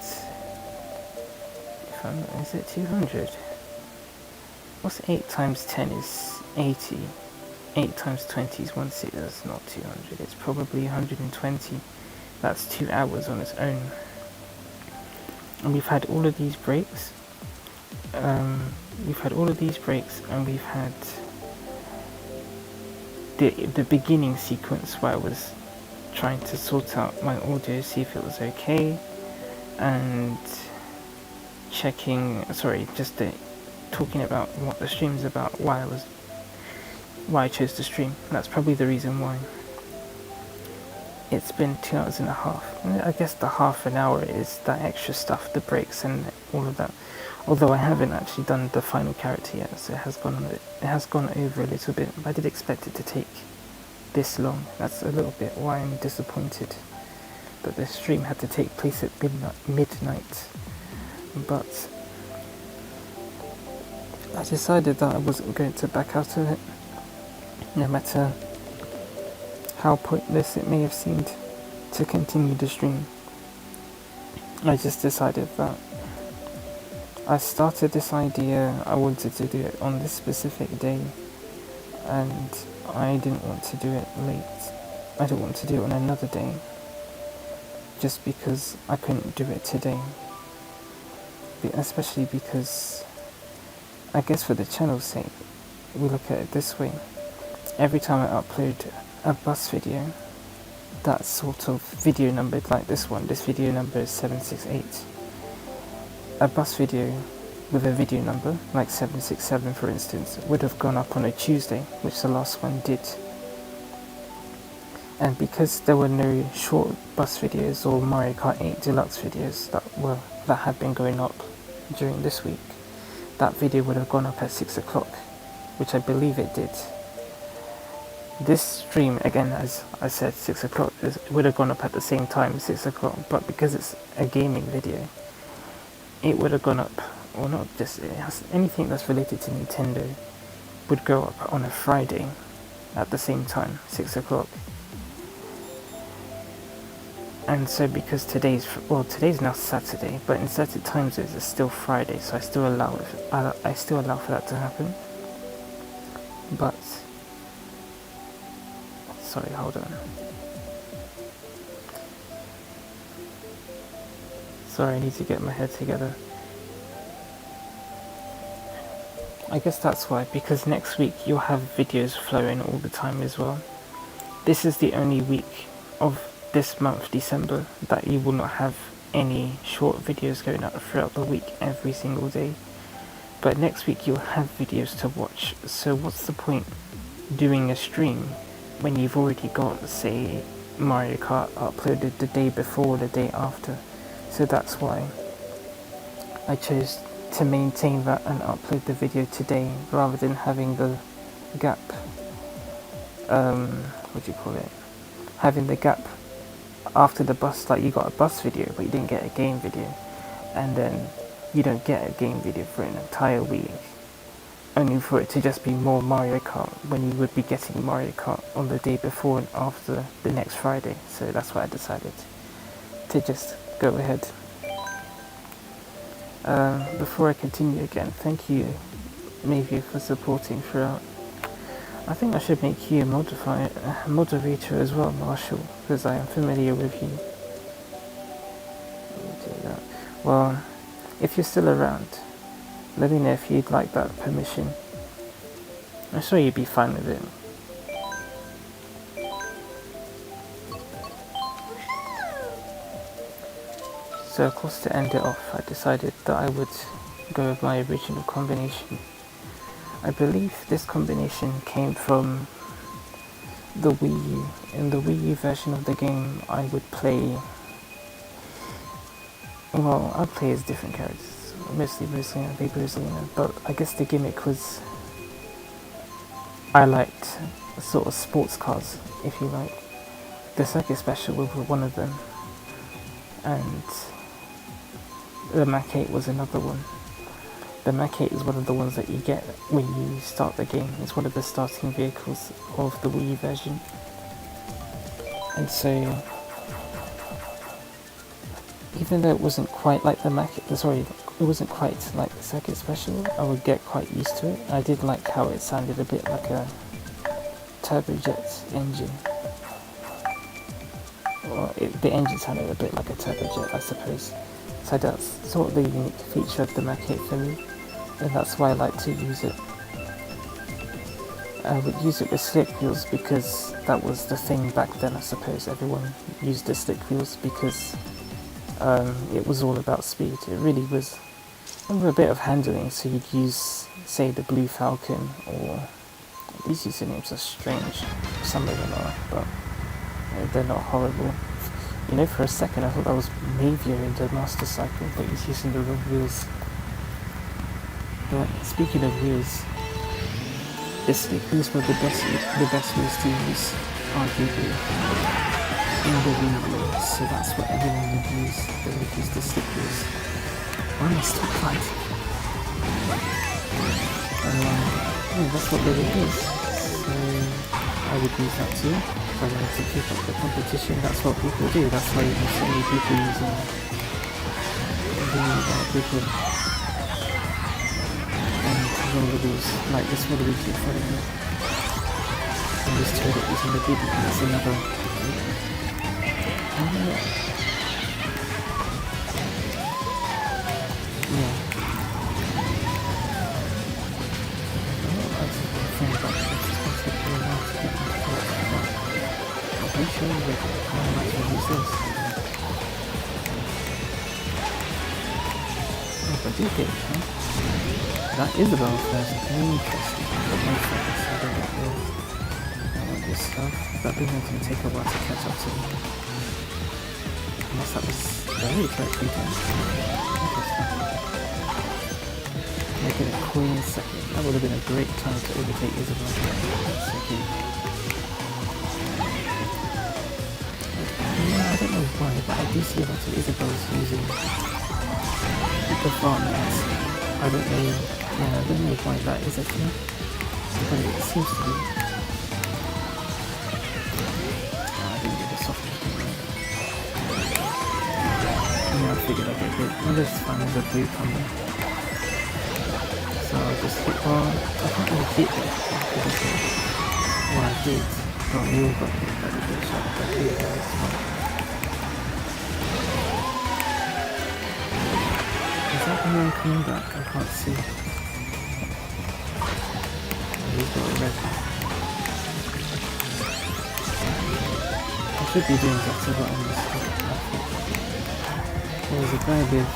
If I'm not, is it 200? What's 8 times 10 is 80. 8 times 20 is 160, that's not 200, it's probably 120. That's 2 hours on its own. And we've had all of these breaks. And we've had the beginning sequence where I was trying to sort out my audio, see if it was okay, and talking about what the stream's about, why I chose to stream. That's probably the reason why. It's been 2 hours and a half. I guess the half an hour is that extra stuff, the breaks and all of that. Although I haven't actually done the final character yet, so it has gone over a little bit. I did expect it to take this long. That's a little bit why I'm disappointed that the stream had to take place at midnight. But I decided that I wasn't going to back out of it, no matter how pointless it may have seemed to continue the stream. I just decided that I started this idea, I wanted to do it on this specific day, and I didn't want to do it late. I don't want to do it on another day, just because I couldn't do it today. Especially because, I guess for the channel's sake, we look at it this way. Every time I upload a bus video, that sort of video number, like this video number is 768. A bus video with a video number, like 767 for instance, would have gone up on a Tuesday, which the last one did. And because there were no short bus videos or Mario Kart 8 Deluxe videos that had been going up during this week, that video would have gone up at 6 o'clock, which I believe it did. This stream, again, as I said, 6 o'clock, would have gone up at the same time, 6 o'clock, but because it's a gaming video, it would have gone up, or not just, anything that's related to Nintendo would go up on a Friday at the same time, 6 o'clock. And so because today's now Saturday, but in certain time zones it's still Friday, so I still allow for that to happen. But sorry, hold on. Sorry, I need to get my head together. I guess that's why, because next week you'll have videos flowing all the time as well. This is the only week of this month, December, that you will not have any short videos going out throughout the week every single day. But next week you'll have videos to watch, so what's the point doing a stream when you've already got, say, Mario Kart uploaded the day before or the day after? So that's why I chose to maintain that and upload the video today rather than having the gap, having the gap after the bus, like you got a bus video but you didn't get a game video, and then you don't get a game video for an entire week, only for it to just be more Mario Kart when you would be getting Mario Kart on the day before and after the next Friday. So that's why I decided to just go ahead. Before I continue again, thank you Mayview for supporting throughout. I think I should make you a moderator as well, Marshall, because I am familiar with you. Do that. Well, if you're still around, let me know if you'd like that permission. I'm sure you'd be fine with it. So of course, to end it off, I decided that I would go with my original combination. I believe this combination came from the Wii U. In the Wii U version of the game, I would play... Well, I'd play as different characters, mostly Rosalina, Baby Rosalina, but I guess the gimmick was I liked sort of sports cars, if you like. The Circuit Special was one of them, and the Mach 8 was another one. The Mach 8 is one of the ones that you get when you start the game. It's one of the starting vehicles of the Wii version. And so, even though it wasn't quite like the it wasn't quite like the Circuit Special, I would get quite used to it. I did like how it sounded a bit like a turbojet engine. Or the engine sounded a bit like a turbojet, I suppose. So that's sort of the unique feature of the Mach 8 for me, and that's why I like to use it. I would use it with slick wheels because that was the thing back then, I suppose. Everyone used the slick wheels because it was all about speed. It really was a bit of handling, so you'd use, say, the Blue Falcon, or these usernames are strange. Some of them are, but they're not horrible. You know, for a second I thought that was Mavia in the Master Cycle, but he's using the wrong wheels. But speaking of wheels, the stick wheels were the best wheels to use, arguably, in the Wii U, so that's what everyone would use. They would use the stick wheels. Why am I still fighting? Yeah, that's what they would use. So I would use that too. If I wanted to keep up the competition, that's what people do. That's why you have so many people using people and roller wheels. Like this roller wheel in front of me. And this turret is in the big one. That's another. Yeah. I'm sure that I might as well use this. Oh, if I do get it, huh? That is about first. Interesting. But no focus, I don't want this stuff. That thing can take a while to catch up to me. Unless that was very correctly done. Interesting. Making a coin second. That would have been a great time to overtake Isabel. Second. Yeah, I don't know why, but I do see a lot of Isabel's using the farmlands. I don't know why that is actually, but it seems to be. I didn't get the soft drink right. Yeah, I figured I'd get it. Well, this fine as a blue combo. So I'll just hit on. I can't really hit it. Well, I did. Oh, we all got hit by the good shot. But here, that's fine. Is that anyone coming back? I can't see. He's got a red. I should be doing better, but I'm just there was a guy with...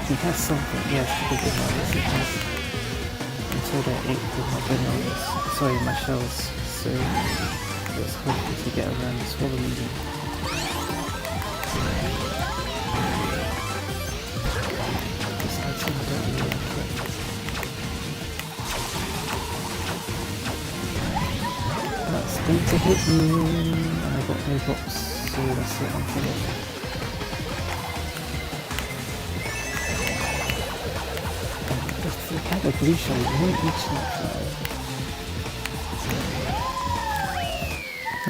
He has something. Yes, he did my list. He has. Until they ate with my bananas. Sorry, my shells. So it was hard to get around this whole region. That's going to hit me, and I got no box, so that's it, I'm finished. If you have a blue shell, you won't reach that.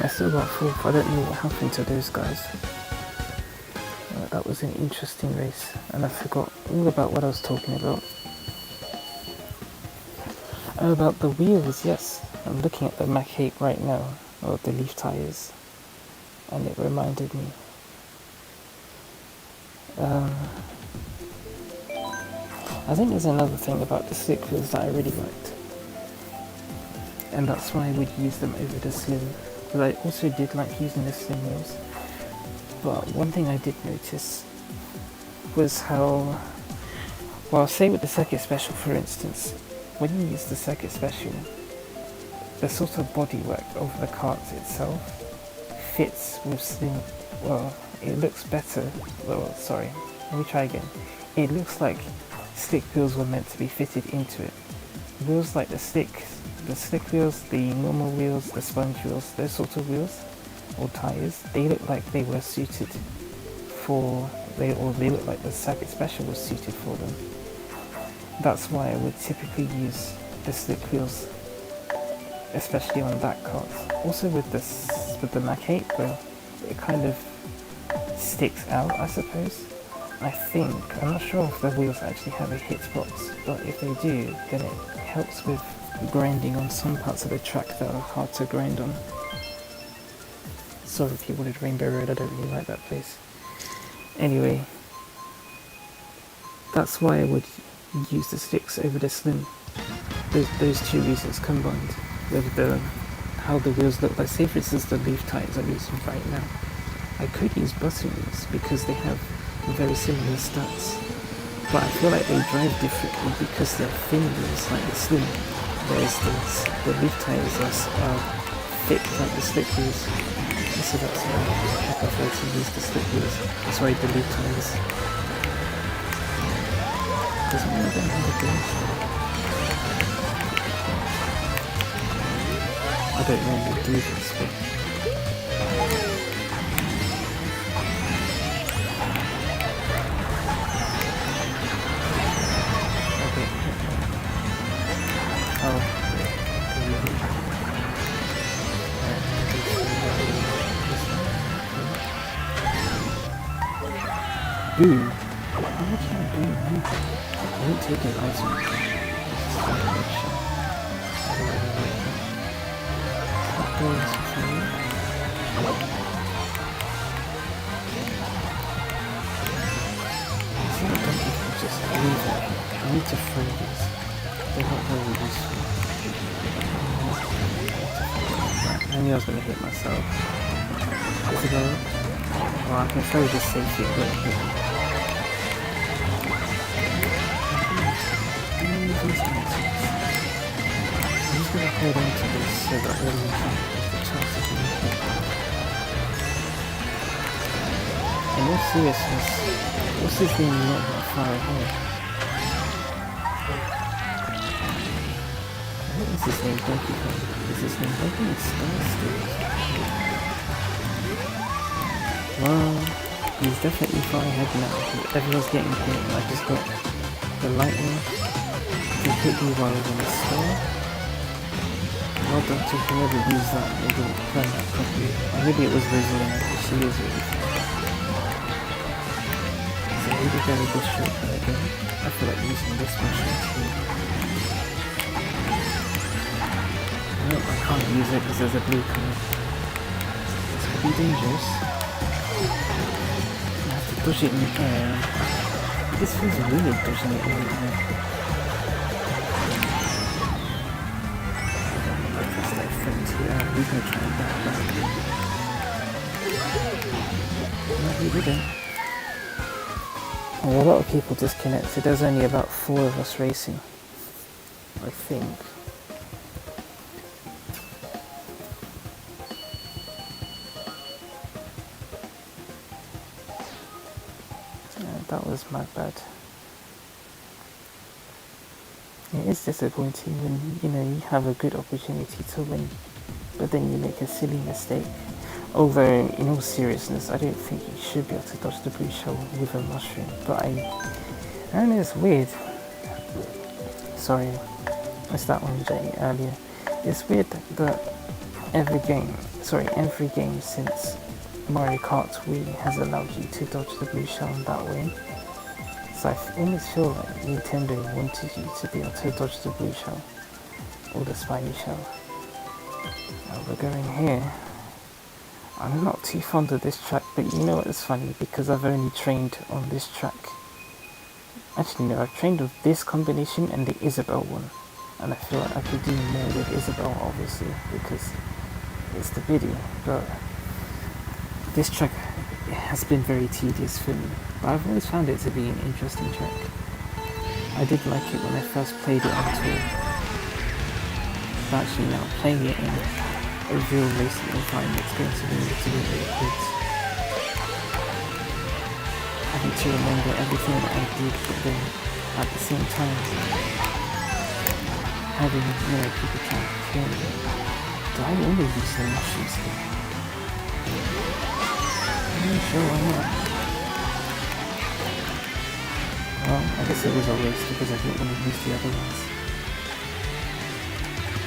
I still got fourth. I don't know what happened to those guys. That was an interesting race, and I forgot all about what I was talking about. Oh, about the wheels, yes. I'm looking at the Mach 8 right now, or the leaf tires, and it reminded me. I think there's another thing about the slick wheels that I really liked, and that's why I would use them over the slim. But I also did like using the slim wheels. But one thing I did notice was how Well, say with the circuit special, for instance, when you use the circuit special, the sort of bodywork of the carts itself fits with slim. Well, it looks better. Well, sorry, let me try again. It looks like slick wheels were meant to be fitted into it. Wheels like the slick wheels, the normal wheels, the sponge wheels, those sorts of wheels or tires, they look like they were suited for, they look like the circuit special was suited for them. That's why I would typically use the slick wheels, especially on that cart. Also with the Mac 8, well, it kind of sticks out, I suppose. I'm not sure if the wheels actually have a hitbox, but if they do, then it helps with grinding on some parts of the track that are hard to grind on. Sorry if you wanted Rainbow Road, I don't really like that place. Anyway, that's why I would use the sticks over the slim. Those two reasons combined with how the wheels look like. Say for instance the leaf tires I'm using right now. I could use button wheels because they have very similar stats, but I feel like they drive differently because they're thin wheels like the slim, whereas the leaf tires are thick like the slick wheels. So that's why I prefer to use the slick wheels. Sorry, the leaf tires. Doesn't mean I don't have a dash. I don't normally do this, but boo! How much can I do? I won't take an item. Just leave it. I need to throw these. They're not very useful. I knew I was going to hit myself. Is it alright? Well, I can throw this safety and hit me. I'm just going to hold on to this so that when we have the chance to do it. In all seriousness, what's this thing not that far away? What is this name? Donkey Kong? Is this name Donkey? It's Star Still. Well, he's definitely far ahead now. Everyone's getting hit and I just got the lightning to hit me while I was in the star. Well done to whoever used that. They didn't plan that properly. Or maybe it was Rosalina, because she is really fast. So maybe go with this shortcut again. I feel like using this one too. Nope, I can't use it because there's a blue card. This could be dangerous. I have to push it in the air. This feels weird pushing it in the air. That's like 32 out. We can try that back. No, he didn't. Well, a lot of people disconnected. There's only about 4 of us racing, I think. That was my bad. It is disappointing when you have a good opportunity to win, but then you make a silly mistake. Although, in all seriousness, I don't think you should be able to dodge the blue shell with a mushroom. But I don't know, it's weird. Sorry, it's that one Jay earlier. It's weird that every game since Mario Kart Wii has allowed you to dodge the blue shell in that way. So I almost feel like Nintendo wanted you to be able to dodge the blue shell or the spiny shell. Now we're going here. I'm not too fond of this track, but you know what, it's funny because I've only trained on this track. Actually no, I've trained with this combination and the Isabelle one. And I feel like I could do more with Isabelle obviously because it's the video, but this track has been very tedious for me. But I've always found it to be an interesting track. I did like it when I first played it on tour. But actually now playing it in a real racing environment is going to be really good. Having to remember everything that I did, but then at the same time having, people trying to kill me. Do I always use the mushrooms here? I'm not sure why not. Well, I guess it was a waste because I didn't want to use the other ones.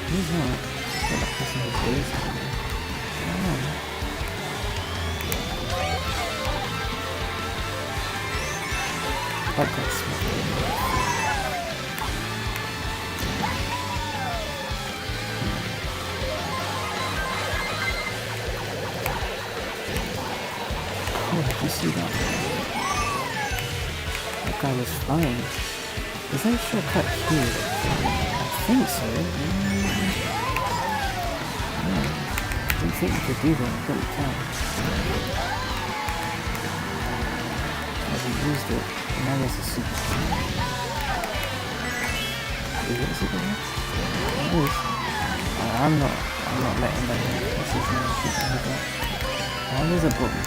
Who's that? I feel like pressing his ears out there. I don't know. That guy's smart. Oh, did you see that? That guy was flying. Is there a shortcut here? I think so. I didn't think you could do that, but you can. Hasn't used it. Now there's a super. Is it a super? It is. I'm not letting that in. This is no keep with that. Oh, there's a button.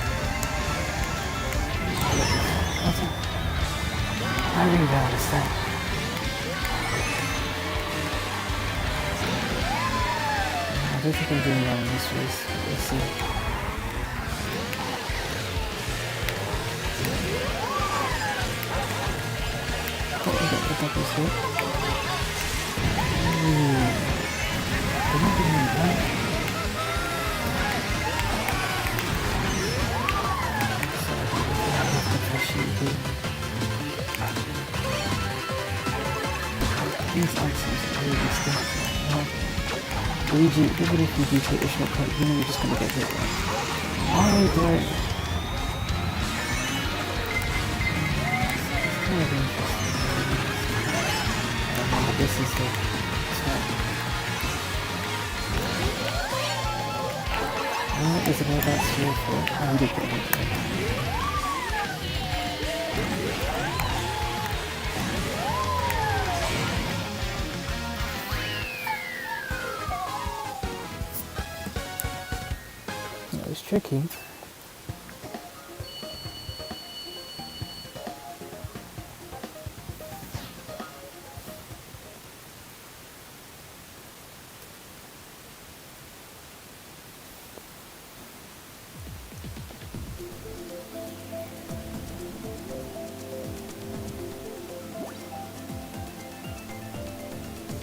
I really don't understand. I don't think I'm doing well in this race. Let's see. Oh, we got the doubles here. They're not doing any bad. So I have to push you here. These items are really stuff. Luigi, even if you do take the shortcut, you're just gonna get hit. Oh, dear. It's kind of interesting. This is the top. What is it all that here for? I need to get it. That was tricky.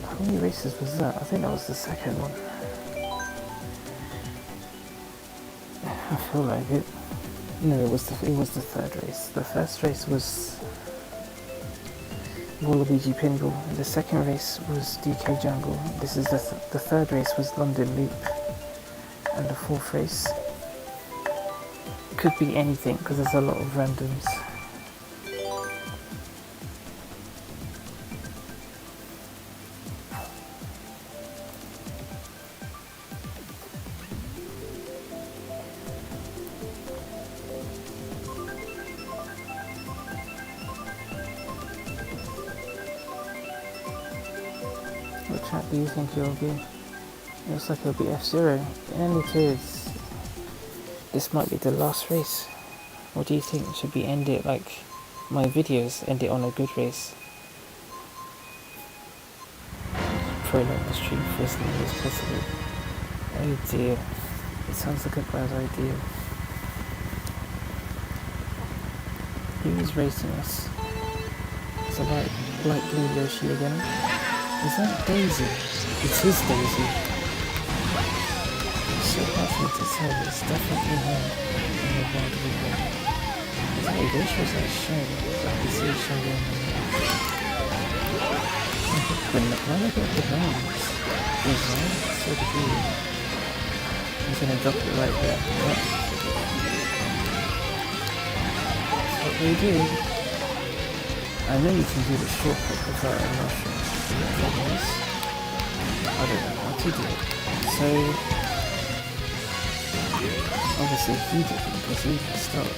How many races was that? I think that was the second one. I feel like it. No, it was the third race. The first race was Waluigi Pinball. The second race was DK Jungle. This is the third race was London Loop, and the fourth race could be anything because there's a lot of randoms. What track do you think it'll be? It looks like it'll be F-Zero. And it is. This might be the last race. What do you think? Should we end it like my videos? End it on a good race? Prolong the stream for as long as possible. Oh dear. It sounds like a bad idea. Who is racing us? It's a light blue Yoshi again. Is that Daisy? It is Daisy. It's so hard for me to tell, but it's definitely her in the world we live. Is that a wish or is that a show? I can see a show going on there. Why did I get the bones? Is that so cool? I'm gonna drop it right there. Yep. That's what we do. I know you can do the shortcut without a mushroom. I don't know how to do it. So obviously he didn't because he messed up.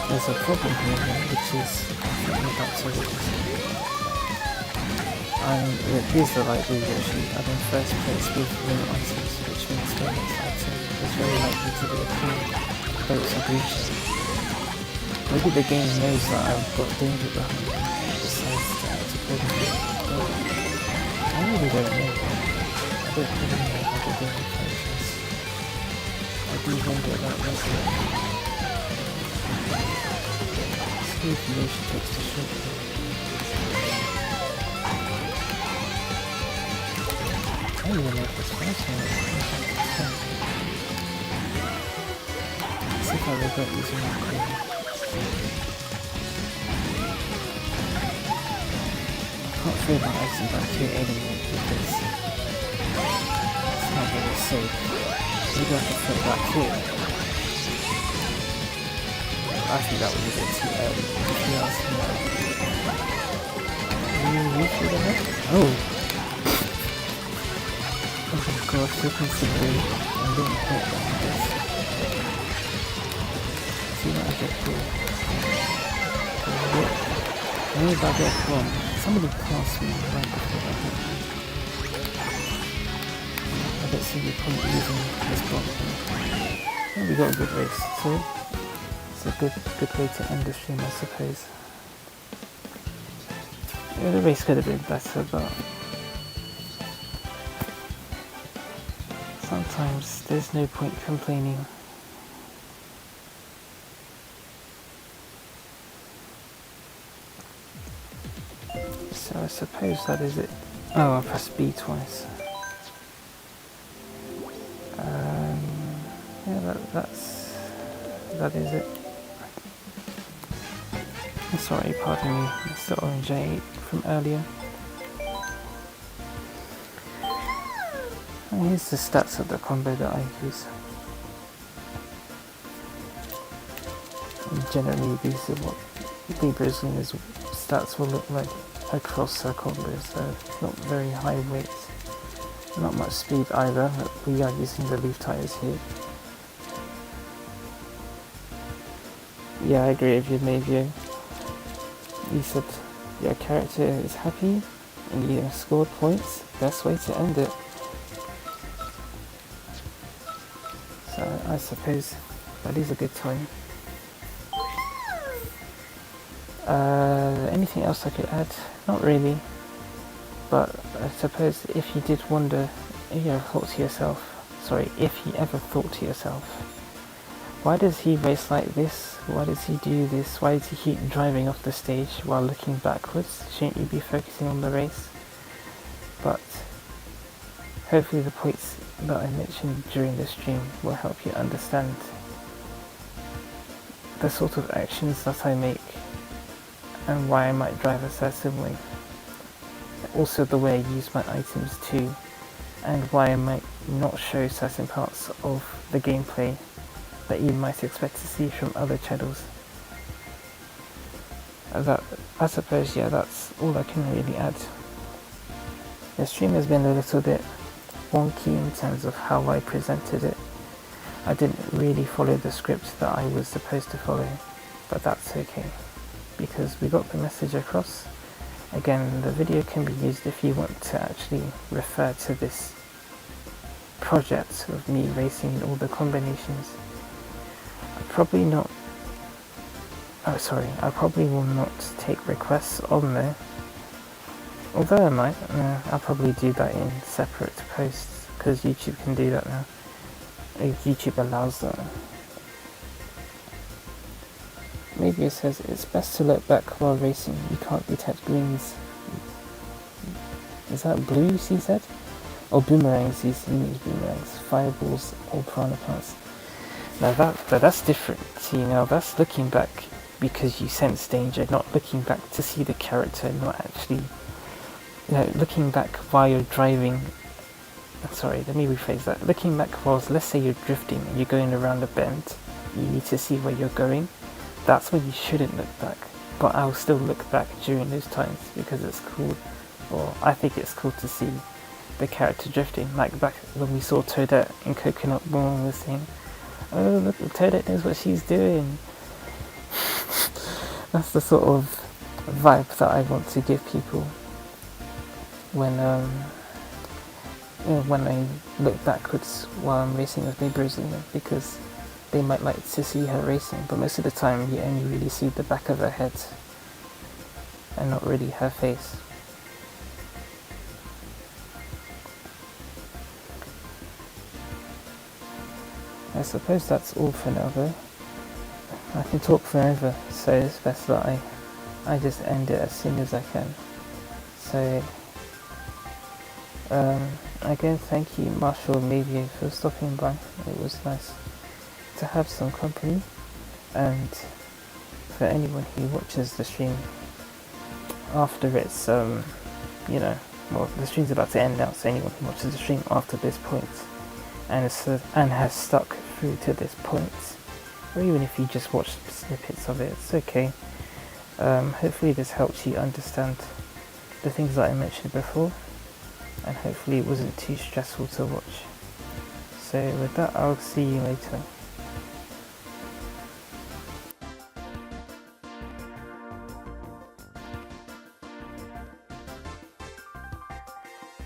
there's a problem here, which is I'm about to raise. Here's the likely version. I'm in first place with win items, which means the next item is very likely to be a clean, though it's a breach. Maybe the game knows that I've got danger behind me and decides to play the game. I really don't know. I don't really know how the game functions. I do wonder about myself. See if Yoshi takes the shortcut. I don't even know if it's fighting or not. Let's see if I regret using my coin. I can't feel my item back here anymore because it's not very safe. Maybe I can put it back here. I think that was a bit too early, if you ask me. Can you reach through the head? Oh! Oh my gosh, you can see me. I didn't hit that, I guess. See what I get here. Where did I get from? Somebody passed me right before I hit me. I don't see the point using this block here. Oh, we got a good race, so it's a good way to end the stream, I suppose. Yeah, the race could have been better, but sometimes there's no point complaining. So I suppose that is it. Oh, I pressed B twice. Yeah, that is it. Sorry, pardon me, it's the orange I ate from earlier. And here's the stats of the combo that I use. And generally these are what Baby Rosalina's stats will look like across her combos, so not very high weights. Not much speed either, but we are using the leaf tires here. Yeah, I agree with you, Navio. You said your character is happy and you scored points. Best way to end it. So I suppose that is a good time. Anything else I could add? Not really. But I suppose if you did wonder, if you ever thought to yourself, why does he race like this? Why does he do this? Why does he keep driving off the stage while looking backwards? Shouldn't you be focusing on the race? But hopefully the points that I mentioned during the stream will help you understand the sort of actions that I make and why I might drive a certain way. Also the way I use my items too, and why I might not show certain parts of the gameplay that you might expect to see from other channels. I suppose, yeah, that's all I can really add. The stream has been a little bit wonky in terms of how I presented it. I didn't really follow the script that I was supposed to follow, but that's okay, because we got the message across. Again, the video can be used if you want to actually refer to this project of me racing all the combinations. I probably will not take requests on there. Although I might, I'll probably do that in separate posts, because YouTube can do that now. YouTube allows that. Maybe it says it's best to look back while racing, you can't detect greens. Is that blues, he said? Or boomerangs, he means boomerangs, fireballs or piranha plants. Now that's different. See, now that's looking back because you sense danger, not looking back to see the character, not actually, looking back while you're driving. Sorry, let me rephrase that. Looking back whilst, let's say you're drifting and you're going around a bend, you need to see where you're going. That's when you shouldn't look back. But I'll still look back during those times because it's cool, or I think it's cool to see the character drifting. Like back when we saw Toadette in Coconut Ball was saying, oh look, Toadette knows what she's doing. That's the sort of vibe that I want to give people when when I look backwards while I'm racing with Baby Rosalina, because they might like to see her racing, but most of the time you only really see the back of her head and not really her face. I suppose that's all for now though. I can talk forever, so it's best that I just end it as soon as I can. So, again, thank you, Marshall and Mavio, for stopping by. It was nice to have some company, and for anyone who watches the stream after it's, well, the stream's about to end now, so anyone who watches the stream after this point and has stuck through to this point, or even if you just watched snippets of it, it's okay. Hopefully this helps you understand the things that I mentioned before, and hopefully it wasn't too stressful to watch. So with that, I'll see you later.